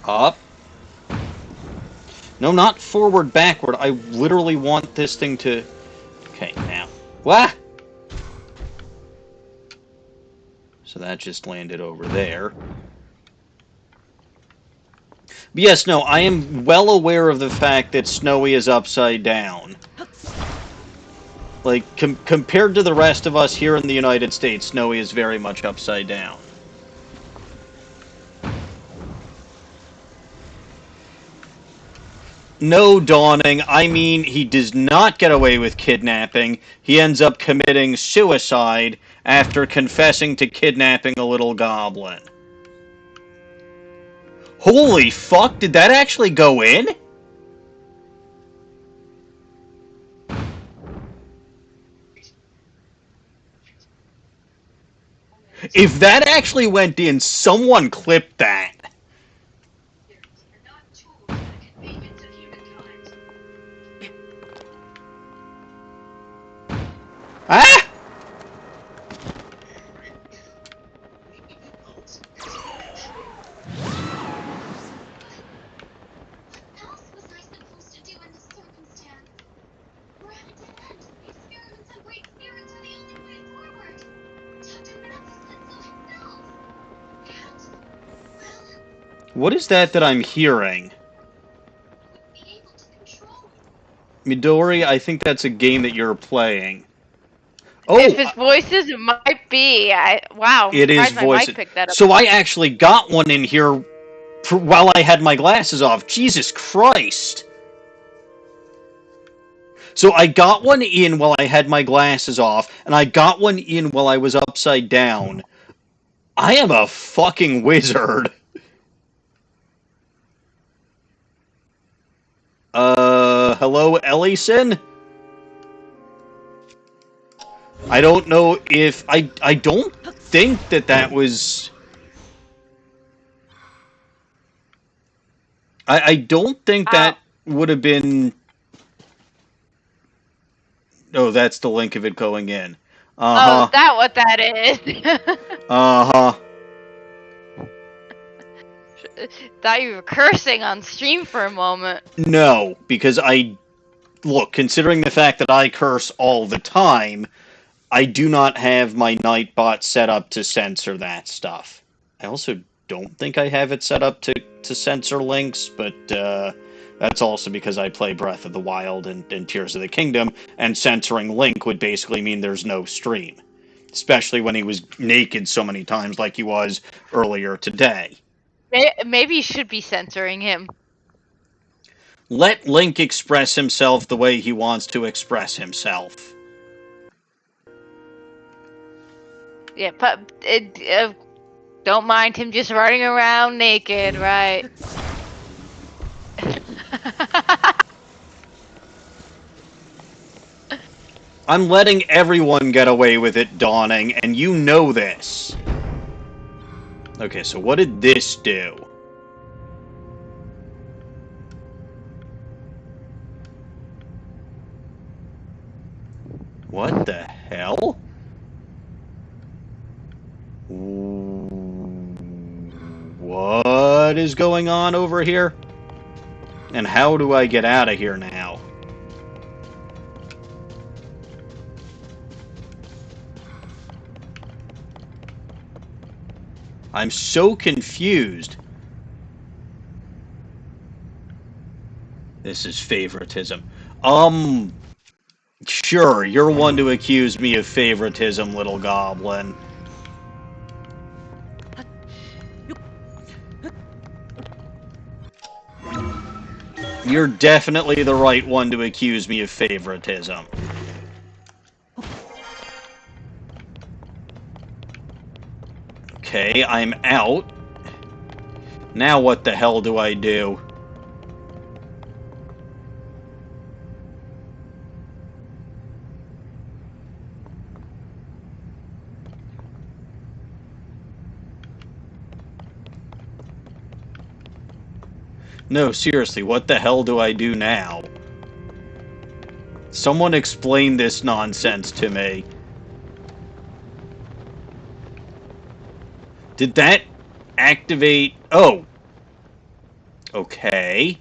Up. No, not forward, backward. I literally want this thing to... Okay, now. What? So that just landed over there. But yes, no, I am well aware of the fact that Snowy is upside down. Like, compared to the rest of us here in the United States, Snowy is very much upside down. No, Dawning, I mean, he does not get away with kidnapping. He ends up committing suicide after confessing to kidnapping a little goblin. Holy fuck, did that actually go in? If that actually went in, someone clipped that. Ah! What is that I'm hearing? Midori, I think that's a game that you're playing. Oh, if it's voices, it might be. Wow. It is surprised my voices. mic picked that up. So I actually got one in here while I had my glasses off. Jesus Christ. So I got one in while I had my glasses off, and I got one in while I was upside down. I am a fucking wizard. Hello, Ellison? I don't know if... I don't think that was... I don't think that would have been... Oh, that's the link of it going in. Oh, is that what that is? Uh-huh. Thought you were cursing on stream for a moment. No, because look, considering the fact that I curse all the time, I do not have my Nightbot set up to censor that stuff. I also don't think I have it set up to censor links, but that's also because I play Breath of the Wild and Tears of the Kingdom, and censoring Link would basically mean there's no stream. Especially when he was naked so many times like he was earlier today. Maybe you should be censoring him. Let Link express himself the way he wants to express himself. Yeah, but don't mind him just running around naked, right? I'm letting everyone get away with it, Dawning, and you know this. Okay, so what did this do? What the hell? What is going on over here? And how do I get out of here now? I'm so confused. This is favoritism. Sure, you're one to accuse me of favoritism, little goblin. You're definitely the right one to accuse me of favoritism. Okay, I'm out. Now what the hell do I do? No, seriously, what the hell do I do now? Someone explain this nonsense to me. Did that activate... Oh. Okay.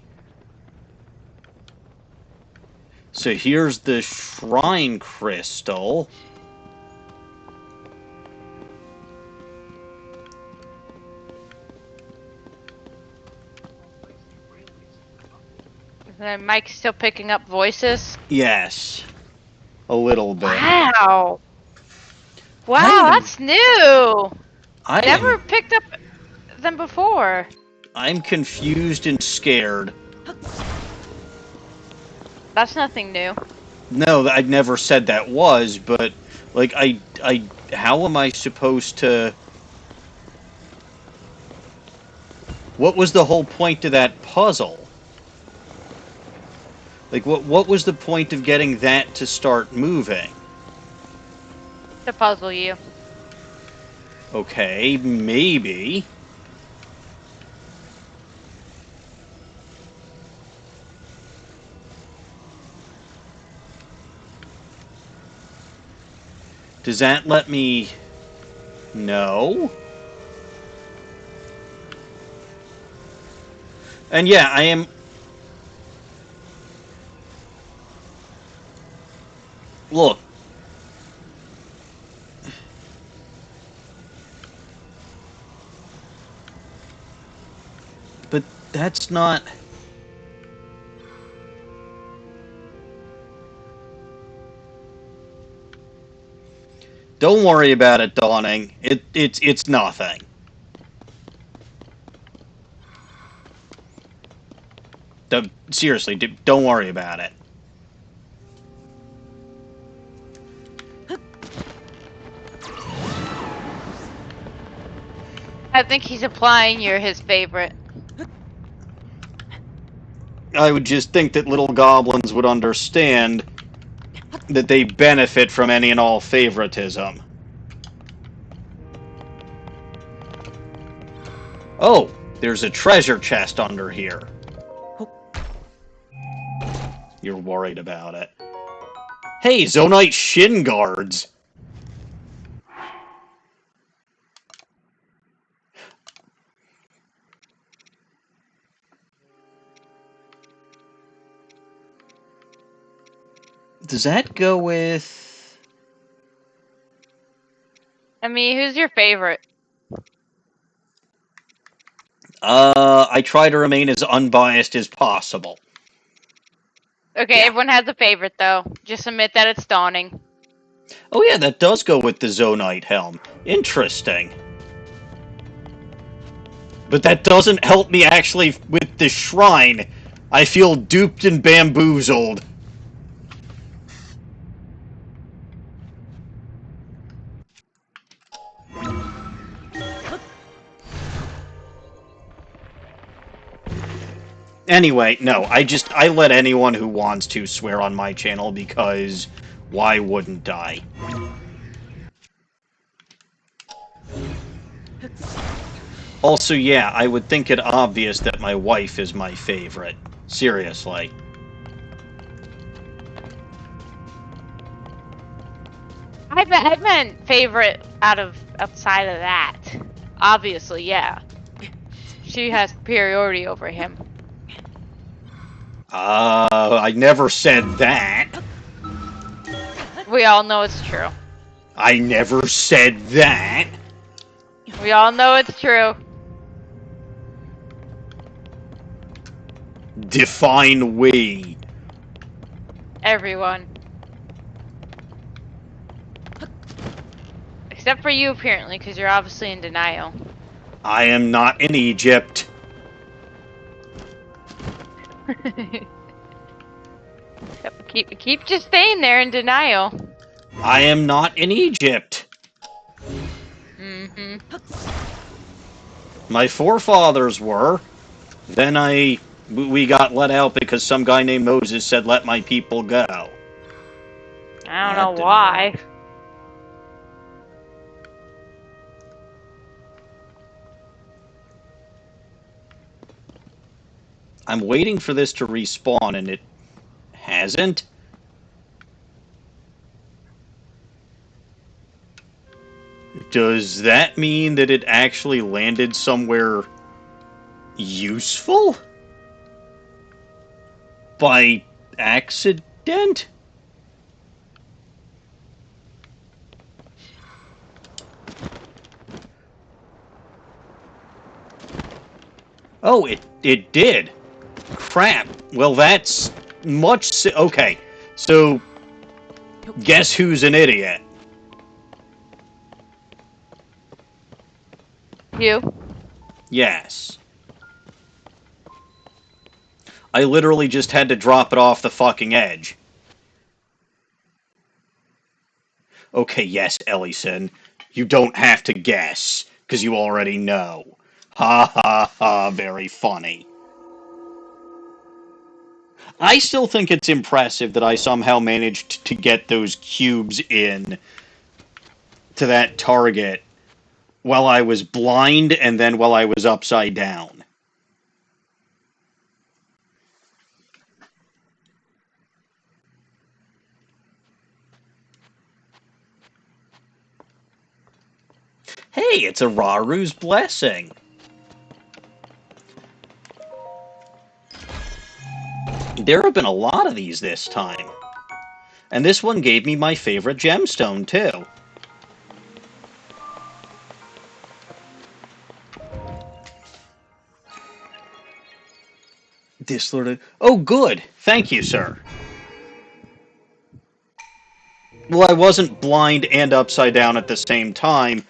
So here's the shrine crystal. Is Mike still picking up voices? Yes. A little bit. Wow. I Wow, am... that's new. I Never am... picked up them before. I'm confused and scared. That's nothing new. No, I never said that was, but, like, how am I supposed to... What was the whole point to that puzzle? Like, what was the point of getting that to start moving? To puzzle you. Okay, maybe. Does that let me... No? And yeah, I am... Look. But that's not... Don't worry about it, Dawning. It's nothing. Seriously, don't worry about it. I think he's applying his favorite. I would just think that little goblins would understand that they benefit from any and all favoritism. Oh, there's a treasure chest under here. You're worried about it. Hey, Zonite shin guards! Does that go with... I mean, who's your favorite? I try to remain as unbiased as possible. Okay, Yeah. everyone has a favorite, though. Just admit that it's dawning. Oh yeah, that does go with the Zonite helm. Interesting. But that doesn't help me actually with the shrine. I feel duped and bamboozled. Anyway, no, I let anyone who wants to swear on my channel because why wouldn't I? Also, yeah, I would think it obvious that my wife is my favorite. Seriously. I meant favorite outside of that. Obviously, yeah. She has superiority over him. I never said that. We all know it's true. I never said that. We all know it's true. Define we. Everyone. Except for you, apparently, because you're obviously in denial. I am not in Egypt. keep just staying there in denial. I am not in Egypt. Mm-hmm. My forefathers were. Then we got let out because some guy named Moses said, "Let my people go." I don't That know didn't why. work. I'm waiting for this to respawn, and it hasn't. Does that mean that it actually landed somewhere useful? By accident? Oh, it did. Crap. Well, that's much... Okay, so guess who's an idiot? You? Yes. I literally just had to drop it off the fucking edge. Okay, yes, Ellison. You don't have to guess, because you already know. Ha ha ha, very funny. I still think it's impressive that I somehow managed to get those cubes in to that target while I was blind and then while I was upside down. Hey, it's a Raru's blessing. There have been a lot of these this time. And this one gave me my favorite gemstone, too. Oh, good. Thank you, sir. Well, I wasn't blind and upside down at the same time.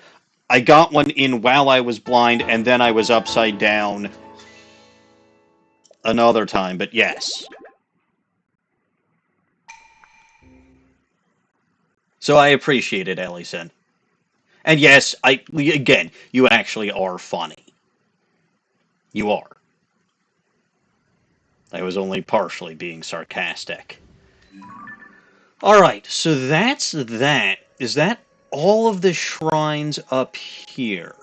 I got one in while I was blind, and then I was upside down another time, but yes. So I appreciate it, Ellison. And yes, again, you actually are funny. You are. I was only partially being sarcastic. Alright, so that's that. Is that all of the shrines up here?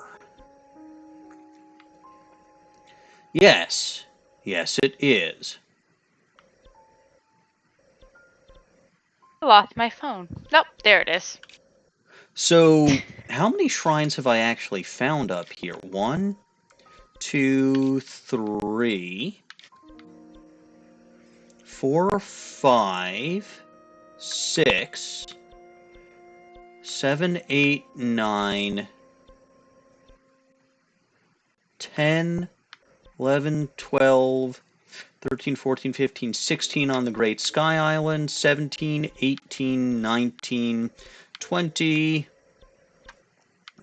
Yes. Yes, it is. I lost my phone. Nope, there it is. So, how many shrines have I actually found up here? 1, 2, 3, 4, 5, 6, 7, 8, 9, 10, 11, 12, 13, 14, 15, 16 on the Great Sky Island, 17, 18, 19, 20,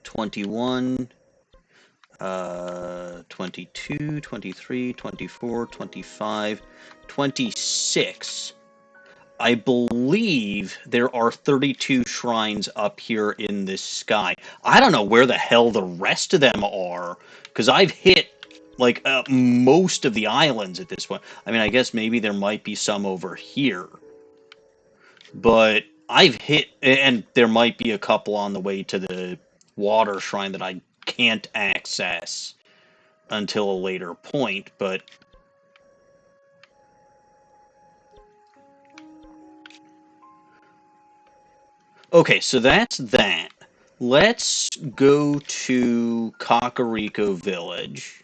21, 22, 23, 24, 25, 26. I believe there are 32 shrines up here in this sky. I don't know where the hell the rest of them are, because I've hit like most of the islands at this point. I mean, I guess maybe there might be some over here, but I've hit, and there might be a couple on the way to the water shrine that I can't access until a later point, but okay, so that's that. Let's go to Kakariko Village.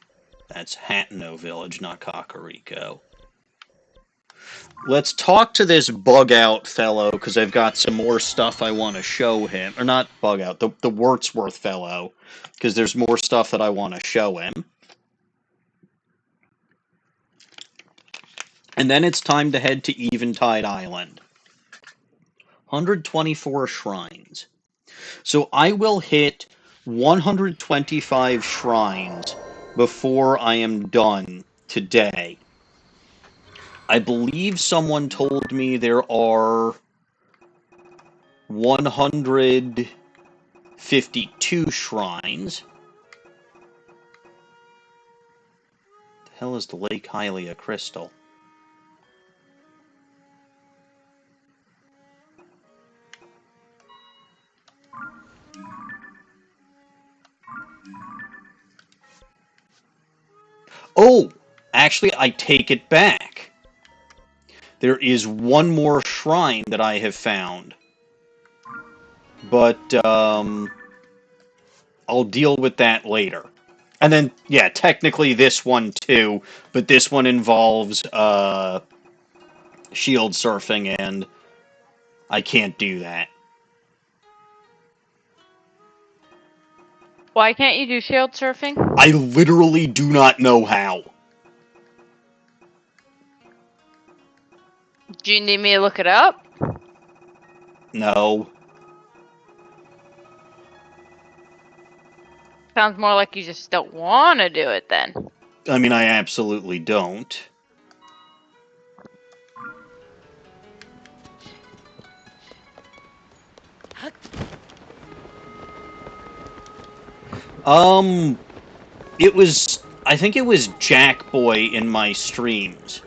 That's Hateno Village, not Kakariko. Let's talk to this bug-out fellow, because I've got some more stuff I want to show him. Or not bug-out, the Wordsworth fellow, because there's more stuff that I want to show him. And then it's time to head to Eventide Island. 124 shrines. So I will hit 125 shrines before I am done today. I believe someone told me there are 152 shrines. The hell is the Lake Hylia crystal? Oh, actually, I take it back. There is one more shrine that I have found. But, I'll deal with that later. And then, yeah, technically this one too, but this one involves, shield surfing, and I can't do that. Why can't you do shield surfing? I literally do not know how. Do you need me to look it up? No. Sounds more like you just don't want to do it then. I mean, I absolutely don't. It was, I think it was Jackboy in my streams.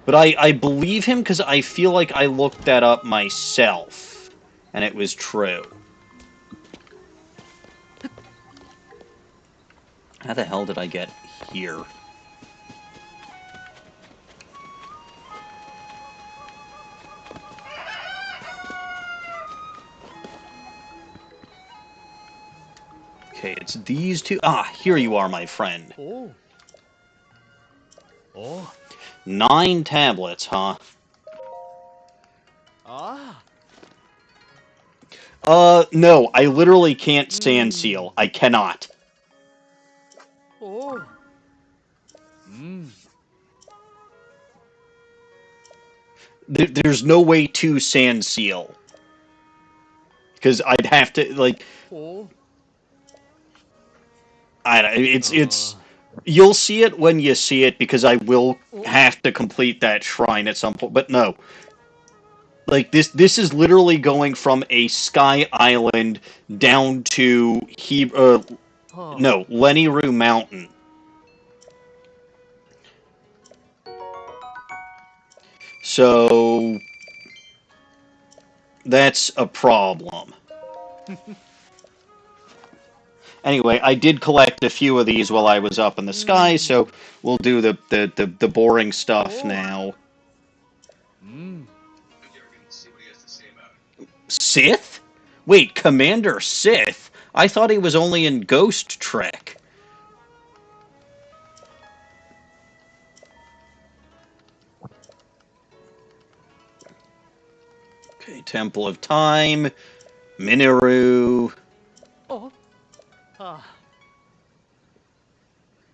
But I believe him because I feel like I looked that up myself, and it was true. How the hell did I get here? Okay, it's these two. Ah, here you are, my friend. Oh. Oh. 9 tablets, huh? Ah. No, I literally can't stand seal. I cannot. Oh. Mm. There's no way to sand seal. Because I'd have to, like... Oh. It's... You'll see it when you see it, because I will have to complete that shrine at some point. But no. Like, this is literally going from a sky island down to... no, Lenny-Roo Mountain. So... That's a problem. Anyway, I did collect a few of these while I was up in the sky, so we'll do the boring stuff now. Sith? Wait, Commander Sith? I thought he was only in Ghost Trick. Okay, Temple of Time. Minoru. Oh. Ah.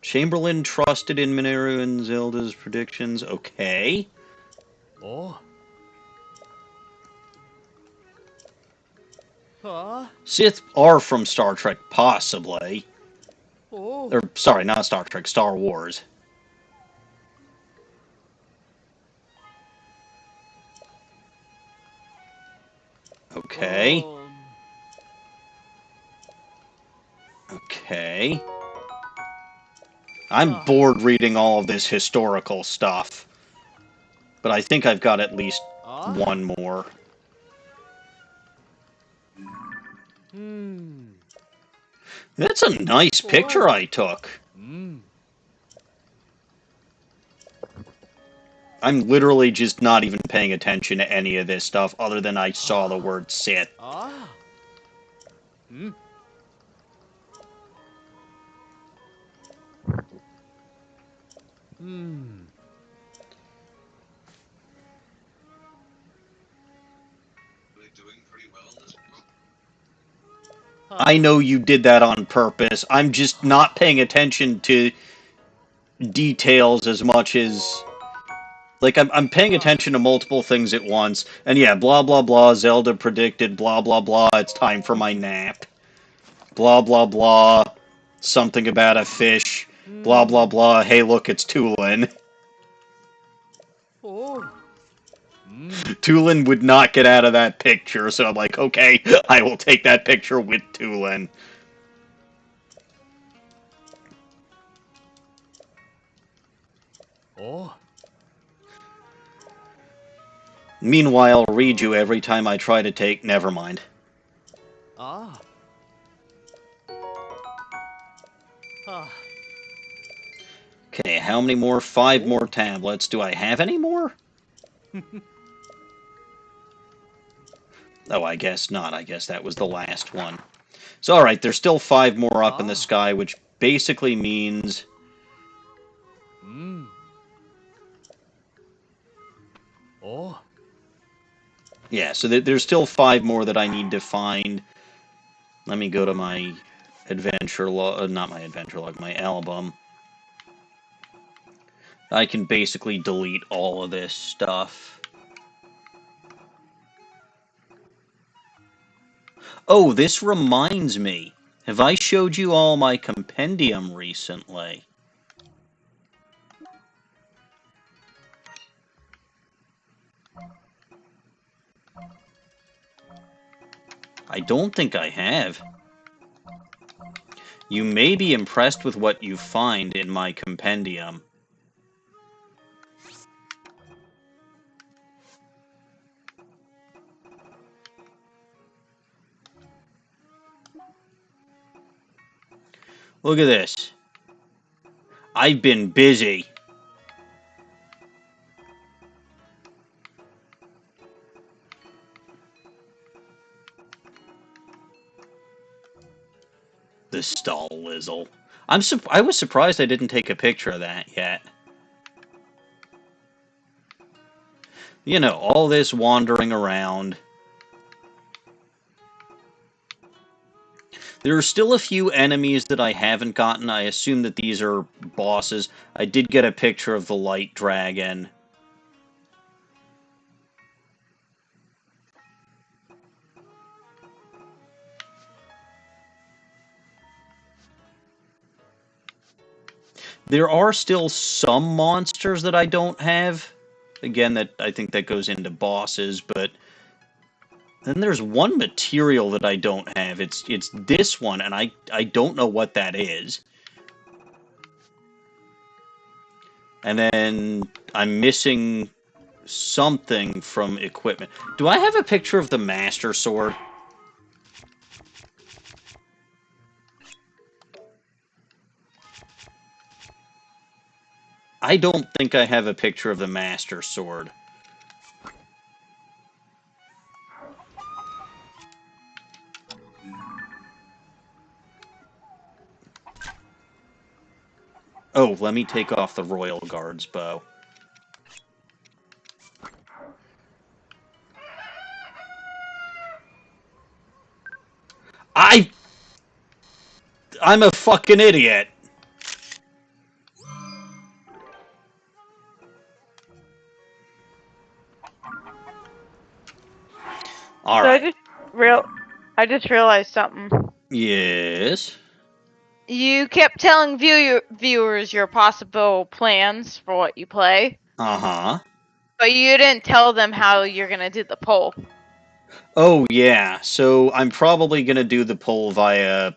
Chamberlain trusted in Minoru and Zelda's predictions. Okay. Oh. Ah. Sith are from Star Trek, possibly. Oh. Or, sorry, not Star Trek, Star Wars. Okay. Okay. I'm bored reading all of this historical stuff. But I think I've got at least one more. That's a nice picture I took. I'm literally just not even paying attention to any of this stuff other than I saw the word Sith. Ah. Hmm. Hmm. I know you did that on purpose. I'm just not paying attention to details as much as... Like, I'm paying attention to multiple things at once. And yeah, blah, blah, blah, Zelda predicted, blah, blah, blah, it's time for my nap. Blah, blah, blah, something about a fish. Blah, blah, blah, hey, look, it's Tulin. Oh. Tulin would not get out of that picture, so I'm like, okay, I will take that picture with Tulin. Oh. Meanwhile, I'll read you every time I try to take... Never mind. Ah. Ah. Okay, how many more? 5 more tablets. Do I have any more? Oh, I guess not. I guess that was the last one. So, alright, there's still 5 more up in the sky, which basically means... Oh. Yeah, so there's still 5 more that I need to find. Let me go to my adventure log... not my adventure log, my album. I can basically delete all of this stuff. Oh, this reminds me. Have I showed you all my compendium recently? I don't think I have. You may be impressed with what you find in my compendium. Look at this. I've been busy. The stall lizzle. I was surprised I didn't take a picture of that yet. You know, all this wandering around. There are still a few enemies that I haven't gotten. I assume that these are bosses. I did get a picture of the light dragon. There are still some monsters that I don't have. Again, that I think that goes into bosses, but then there's one material that I don't have. It's this one, and I don't know what that is. And then I'm missing something from equipment. Do I have a picture of the Master Sword? I don't think I have a picture of the Master Sword. Oh, let me take off the Royal Guard's bow. I'm a fucking idiot. All So right. I just realized something. Yes. You kept telling viewers your possible plans for what you play, Uh-huh. but you didn't tell them how you're gonna do the poll. Oh, yeah. So I'm probably going to do the poll via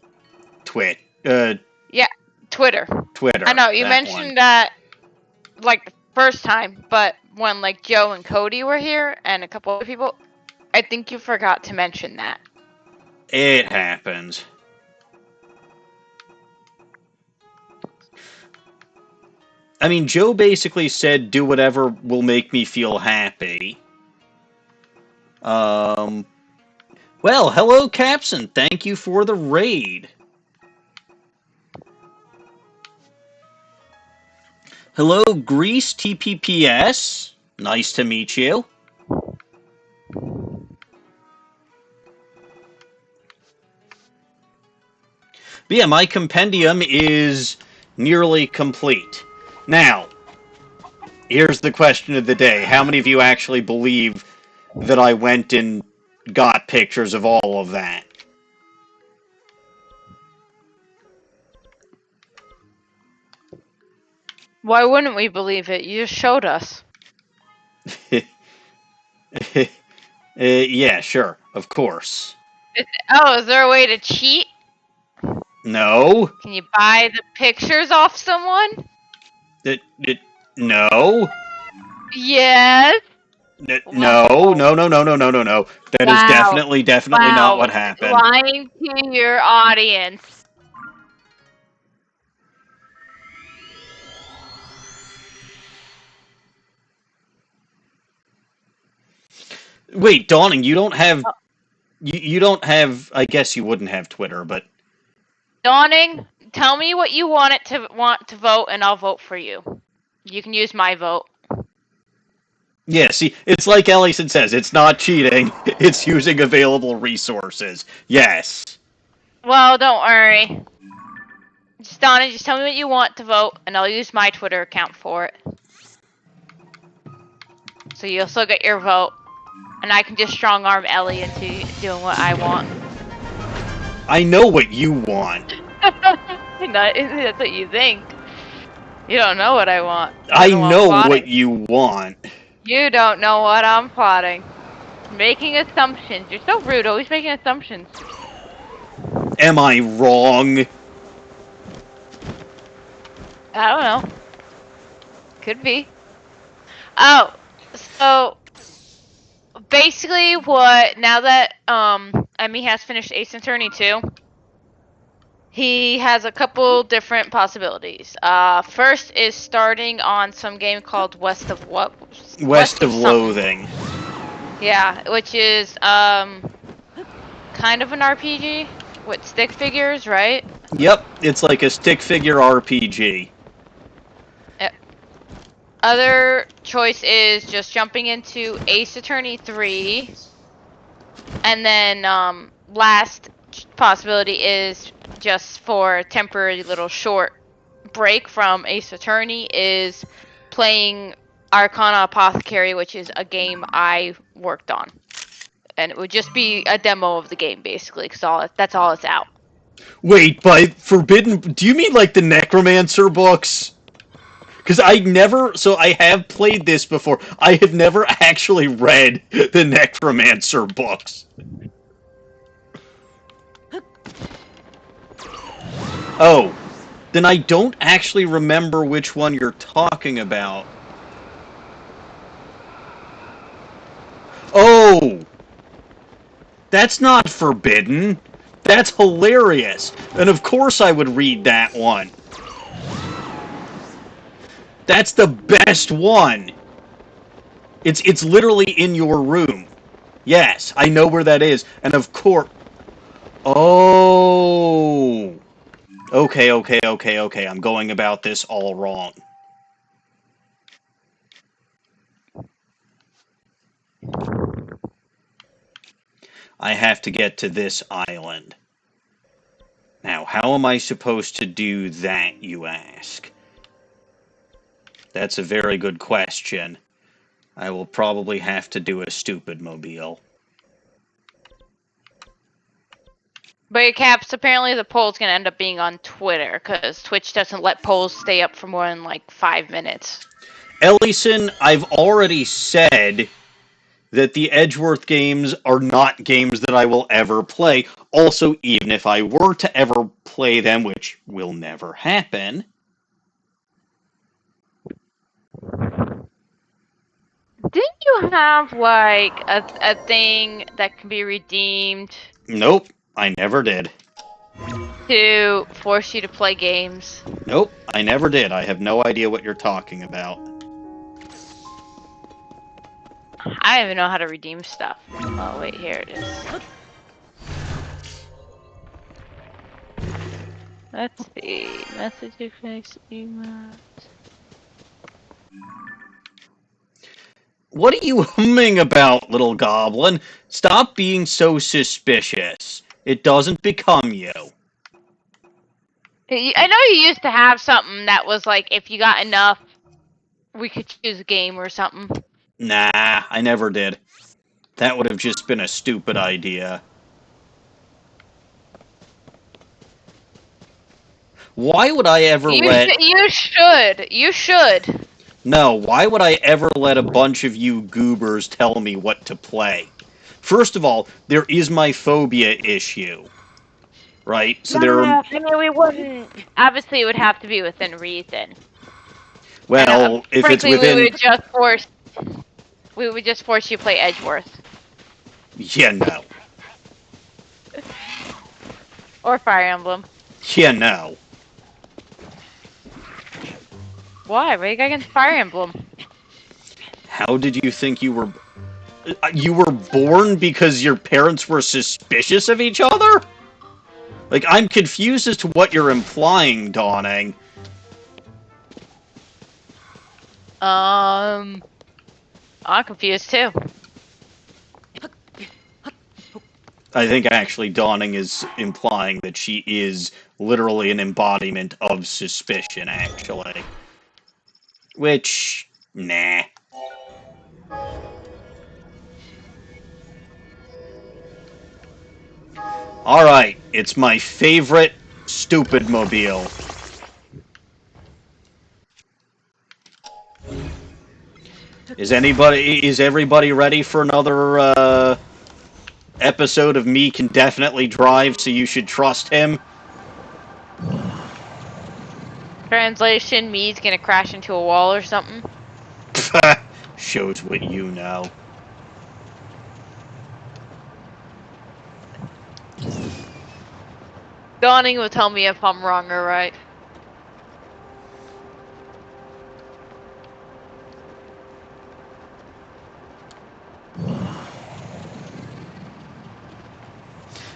uh, Yeah, Twitter. I Twitter. know you That one. mentioned that like the first time, but when like Joe and Cody were here and a couple other people, I think you forgot to mention that. It happens. I mean, Joe basically said, do whatever will make me feel happy. Um, well, hello, Capson. Thank you for the raid. Hello, Grease TPPS. Nice to meet you. But yeah, my compendium is nearly complete. Now, here's the question of the day. How many of you actually believe that I went and got pictures of all of that? Why wouldn't we believe it? You just showed us. Yeah, sure. Of course. Oh, is there a way to cheat? No. Can you buy the pictures off someone? No. Yes. No. Whoa. No, no, no, no, no, no, no. That is Wow. definitely not Wow. what happened. Lying to your audience. Wait, Dawning, you don't have Oh. you don't have, I guess you wouldn't have Twitter, but Dawning, tell me what you want to vote and I'll vote for you. You can use my vote. yeah, see, it's like Ellison says, it's not cheating, it's using available resources. Yes. Well, don't worry. Just Dawning, just tell me what you want to vote and I'll use my Twitter account for it. So you'll still get your vote. And I can just strong arm Ellie into doing what I want. I know what you want. That's what you think. You don't know what I want. You I don't know what I'm know plotting. what you want. You don't know what I'm plotting. Making assumptions. You're so rude, always making assumptions. Am I wrong? I don't know. Could be. Oh, so basically now that Emmy has finished Ace Attorney 2, he has a couple different possibilities. First is starting on some game called West of what? West of something. Loathing. Yeah, which is kind of an RPG with stick figures, right? Yep, it's like a stick figure RPG. Other choice is just jumping into Ace Attorney 3. And then last possibility is just for a temporary little short break from Ace Attorney is playing Arcana Apothecary, which is a game I worked on. And it would just be a demo of the game, basically, because that's all it's out. Wait, by Forbidden, do you mean like the Necromancer books? Because I have played this before. I have never actually read the Necromancer books. Oh, then I don't actually remember which one you're talking about. Oh, that's not forbidden. That's hilarious. And of course I would read that one. That's the best one. It's literally in your room. Yes, I know where that is. And of course... Oh... Okay. I'm going about this all wrong. I have to get to this island. Now, How am I supposed to do that, you ask? That's a very good question. I will probably have to do a stupid mobile. But your caps, apparently the poll's gonna end up being on Twitter, because Twitch doesn't let polls stay up for more than like 5 minutes. Ellison, I've already said that the Edgeworth games are not games that I will ever play. Also, even if I were to ever play them, which will never happen. Didn't you have like a thing that can be redeemed Nope, I never did. to force you to play games? Nope, I never did. I have no idea what you're talking about. I don't even know how to redeem stuff. Oh wait, here it is. Let's see. Message fix email. What are you humming about, little goblin? Stop being so suspicious. It doesn't become you. I know you used to have something that was like, if you got enough, we could choose a game or something. Nah, I never did. That would have just been a stupid idea. Why would I ever let... You should. No, why would I ever let a bunch of you goobers tell me what to play? First of all, there is my phobia issue. Right? So there are... I mean, we wouldn't. Obviously, it would have to be within reason. Well, if it's frankly, within... we would just force you to play Edgeworth. Yeah, no. Or Fire Emblem. Yeah, no. Why? What do you got against Fire Emblem? How did you think you were... You were born because your parents were suspicious of each other? Like, I'm confused as to what you're implying, Dawning. I'm confused too. I think actually Dawning is implying that she is literally an embodiment of suspicion, actually. Which, nah. Alright, it's my favorite stupid mobile. Is everybody ready for another, episode of Me Can Definitely Drive, so you should trust him? Translation, me's gonna crash into a wall or something. Shows what you know. Dawning will tell me if I'm wrong or right.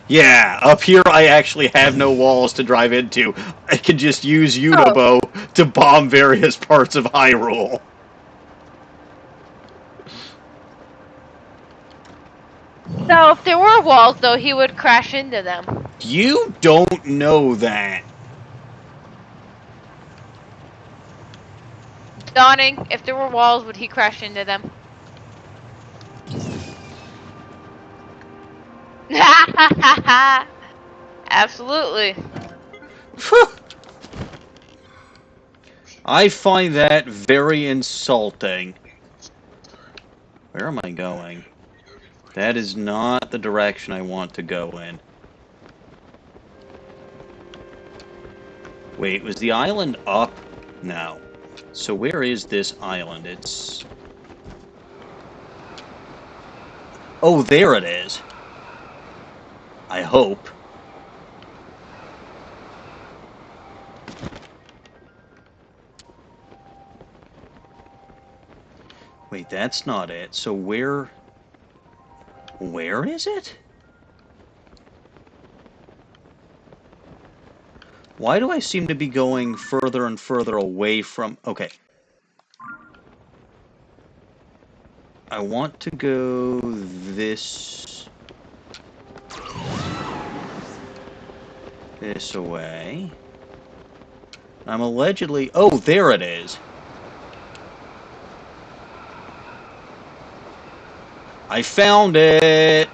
Yeah, up here I actually have no walls to drive into. I can just use Unibo to bomb various parts of Hyrule. So if there were walls, though, he would crash into them. You don't know that. Dawning, if there were walls, would he crash into them? Absolutely. I find that very insulting. Where am I going? That is not the direction I want to go in. Wait, was the island up? No. So where is this island? It's... Oh, there it is. I hope. Wait, that's not it. So where is it? Why do I seem to be going further and further away from... Okay. I want to go this... this away. I'm allegedly... Oh, there it is. I found it!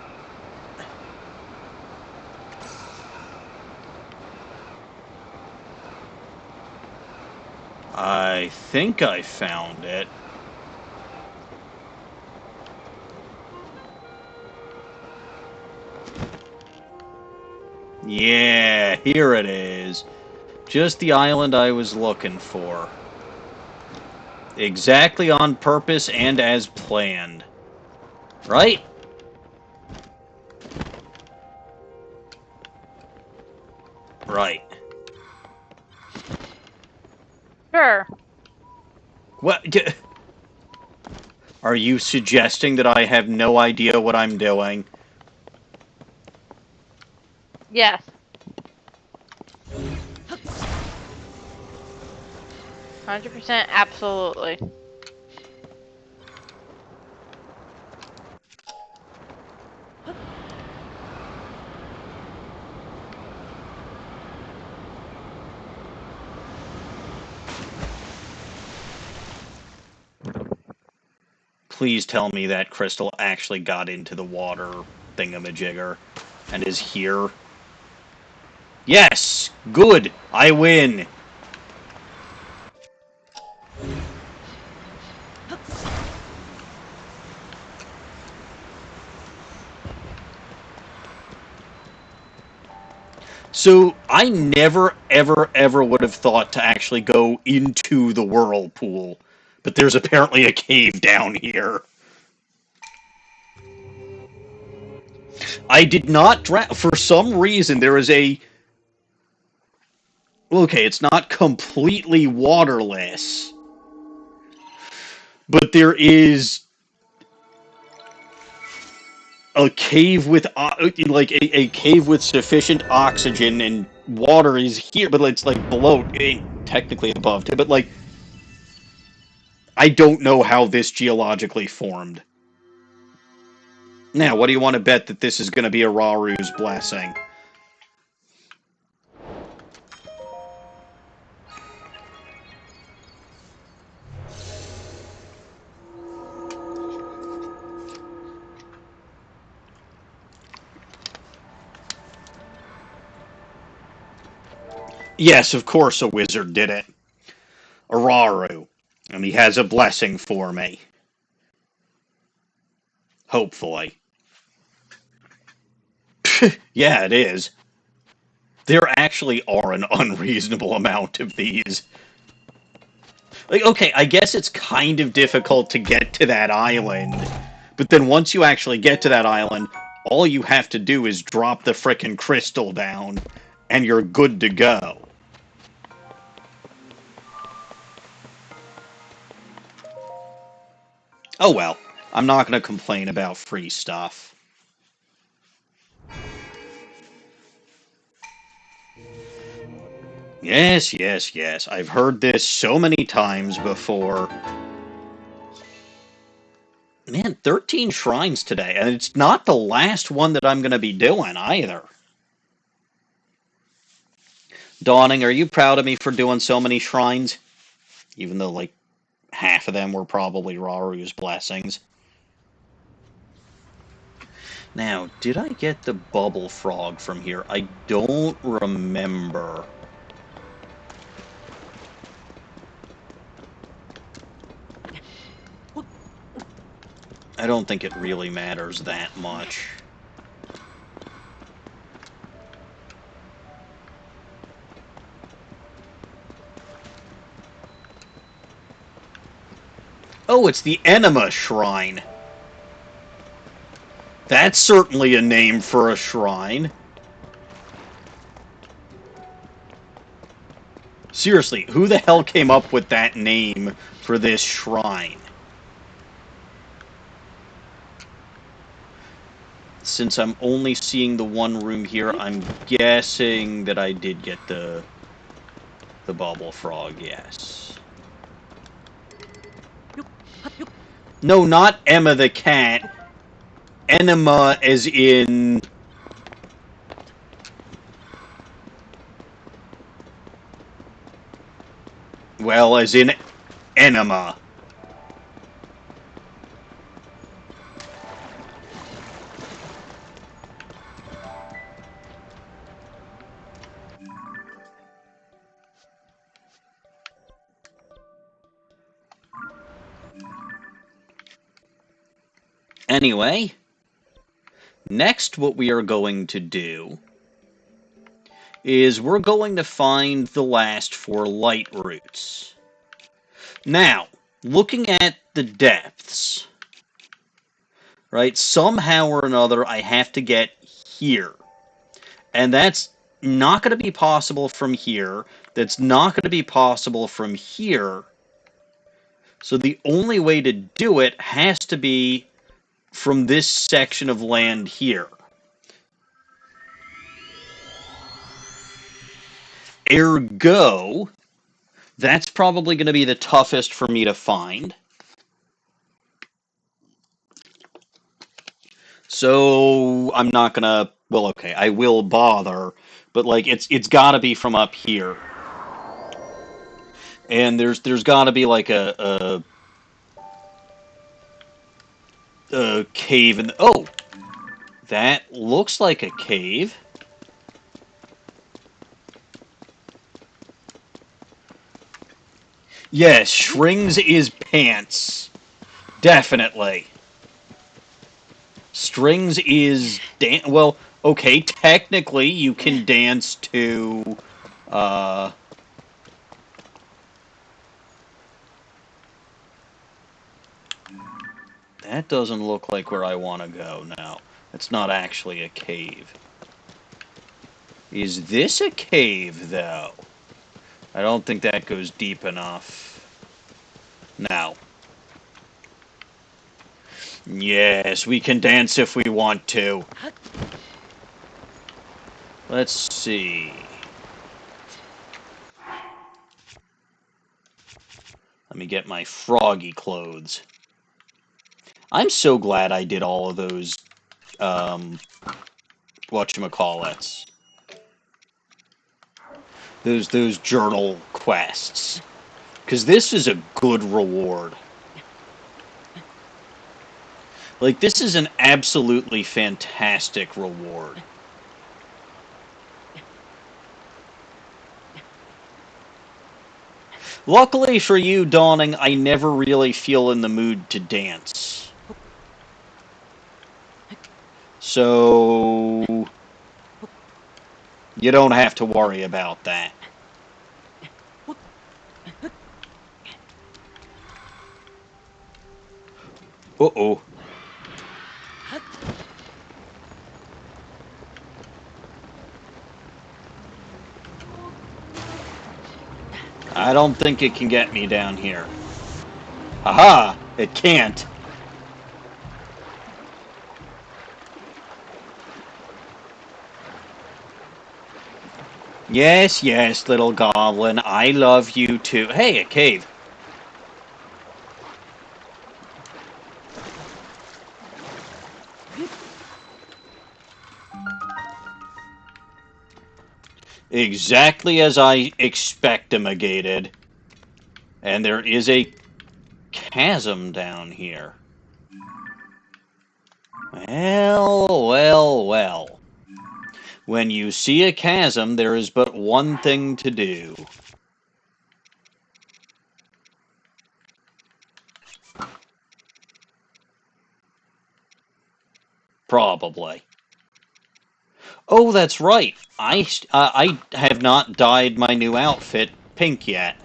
I think I found it. Yeah, here it is. Just the island I was looking for. Exactly on purpose and as planned. Right? Right. Sure. What? Are you suggesting that I have no idea what I'm doing? Yes. 100% absolutely. Please tell me that crystal actually got into the water thingamajigger and is here. Yes! Good! I win! So, I never, ever, ever would have thought to actually go into the whirlpool. But there's apparently a cave down here. I did not drown. For some reason, there is a... Okay, it's not completely waterless. But there is a cave with like a cave with sufficient oxygen, and water is here, but it's like below, it ain't technically above too, but like I don't know how this geologically formed. Now, what do you want to bet that this is going to be a Raru's blessing? Yes, of course a wizard did it. A Raru. And he has a blessing for me. Hopefully. Yeah, it is. There actually are an unreasonable amount of these. Like, okay, I guess it's kind of difficult to get to that island, but then once you actually get to that island, all you have to do is drop the frickin' crystal down, and you're good to go. Oh well, I'm not gonna complain about free stuff. Yes, yes, yes, I've heard this so many times before. Man, 13 shrines today, and it's not the last one that I'm gonna be doing either. Dawning, are you proud of me for doing so many shrines? Even though, like, half of them were probably Raru's blessings. Now, did I get the bubble frog from here? I don't remember. I don't think it really matters that much. Oh, it's the Enema Shrine. That's certainly a name for a shrine. Seriously, who the hell came up with that name for this shrine? Since I'm only seeing the one room here, I'm guessing that I did get the bubble frog, yes. No, not Emma the cat. Enema as in... Well, as in enema. Anyway, next what we are going to do is we're going to find the last 4 lightroots. Now, looking at the depths, right, somehow or another I have to get here. And that's not going to be possible from here. That's not going to be possible from here. So the only way to do it has to be from this section of land here. Ergo, that's probably going to be the toughest for me to find. So I'm not going to, well, okay, I will bother, but like it's got to be from up here. And there's got to be like a cave in oh, that looks like a cave. Yes, Strings is pants. Definitely. Strings is well, okay, technically you can dance to uh that doesn't look like where I want to go now. It's not actually a cave. Is this a cave though? I don't think that goes deep enough. Now. Yes, we can dance if we want to. Let's see. Let me get my froggy clothes. I'm so glad I did all of those, whatchamacallits. Those journal quests. Because this is a good reward. Like, this is an absolutely fantastic reward. Luckily for you, Dawning, I never really feel in the mood to dance. So you don't have to worry about that. Uh-oh. I don't think it can get me down here. Haha! It can't. Yes, yes, little goblin. I love you too. Hey, a cave. Exactly as I expectimated. And there is a chasm down here. Well, well, well. When you see a chasm, there is but one thing to do. Probably. Oh, that's right. I have not dyed my new outfit pink yet.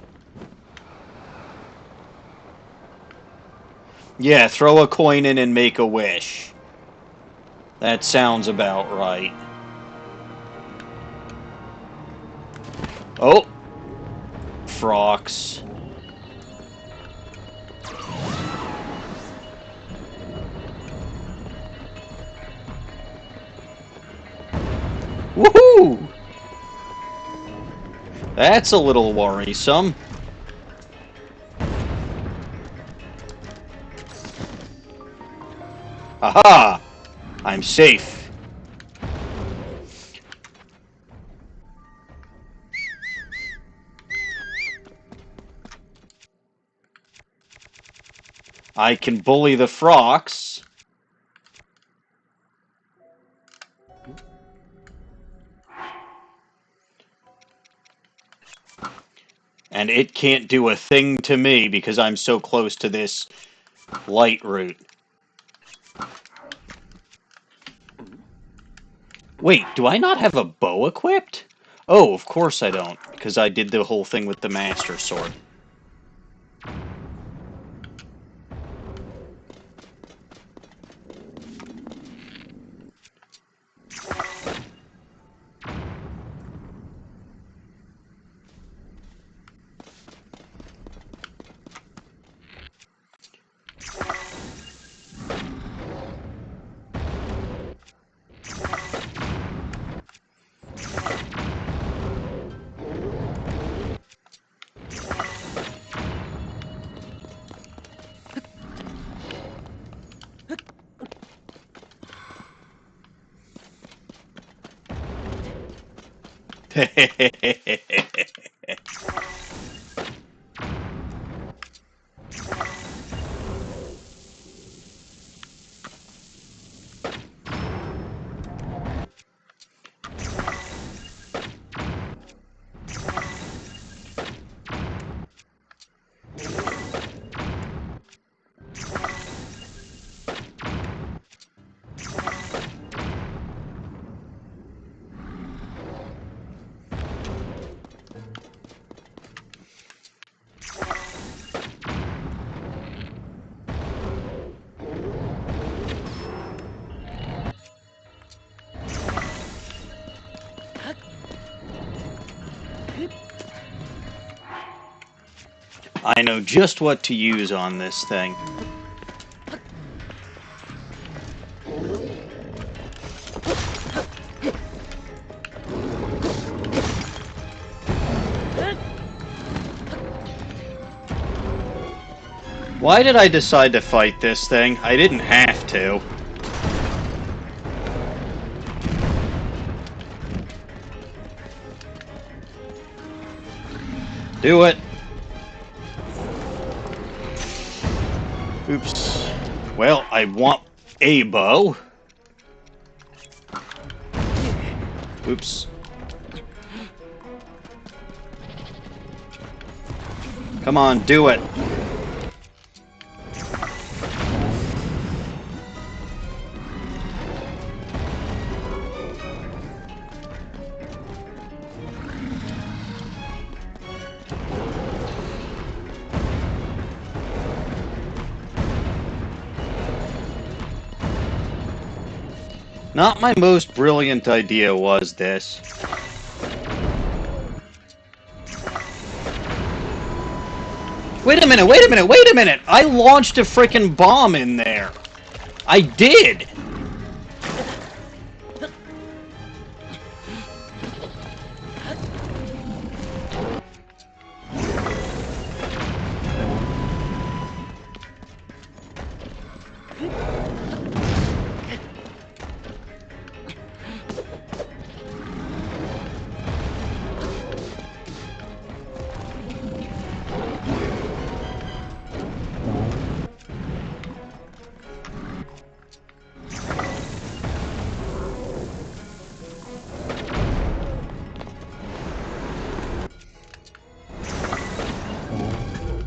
Yeah, throw a coin in and make a wish. That sounds about right. Oh! Frocks. Woohoo! That's a little worrisome. Aha! I'm safe. I can bully the frogs. And it can't do a thing to me because I'm so close to this light root. Wait, do I not have a bow equipped? Oh, of course I don't, because I did the whole thing with the Master Sword. I know just what to use on this thing. Why did I decide to fight this thing? I didn't have to. Do it. Oops. Well, I want a bow. Oops. Come on, do it. Not my most brilliant idea, was this? Wait a minute, wait a minute, wait a minute! I launched a frickin' bomb in there! I did!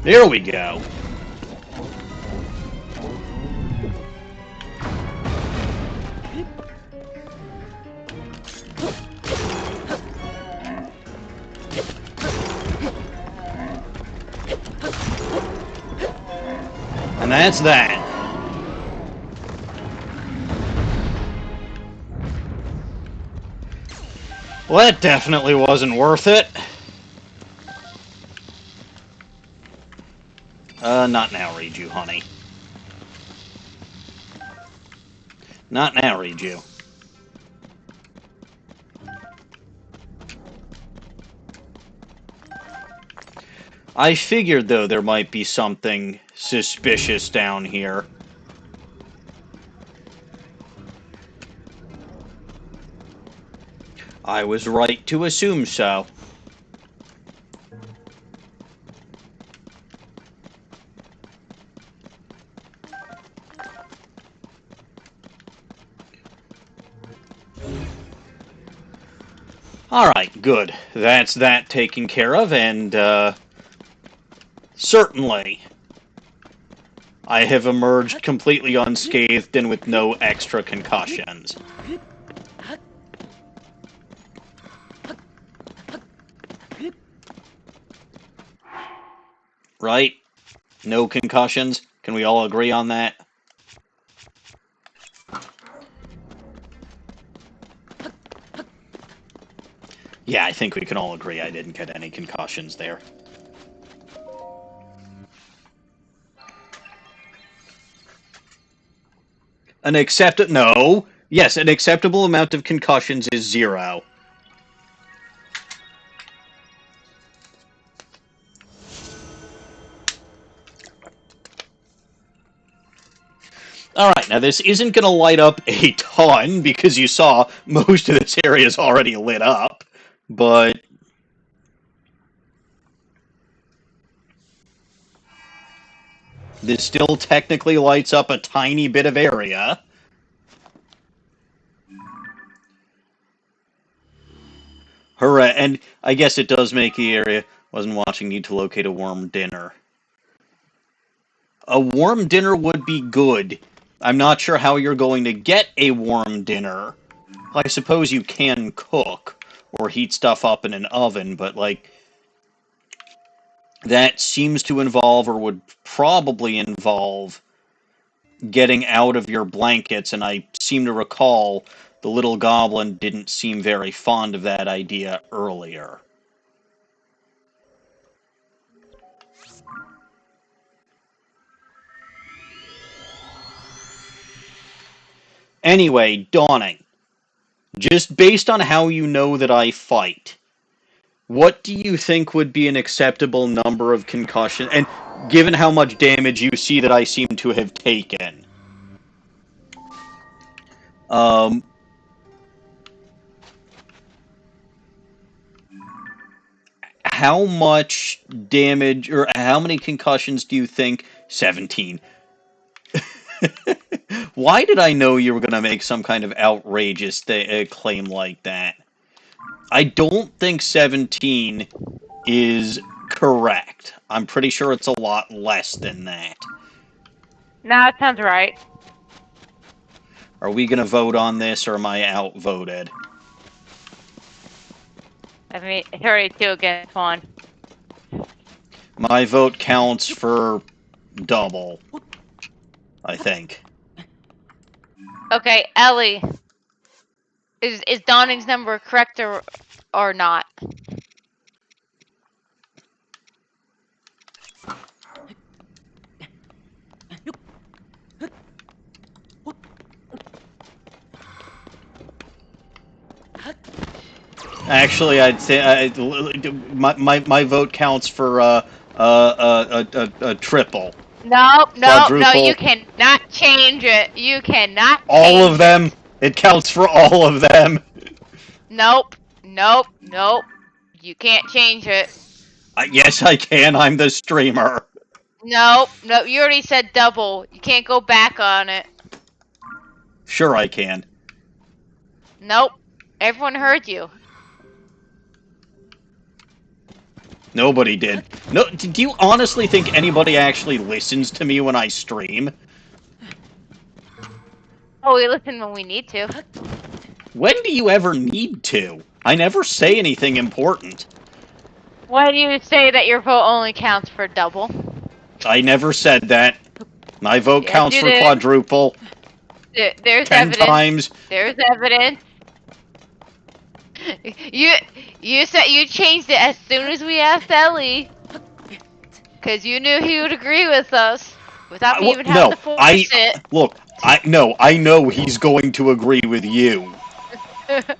There we go. And that's that. Well, that definitely wasn't worth it. Not now, Riju, honey. Not now, Riju. I figured, though, there might be something suspicious down here. I was right to assume so. Alright, good. That's that taken care of, and, certainly I have emerged completely unscathed and with no extra concussions. Right? No concussions? Can we all agree on that? Yeah, I think we can all agree I didn't get any concussions there. No. Yes, an acceptable amount of concussions is 0. Alright, now this isn't going to light up a ton, because you saw most of this area is already lit up, but this still technically lights up a tiny bit of area. Hooray, and I guess it does make the area. Wasn't watching, need to locate a warm dinner. A warm dinner would be good. I'm not sure how you're going to get a warm dinner. I suppose you can cook or heat stuff up in an oven, but, like, that seems to involve, or would probably involve, getting out of your blankets, and I seem to recall the little goblin didn't seem very fond of that idea earlier. Anyway, Dawning. Just based on how you know that I fight, what do you think would be an acceptable number of concussions? And given how much damage you see that I seem to have taken, um, how much damage or how many concussions do you think? 17. Why did I know you were going to make some kind of outrageous claim like that? I don't think 17 is correct. I'm pretty sure it's a lot less than that. No, that sounds right. Are we going to vote on this, or am I outvoted? I mean, 32 against 1. My vote counts for double, I think. Okay, Ellie. Is Dawning's number correct or not? Actually, I'd say my vote counts for a triple, No, no, no, quadruple, you cannot change it. You cannot all change of them. It counts for all of them. Nope, nope, nope. You can't change it. Yes, I can. I'm the streamer. Nope, no, you already said double. You can't go back on it. Sure, I can. Nope. Everyone heard you. Nobody did. No, do you honestly think anybody actually listens to me when I stream? Oh, we listen when we need to. When do you ever need to? I never say anything important. Why do you say that your vote only counts for double? I never said that. My vote Yes, counts you for did. quadruple. There's 10 evidence. times. There's evidence. You said you changed it as soon as we asked Ellie, because you knew he would agree with us without me even having to force it. Look, I know he's going to agree with you. I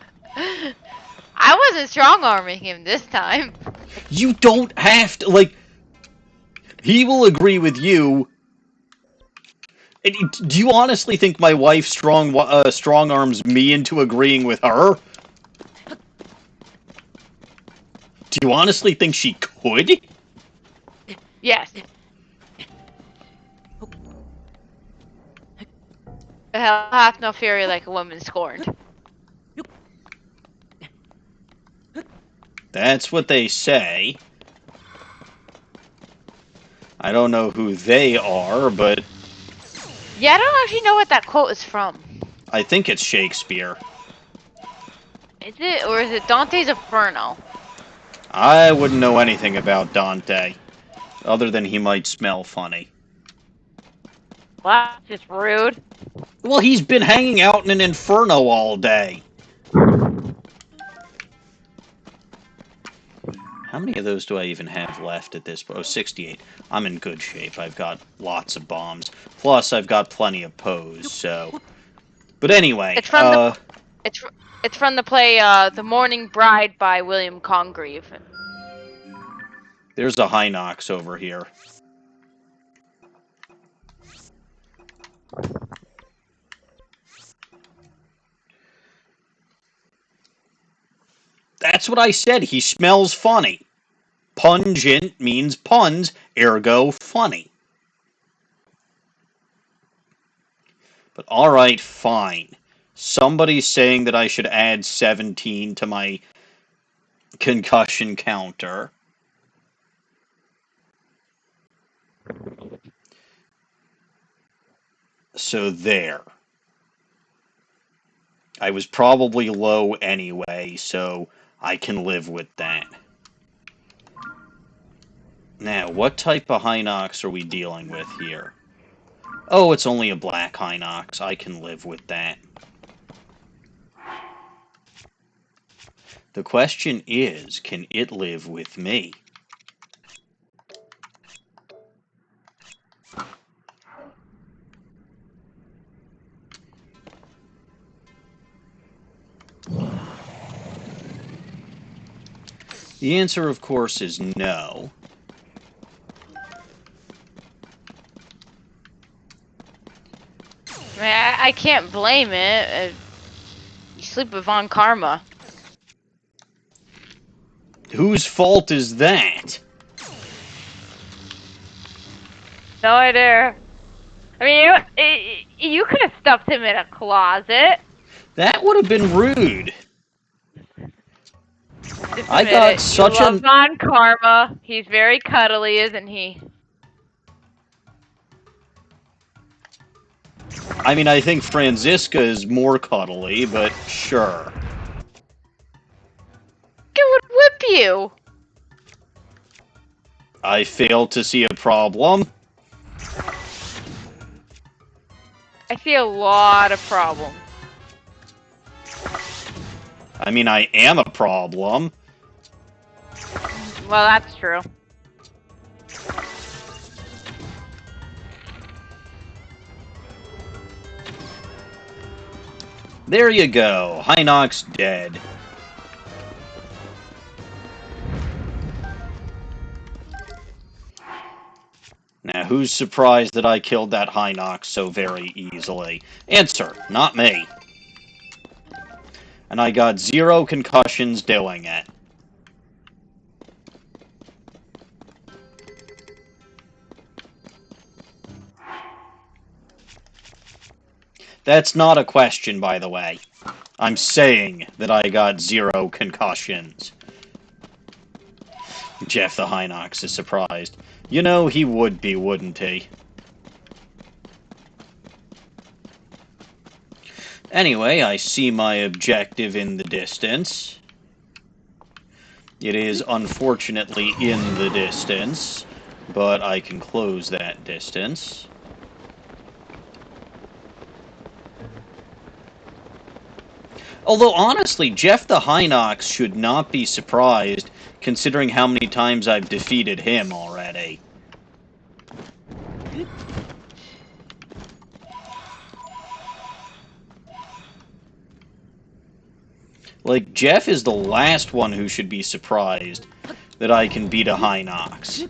wasn't strong arming him this time. You don't have to, like, he will agree with you. Do you honestly think my wife strong arms me into agreeing with her? Do you honestly think she could? Yes. Hell hath no fury like a woman scorned. That's what they say. I don't know who they are, but Yeah, I don't actually know what that quote is from. I think it's Shakespeare. Is it, or is it Dante's Inferno? I wouldn't know anything about Dante, other than he might smell funny. Well, that's just rude. Well, he's been hanging out in an inferno all day. How many of those do I even have left at this point? Oh, 68. I'm in good shape. I've got lots of bombs. Plus, I've got plenty of pose, so... But anyway, It's from the it's from the play The Morning Bride by William Congreve. there's a Hinox over here. That's what I said. He smells funny. Pungent means puns, ergo funny. But alright, fine. Somebody's saying that I should add 17 to my concussion counter. So there. I was probably low anyway, so I can live with that. Now, what type of Hinox are we dealing with here? Oh, it's only a black Hinox. I can live with that. The question is, can it live with me? The answer, of course, is no. I mean, I can't blame it. You sleep with Von Karma. Whose fault is that? No idea. I mean, you could have stuffed him in a closet. That would have been rude. Just I admit got it. such You love a... Von Karma. He's very cuddly, isn't he? I mean, I think Franziska is more cuddly, but sure. It would whip you. I fail to see a problem. I see a lot of problems. I mean, I am a problem. Well, that's true. There you go. Hinox dead. Now, who's surprised that I killed that Hinox so very easily? Answer, not me. And I got 0 concussions doing it. That's not a question, by the way. I'm saying that I got 0 concussions. Jeff the Hinox is surprised. You know, he would be, wouldn't he? Anyway, I see my objective in the distance. It is unfortunately in the distance, but I can close that distance. Although, honestly, Jeff the Hinox should not be surprised, considering how many times I've defeated him already. Like, Jeff is the last one who should be surprised that I can beat a Hinox.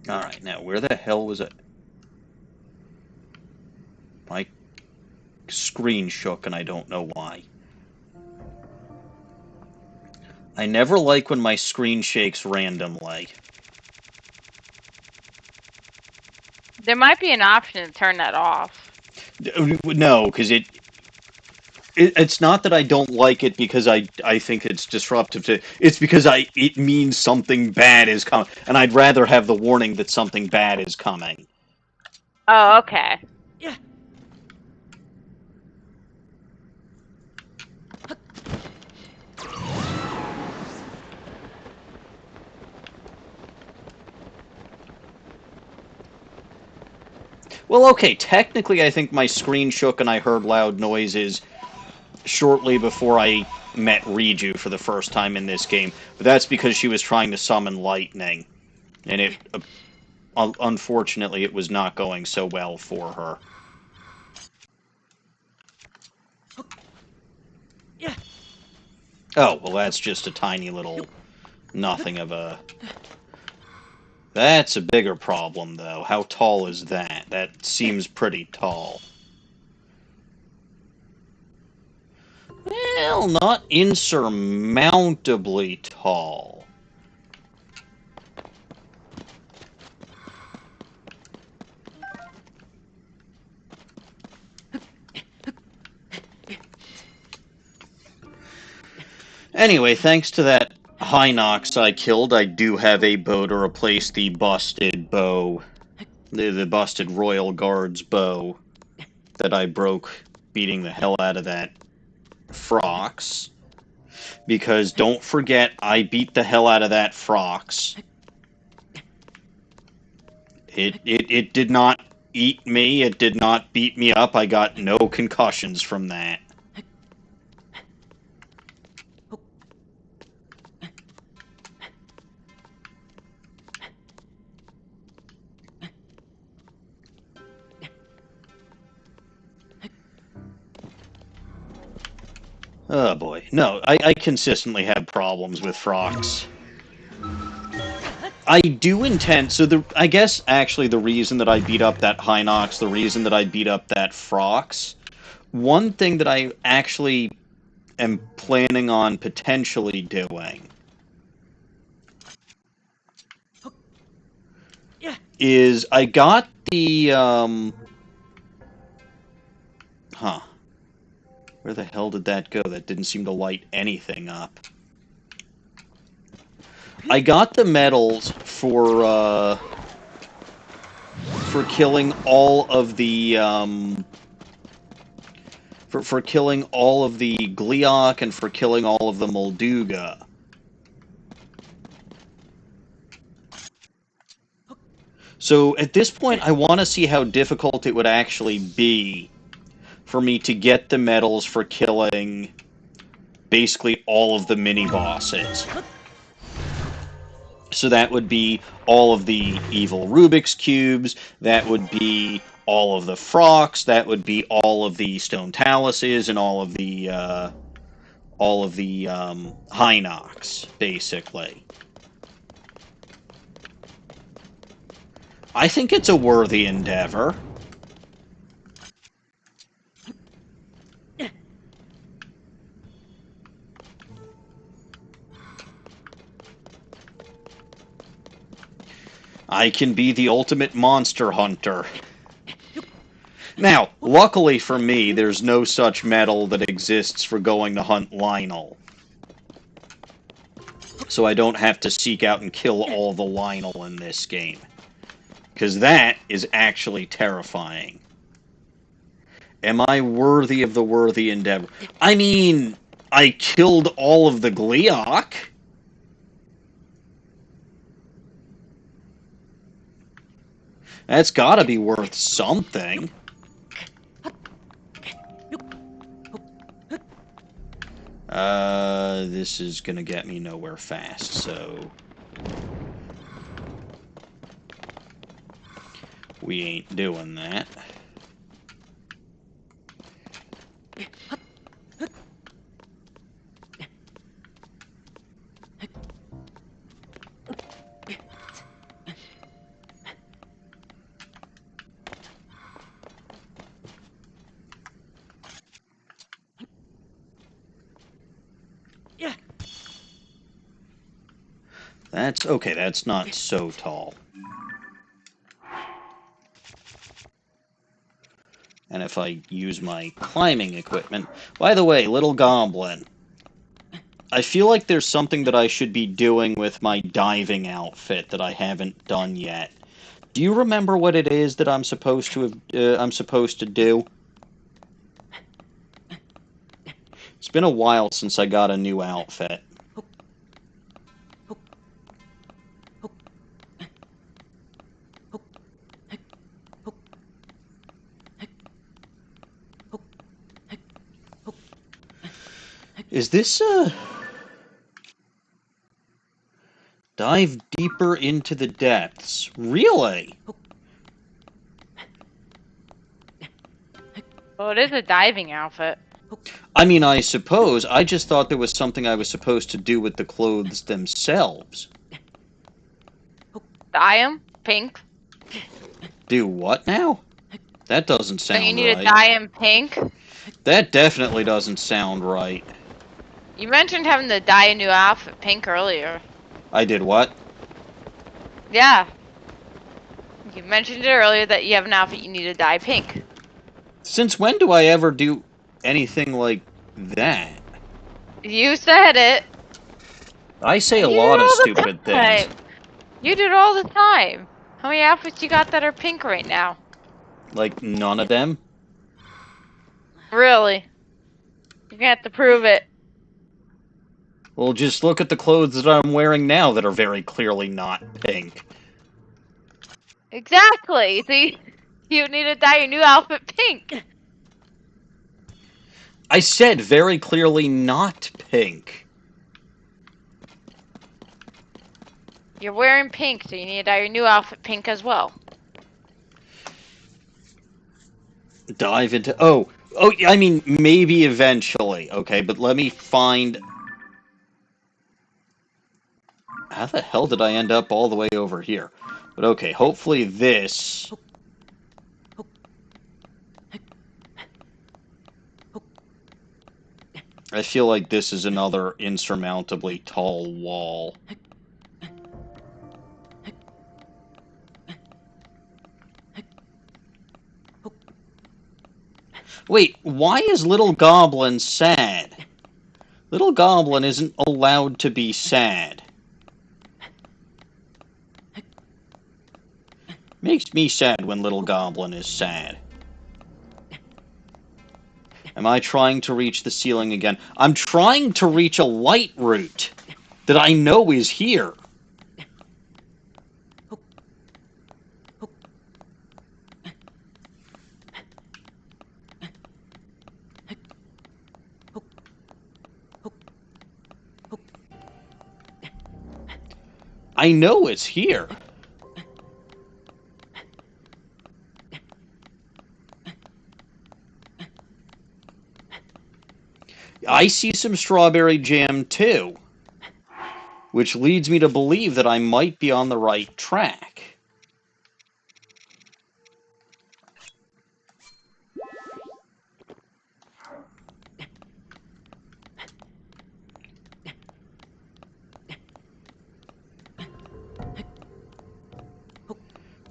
Alright, now, where the hell was it? My screen shook, and I don't know why. I never like when my screen shakes randomly. There might be an option to turn that off. No, because it's not that I don't like it because I think it's disruptive to. It's because it means something bad is coming, and I'd rather have the warning that something bad is coming. Oh, okay. Yeah. Well, okay, technically I think my screen shook and I heard loud noises shortly before I met Riju for the first time in this game, but that's because she was trying to summon lightning, and unfortunately it was not going so well for her. Yeah. Oh, well, that's just a tiny little nothing of a... That's a bigger problem, though. How tall is that? That seems pretty tall. Well, not insurmountably tall. Anyway, thanks to that Hinox I killed, I do have a bow to replace the busted bow. The busted Royal Guard's bow that I broke beating the hell out of that Frox. Because don't forget, I beat the hell out of that Frox. It did not eat me, it did not beat me up, I got no concussions from that. Oh boy. No, I consistently have problems with Frox. I do intend, so I guess actually the reason that I beat up that Hinox, the reason that I beat up that Frox, one thing that I actually am planning on potentially doing is I got the, where the hell did that go? That didn't seem to light anything up. I got the medals for killing all of the, for killing all of the Gleeok and for killing all of the Molduga. So at this point, I want to see how difficult it would actually be for me to get the medals for killing basically all of the mini-bosses. So that would be all of the evil Rubik's Cubes, that would be all of the Frogs, that would be all of the Stone Taluses, and all of the Hinox, basically. I think it's a worthy endeavor. I can be the ultimate monster hunter. Now, luckily for me, there's no such medal that exists for going to hunt Lionel. So I don't have to seek out and kill all the Lionel in this game. Because that is actually terrifying. Am I worthy of the worthy endeavor? I mean, I killed all of the Gleeok. That's gotta be worth something. This is gonna get me nowhere fast, so... we ain't doing that. That's okay, that's not so tall. And if I use my climbing equipment... By the way, little goblin, I feel like there's something that I should be doing with my diving outfit that I haven't done yet. Do you remember what it is that I'm supposed to do? It's been a while since I got a new outfit. Is this dive deeper into the depths? Really? Well, it is a diving outfit. I mean, I suppose. I just thought there was something I was supposed to do with the clothes themselves. Dye 'em pink. Do what now? That doesn't So you sound need to right. dye 'em pink. That definitely doesn't sound right. You mentioned having to dye a new outfit pink earlier. I did what? Yeah. You mentioned it earlier that you have an outfit you need to dye pink. Since when do I ever do anything like that? You said it. I say a You do lot it of all the stupid things. time. You do it all the time. How many outfits you got that are pink right now? Like, none of them? Really? You're gonna have to prove it. Well, just look at the clothes that I'm wearing now that are very clearly not pink. Exactly. See, you need to dye your new outfit pink. I said very clearly not pink. You're wearing pink, so you need to dye your new outfit pink as well. Dive into... Oh, I mean, maybe eventually, okay? But let me find... How the hell did I end up all the way over here? But okay, hopefully this... I feel like this is another insurmountably tall wall. Wait, why is Little Goblin sad? Little Goblin isn't allowed to be sad. Makes me sad when Little Goblin is sad. Am I trying to reach the ceiling again? I'm trying to reach a light root that I know is here. I know it's here. I see some strawberry jam too, which leads me to believe that I might be on the right track.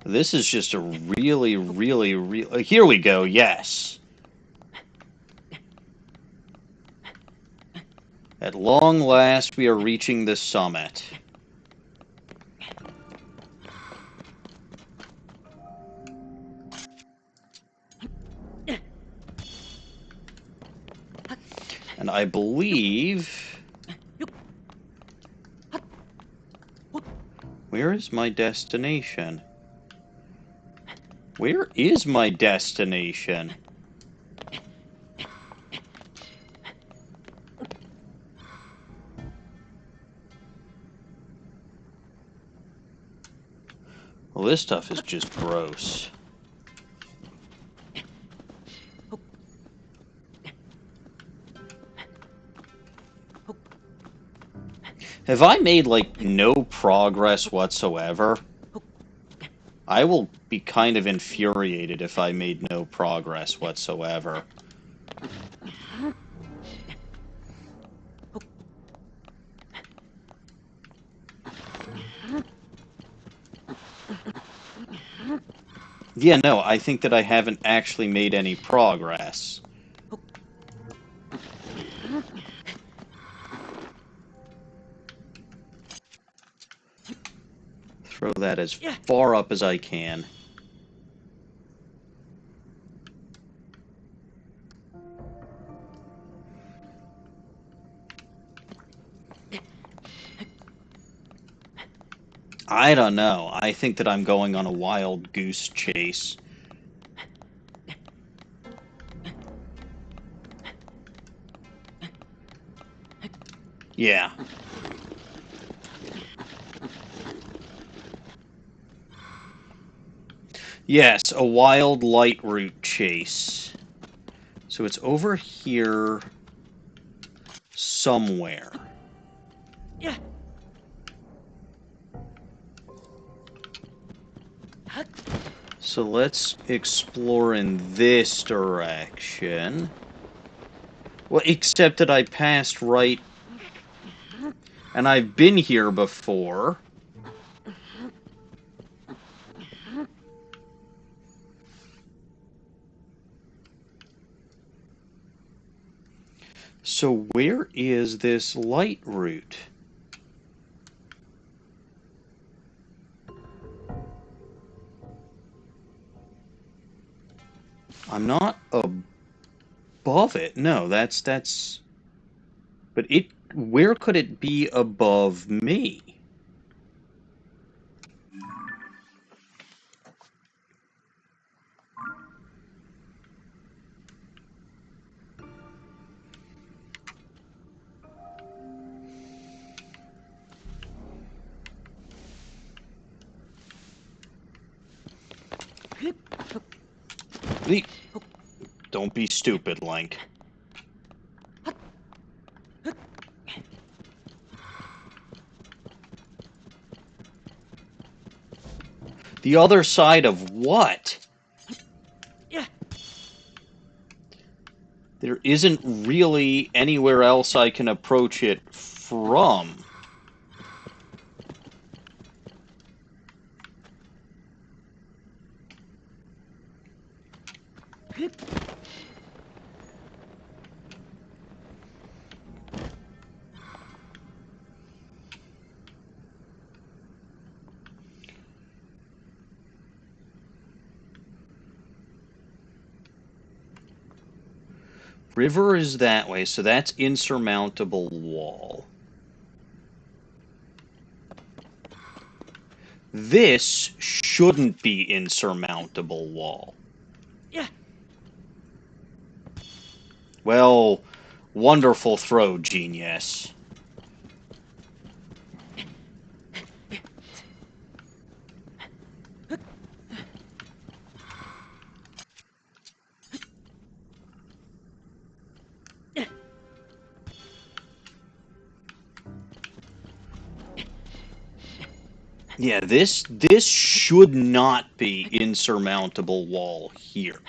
This is just a really... Here we go, yes. At long last, we are reaching the summit. And I believe... Where is my destination? Where is my destination? Well, this stuff is just gross. Have I made, like, no progress whatsoever? I will be kind of infuriated if I made no progress whatsoever. Yeah, no, I think that I haven't actually made any progress. Throw that as far up as I can. I don't know. I think that I'm going on a wild goose chase. Yeah. Yes, a wild lightroot chase. So it's over here somewhere. So let's explore in this direction. Well, except that I passed right, and I've been here before. So where is this lightroot? I'm not above it. No, that's. But it. Where could it be above me? Don't be stupid, Link. The other side of what? There isn't really anywhere else I can approach it from. River is that way, so that's insurmountable wall. This shouldn't be insurmountable wall. Well, wonderful throw, genius. Yeah, this should not be insurmountable wall here.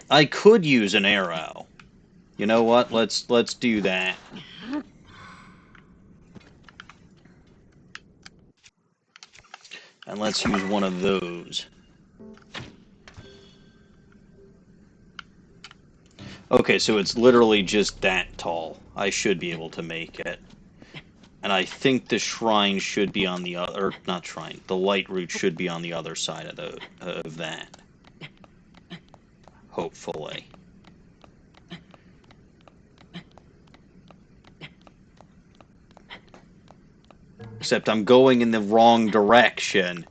I could use an arrow. You know what? Let's do that. And let's use one of those. Okay, so it's literally just that tall. I should be able to make it. And I think the shrine should be on the other, not shrine, the light root should be on the other side of that. Hopefully. Except I'm going in the wrong direction.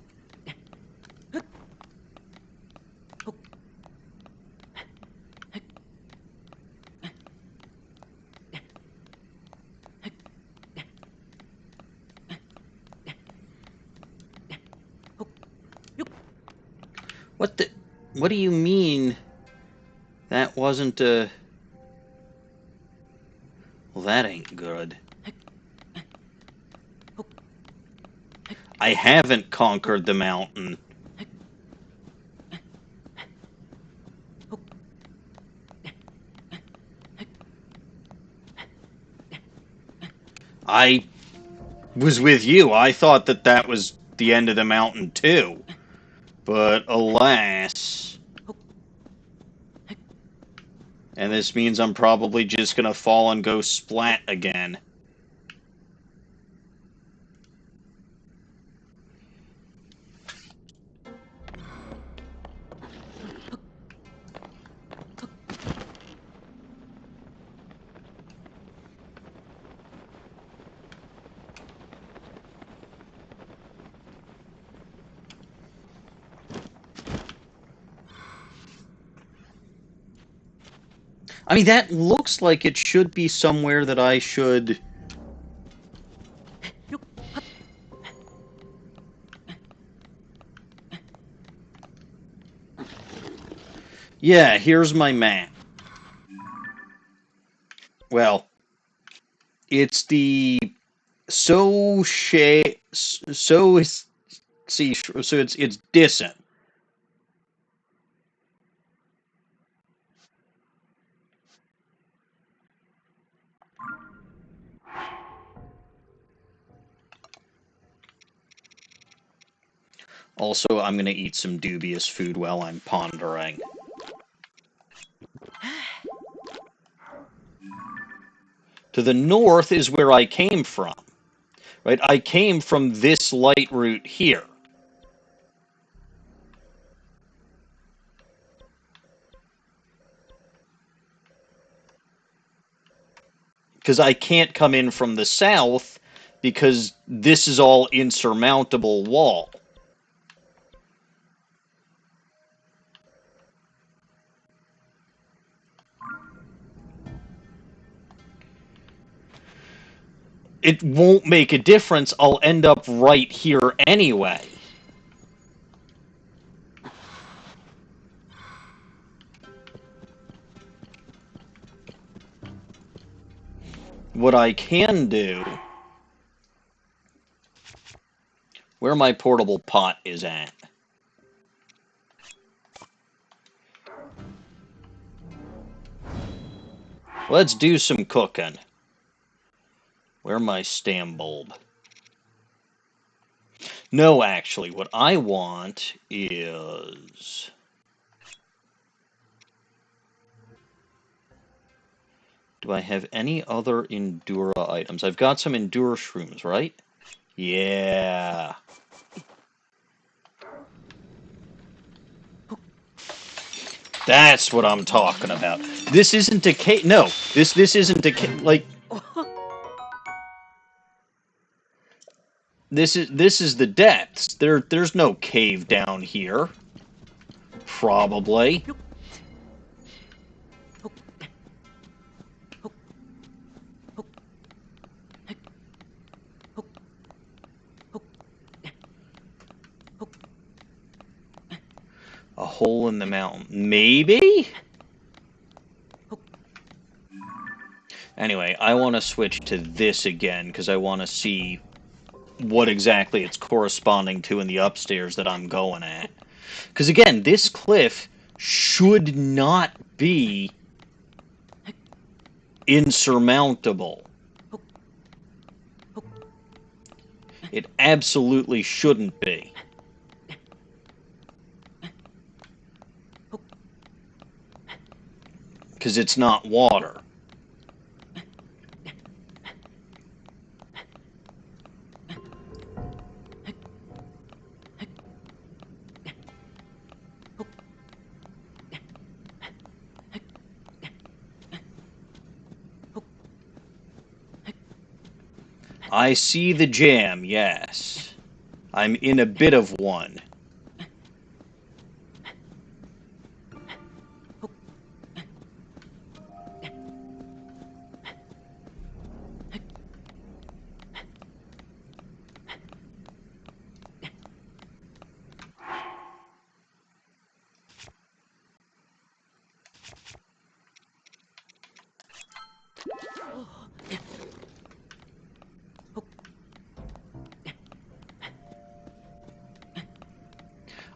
What do you mean that wasn't a... Well, that ain't good. I haven't conquered the mountain. was with you. I thought that that was the end of the mountain too. But alas. And this means I'm probably just gonna fall and go splat again. I mean, that looks like it should be somewhere that I should... Yeah, here's my map. Well, it's the it's distant. Also, I'm gonna eat some dubious food while I'm pondering. To the north is where I came from. Right? I came from this light route here. Because I can't come in from the south because this is all insurmountable wall. It won't make a difference. I'll end up right here anyway. What I can do... Where my portable pot is at. Let's do some cooking. Where my stam bulb? No, actually, what I want is... Do I have any other Endura items? I've got some Endura shrooms, right? Yeah. That's what I'm talking about. This isn't a cave. No, this isn't a cave. Like, this is the depths. There's no cave down here. Probably. A hole in the mountain. Maybe? Anyway, I want to switch to this again, because I want to see what exactly it's corresponding to in the upstairs that I'm going at. Because again, this cliff should not be insurmountable. It absolutely shouldn't be. Because it's not water. I see the jam, yes. I'm in a bit of one.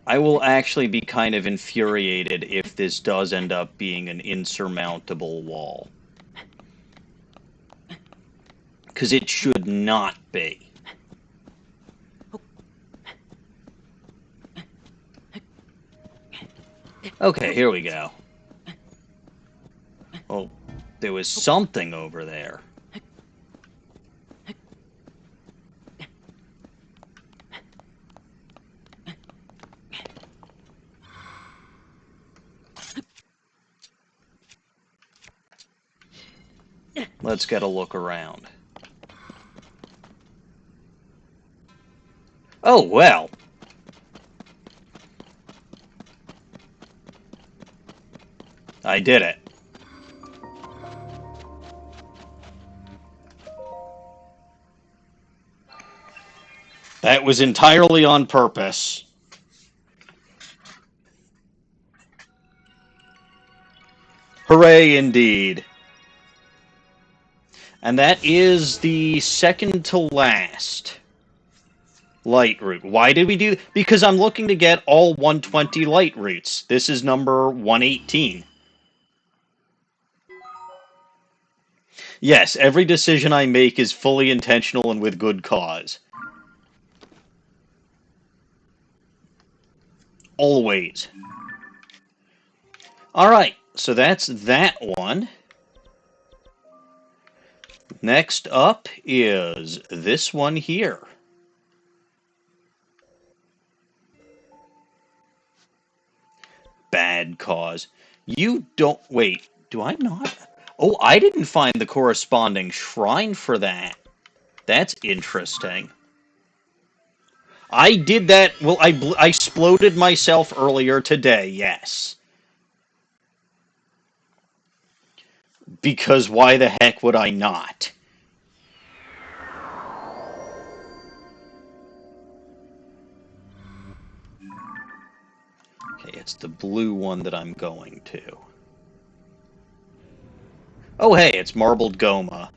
I will actually be kind of infuriated if this does end up being an insurmountable wall. Because it should not be. Okay, here we go. Oh, there was something over there. Let's get a look around. Oh, well. I did it. That was entirely on purpose. Hooray indeed. And that is the second to last light root. Why did we do? Because I'm looking to get all 120 light roots. This is number 118. Yes, every decision I make is fully intentional and with good cause. Always. Alright, so that's that one. Next up is this one here. Bad cause. You don't... Wait, do I not? Oh, I didn't find the corresponding shrine for that. That's interesting. I did that... Well, I exploded myself earlier today, yes. Because why the heck would I not? Okay, it's the blue one that I'm going to. Oh, hey, it's Marbled Goma.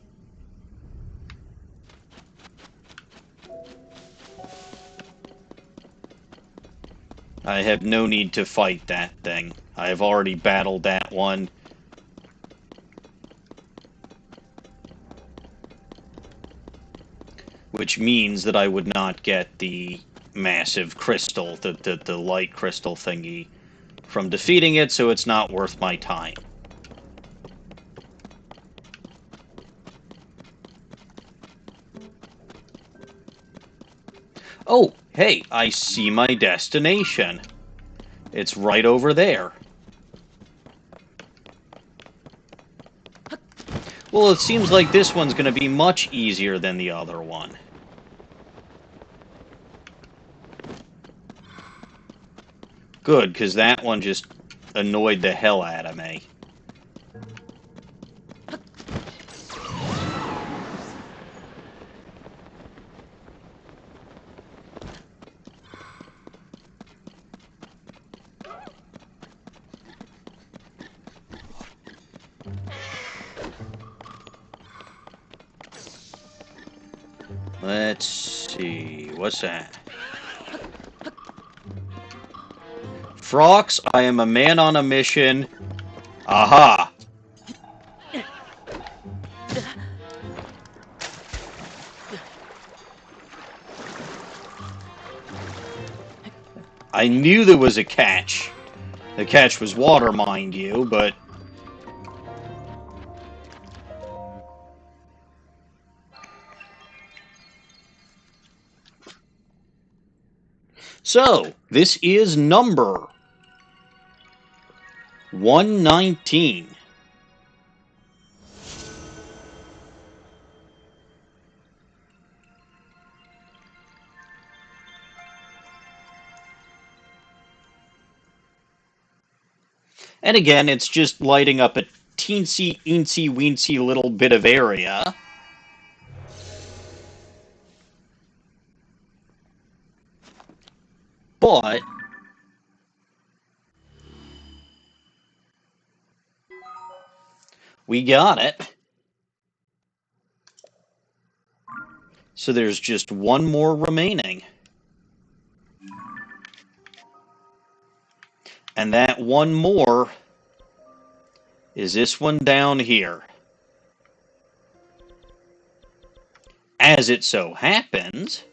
I have no need to fight that thing. I have already battled that one. Which means that I would not get the massive crystal, the light crystal thingy, from defeating it, so it's not worth my time. Oh, hey, I see my destination. It's right over there. Well, it seems like this one's going to be much easier than the other one. Good, because that one just annoyed the hell out of me. Let's see, what's that? Frox, I am a man on a mission. Aha! I knew there was a catch. The catch was water, mind you, but... So, this is number 119. And again, it's just lighting up a teensy, eensy, weensy little bit of area. But we got it. So there's just one more remaining. And that one more is this one down here. As it so happens,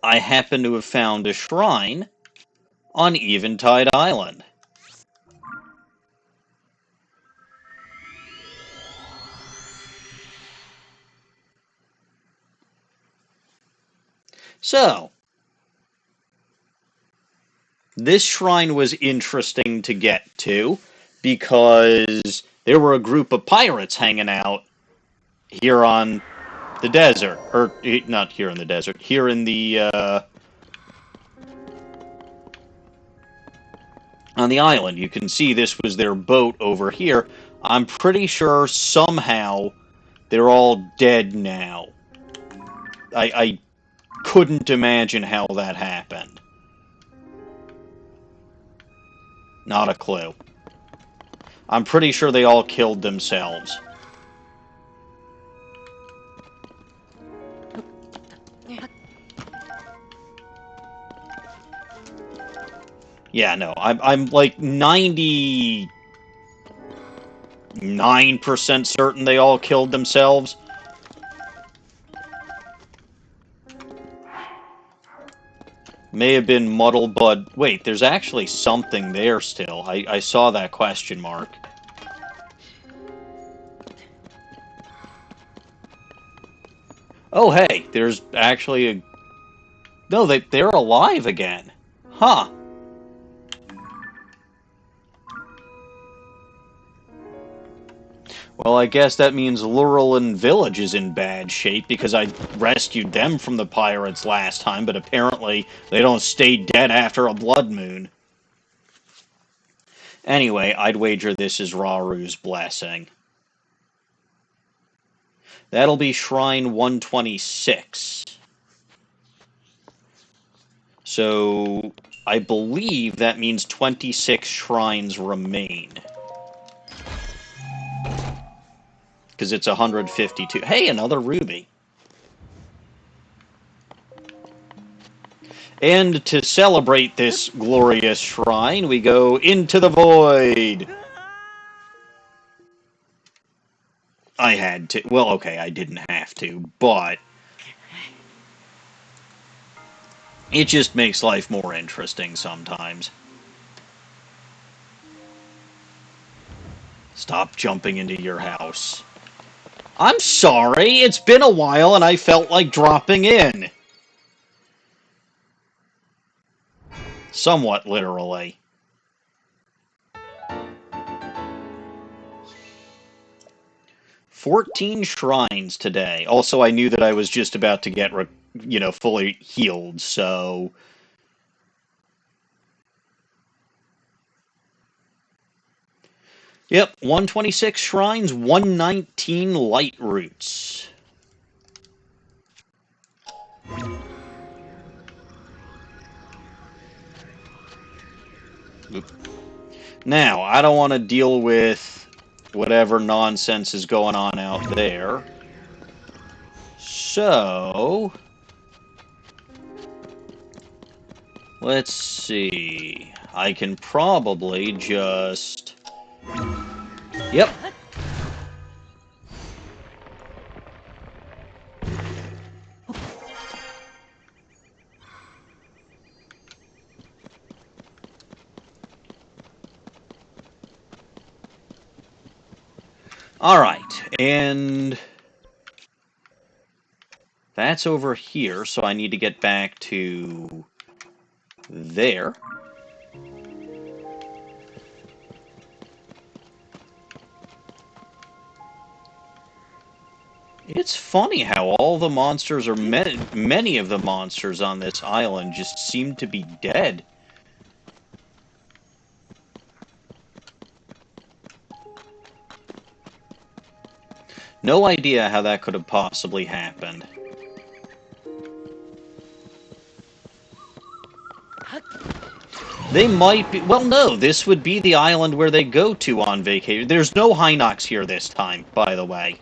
I happen to have found a shrine on Eventide Island. So, this shrine was interesting to get to because there were a group of pirates hanging out here on the desert, or not here in the desert, here in the on the island. You can see this was their boat over here. I'm pretty sure somehow they're all dead now. I couldn't imagine how that happened. Not a clue. I'm pretty sure they all killed themselves. Yeah, no, I'm like 99% certain they all killed themselves. May have been muddle, but wait, there's actually something there still. I saw that question mark. Oh, hey, there's actually a... No, they're alive again. Huh. Well, I guess that means Lurelin Village is in bad shape because I rescued them from the pirates last time, but apparently they don't stay dead after a blood moon. Anyway, I'd wager this is Raru's blessing. That'll be Shrine 126. So, I believe that means 26 shrines remain. Because it's 152. Hey, another ruby. And to celebrate this glorious shrine, we go into the void. I had to. Well, okay, I didn't have to, but it just makes life more interesting sometimes. Stop jumping into your house. I'm sorry, it's been a while and I felt like dropping in. Somewhat literally. "14 shrines today." Also, I knew that I was just about to get, fully healed, so... Yep, 126 shrines, 119 lightroots. Now, I don't want to deal with whatever nonsense is going on out there. So, let's see. I can probably just... Yep. Alright, and that's over here, so I need to get back to there. It's funny how all the monsters, or many of the monsters on this island, just seem to be dead. No idea how that could have possibly happened. They might be... Well, no, this would be the island where they go to on vacation. There's no Hinox here this time, by the way.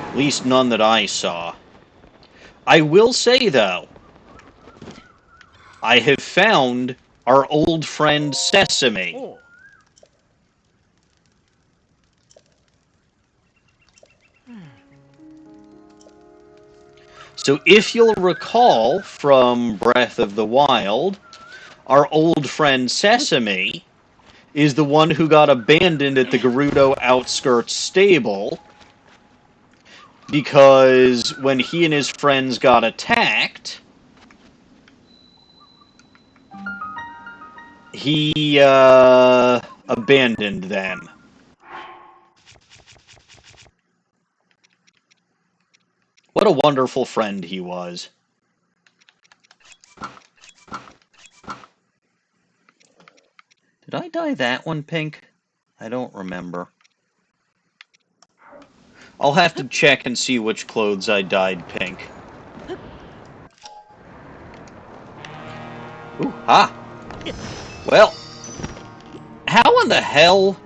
At least none that I saw. I will say, though, I have found our old friend Sesame. Oh. So if you'll recall from Breath of the Wild, our old friend Sesame is the one who got abandoned at the Gerudo outskirts stable because when he and his friends got attacked, he abandoned them. What a wonderful friend he was. Did I dye that one pink? I don't remember. I'll have to check and see which clothes I dyed pink. Ooh, ha! Well, how in the hell?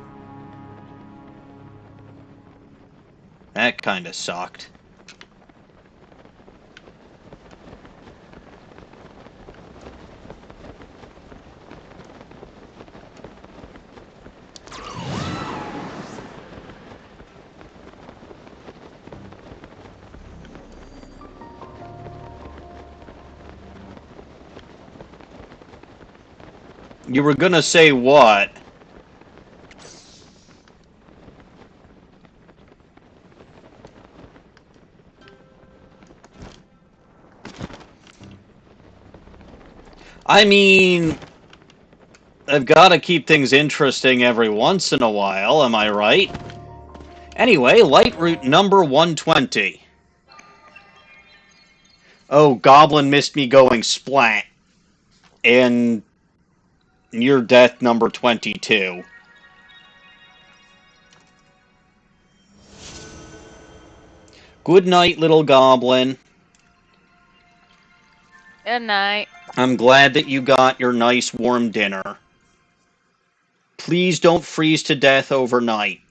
That kind of sucked. You were gonna say what? I mean, I've got to keep things interesting every once in a while, am I right? Anyway, lightroot number 120. Oh, Goblin missed me going splat. And near death number 22. Good night, little Goblin. Good night. I'm glad that you got your nice warm dinner. Please don't freeze to death overnight.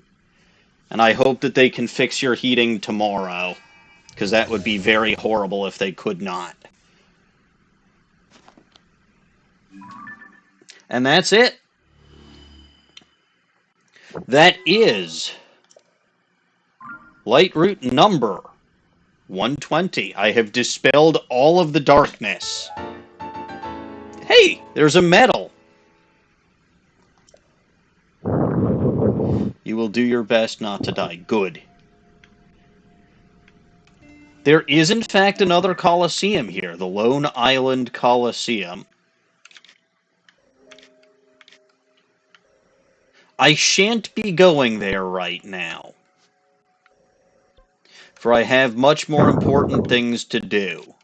And I hope that they can fix your heating tomorrow, because that would be very horrible if they could not. And that's it. That is lightroot number 120. I have dispelled all of the darkness. Hey, there's a medal. You will do your best not to die. Good. There is, in fact, another Colosseum here, the Lone Island Colosseum. I shan't be going there right now, for I have much more important things to do.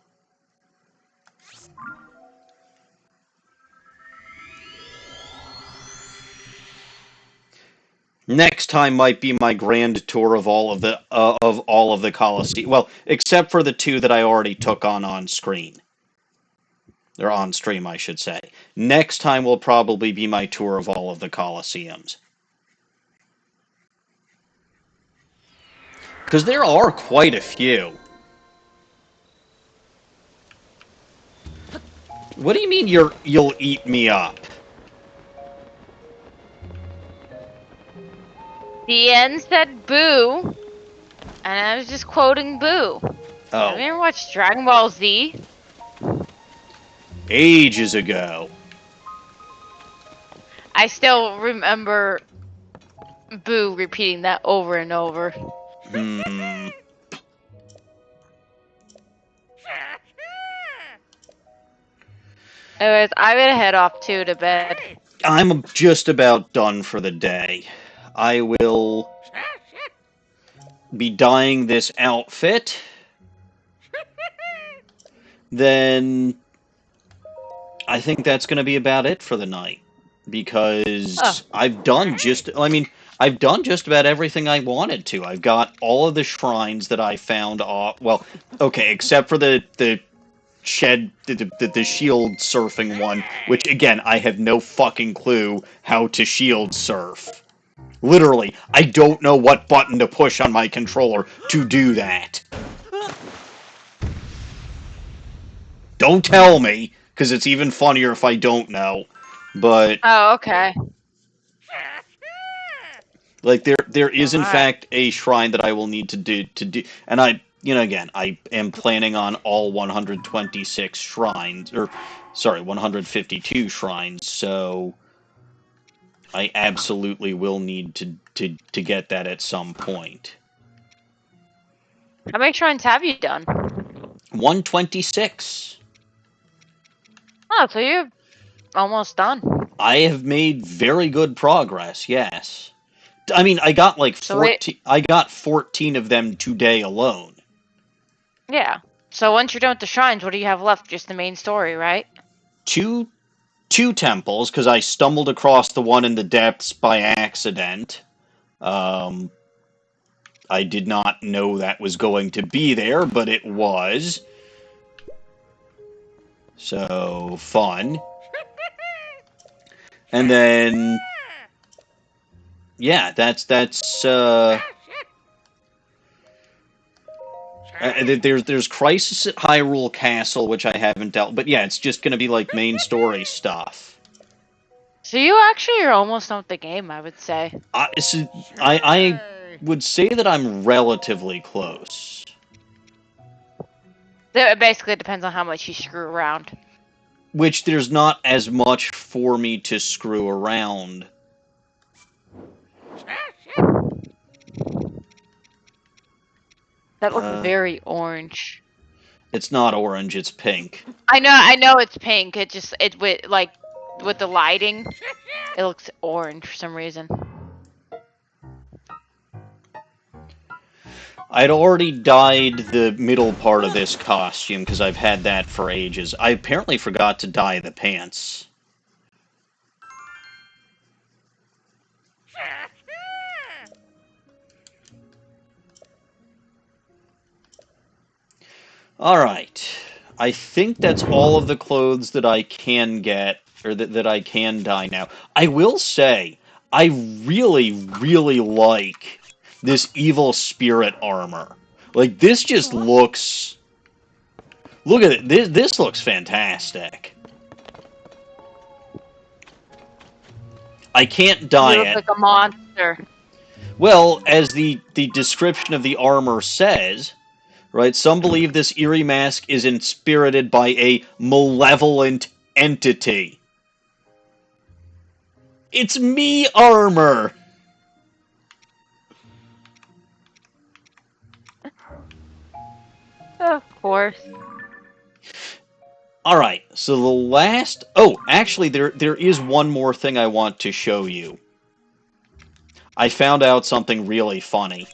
Next time might be my grand tour of all of the Colosseum. Well, except for the two that I already took on screen. Or on stream, I should say. Next time will probably be my tour of all of the Colosseums. Because there are quite a few. What do you mean you'll eat me up? The end said boo, and I was just quoting boo. Have you Oh, ever watched Dragon Ball Z? ages ago. I still remember boo repeating that over and over. Hmm. Anyways, I'm gonna head off too to bed. I'm just about done for the day. I will be dyeing this outfit. Then I think that's going to be about it for the night. Because I've done I've done just about everything I wanted to. I've got all of the shrines that I found off. Well, okay, except for the shield surfing one, which again, I have no fucking clue how to shield surf. Literally, I don't know what button to push on my controller to do that. Don't tell me, because it's even funnier if I don't know. But Oh, okay. like there is in Alright. fact a shrine that I will need to do, and again, I am planning on all 126 shrines, or sorry, 152 shrines, so I absolutely will need to get that at some point. How many shrines have you done? 126. Oh, so you're almost done. I have made very good progress, yes. I mean, I got like So wait, 14, I got 14 of them today alone. yeah. So once you're done with the shrines, what do you have left? Just the main story, right? Two temples, because I stumbled across the one in the depths by accident. I did not know that was going to be there, but it was. So, fun. And then, yeah, there's Crisis at Hyrule Castle, which I haven't dealt, but yeah, it's just going to be like main story stuff. So you actually are almost done with the game, I would say. I would say that I'm relatively close. It basically depends on how much you screw around. Which there's not as much for me to screw around. That looks very orange. It's not orange, it's pink. I know it's pink. It with the lighting, it looks orange for some reason. I'd already dyed the middle part of this costume because I've had that for ages. I apparently forgot to dye the pants. Alright. I think that's all of the clothes that I can get, or that I can dye now. I will say, I really, really like this evil spirit armor. Like, this just looks... Look at it. This looks fantastic. I can't dye You look it. like a monster. Well, as the description of the armor says, right, some believe this eerie mask is inspirited by a malevolent entity. It's me armor! Of course. Alright, so the last... Oh, actually, there is one more thing I want to show you. I found out something really funny.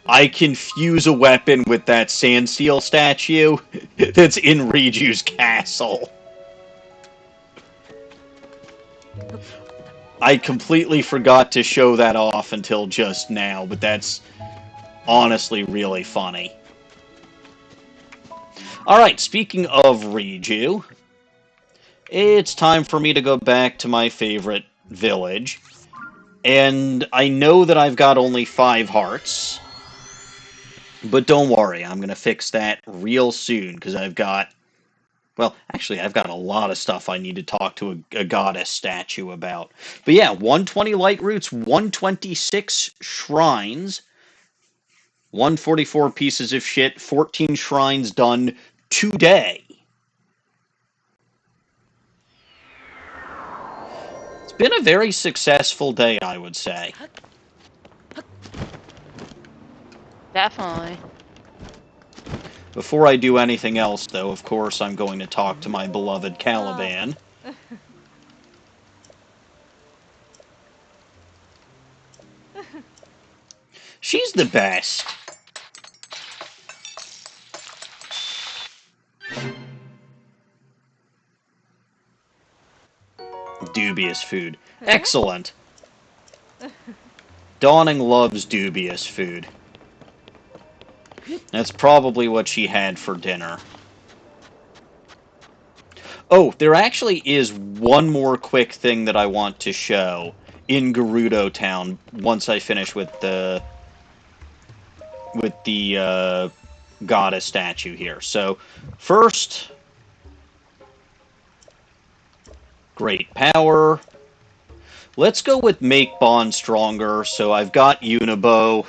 I can fuse a weapon with that Sandsteel statue that's in Riju's castle. I completely forgot to show that off until just now, but that's honestly really funny. Alright, speaking of Riju, it's time for me to go back to my favorite village. And I know that I've got only 5 hearts. But don't worry, I'm going to fix that real soon, because I've got... Well, actually, I've got a lot of stuff I need to talk to a goddess statue about. But yeah, 120 lightroots, 126 shrines, 144 pieces of shit, 14 shrines done today. It's been a very successful day, I would say. Definitely. Before I do anything else, though, of course, I'm going to talk to my beloved Caliban. She's the best. Dubious food. Excellent. Dawning loves dubious food. That's probably what she had for dinner. Oh, there actually is one more quick thing that I want to show in Gerudo Town once I finish with the goddess statue here. So, first, great power. Let's go with make bond stronger. So I've got Unibo.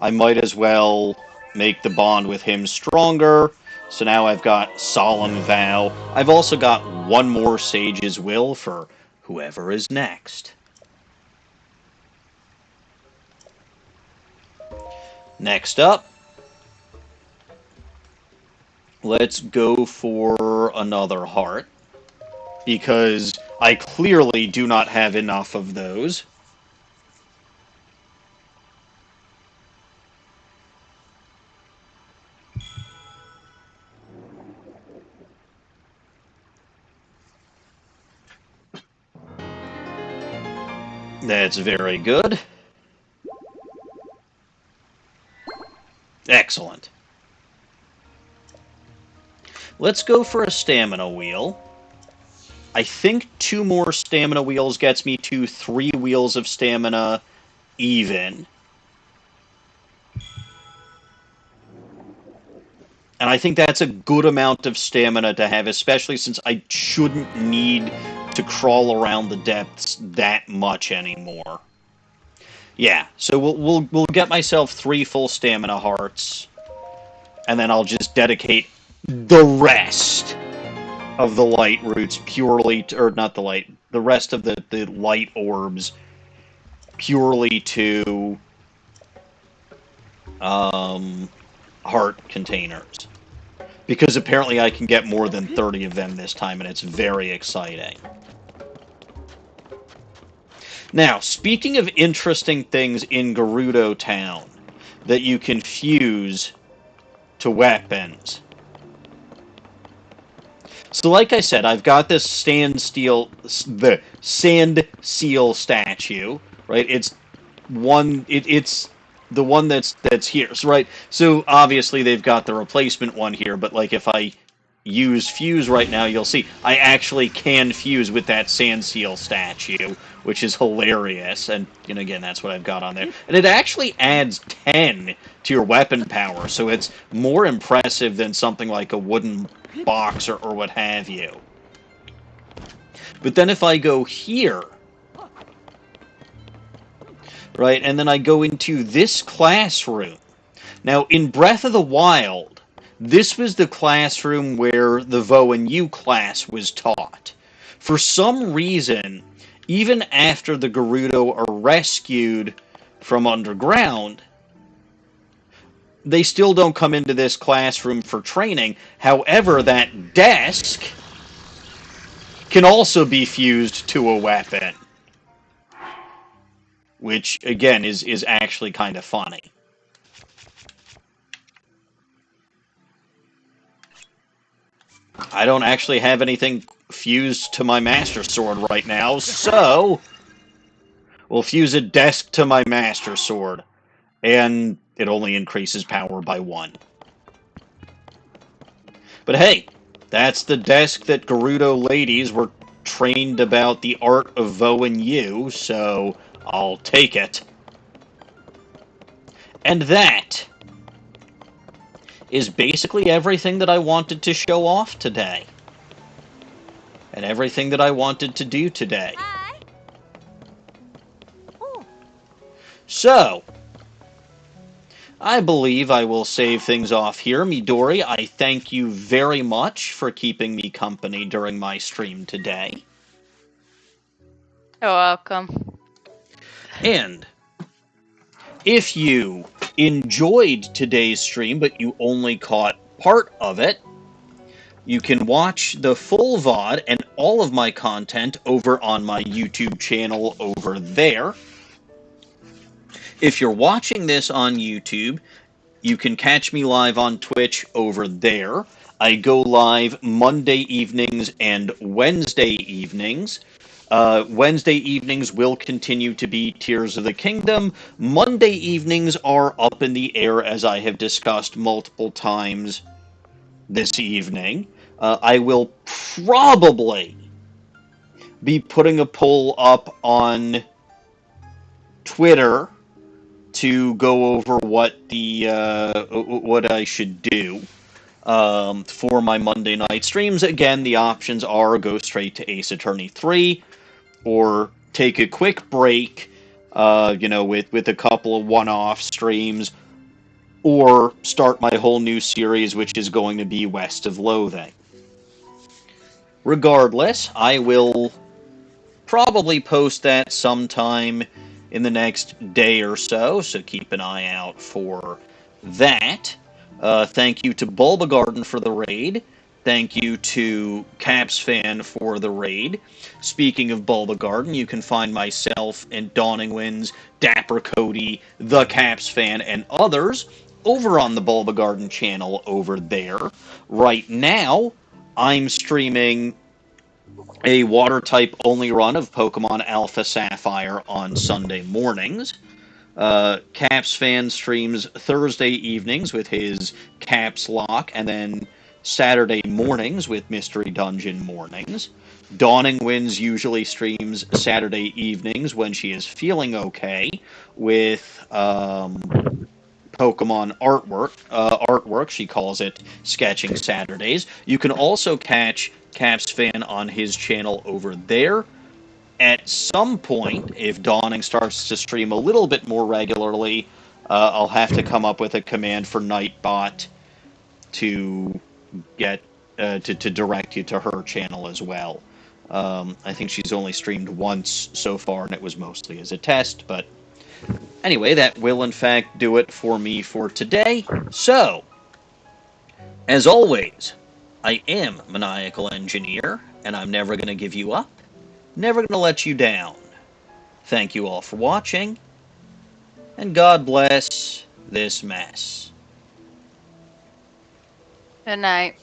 I might as well make the bond with him stronger. So now I've got Solemn Vow. I've also got one more Sage's Will for whoever is next. Next up, let's go for another heart, because I clearly do not have enough of those. That's very good. Excellent. Let's go for a stamina wheel. I think 2 more stamina wheels gets me to 3 wheels of stamina even. And I think that's a good amount of stamina to have, especially since I shouldn't need to crawl around the depths that much anymore. Yeah, so we'll get myself 3 full stamina hearts, and then I'll just dedicate the rest of the light roots purely to, or not the rest of the light orbs purely to heart containers. Because apparently I can get more than 30 of them this time, and it's very exciting. Now, speaking of interesting things in Gerudo Town that you can fuse to weapons. So like I said, I've got this sand seal statue, right? It's the one that's here, so, right? So obviously they've got the replacement one here, but like if I use fuse right now, you'll see I actually can fuse with that sand seal statue, which is hilarious. And again, that's what I've got on there, and it actually adds 10 to your weapon power, so it's more impressive than something like a wooden box or what have you. But then if I go here, right, and then I go into this classroom. Now, in Breath of the Wild, this was the classroom where the Vo and Yu class was taught. For some reason, even after the Gerudo are rescued from underground, they still don't come into this classroom for training. However, that desk can also be fused to a weapon, which, again, is actually kind of funny. I don't actually have anything fused to my Master Sword right now, so we'll fuse a desk to my Master Sword, and it only increases power by 1. But hey, that's the desk that Gerudo ladies were trained about the art of Vo and Yu, so I'll take it. And that is basically everything that I wanted to show off today. And everything that I wanted to do today. So, I believe I will save things off here. Midori, I thank you very much for keeping me company during my stream today. You're welcome. And if you enjoyed today's stream, but you only caught part of it, you can watch the full VOD and all of my content over on my YouTube channel over there. If you're watching this on YouTube, you can catch me live on Twitch over there. I go live Monday evenings and Wednesday evenings. Wednesday evenings will continue to be Tears of the Kingdom. Monday evenings are up in the air, as I have discussed multiple times this evening. I will probably be putting a poll up on Twitter to go over what I should do for my Monday night streams. Again, the options are go straight to Ace Attorney 3, or take a quick break, with a couple of one-off streams, or start my whole new series, which is going to be West of Loathing. Regardless, I will probably post that sometime in the next day or so keep an eye out for that. Thank you to Bulba Garden for the raid. Thank you to Caps Fan for the raid. Speaking of Bulba Garden, you can find myself and Dawning Winds, Dapper Cody, the Caps Fan, and others over on the Bulba Garden channel over there. Right now, I'm streaming a water type only run of Pokemon Alpha Sapphire on Sunday mornings. Caps Fan streams Thursday evenings with his Caps Lock, and then Saturday mornings with Mystery Dungeon mornings. Dawning Winds usually streams Saturday evenings when she is feeling okay with Pokemon artwork. She calls it Sketching Saturdays. You can also catch Caps Fan on his channel over there. At some point, if Dawning starts to stream a little bit more regularly, I'll have to come up with a command for Nightbot to get to direct you to her channel as well. I think she's only streamed once so far, and it was mostly as a test, but anyway, that will in fact do it for me for today. So, as always, I am Maniacal Engineer, and I'm never going to give you up, never going to let you down. Thank you all for watching, and God bless this mess. Good night.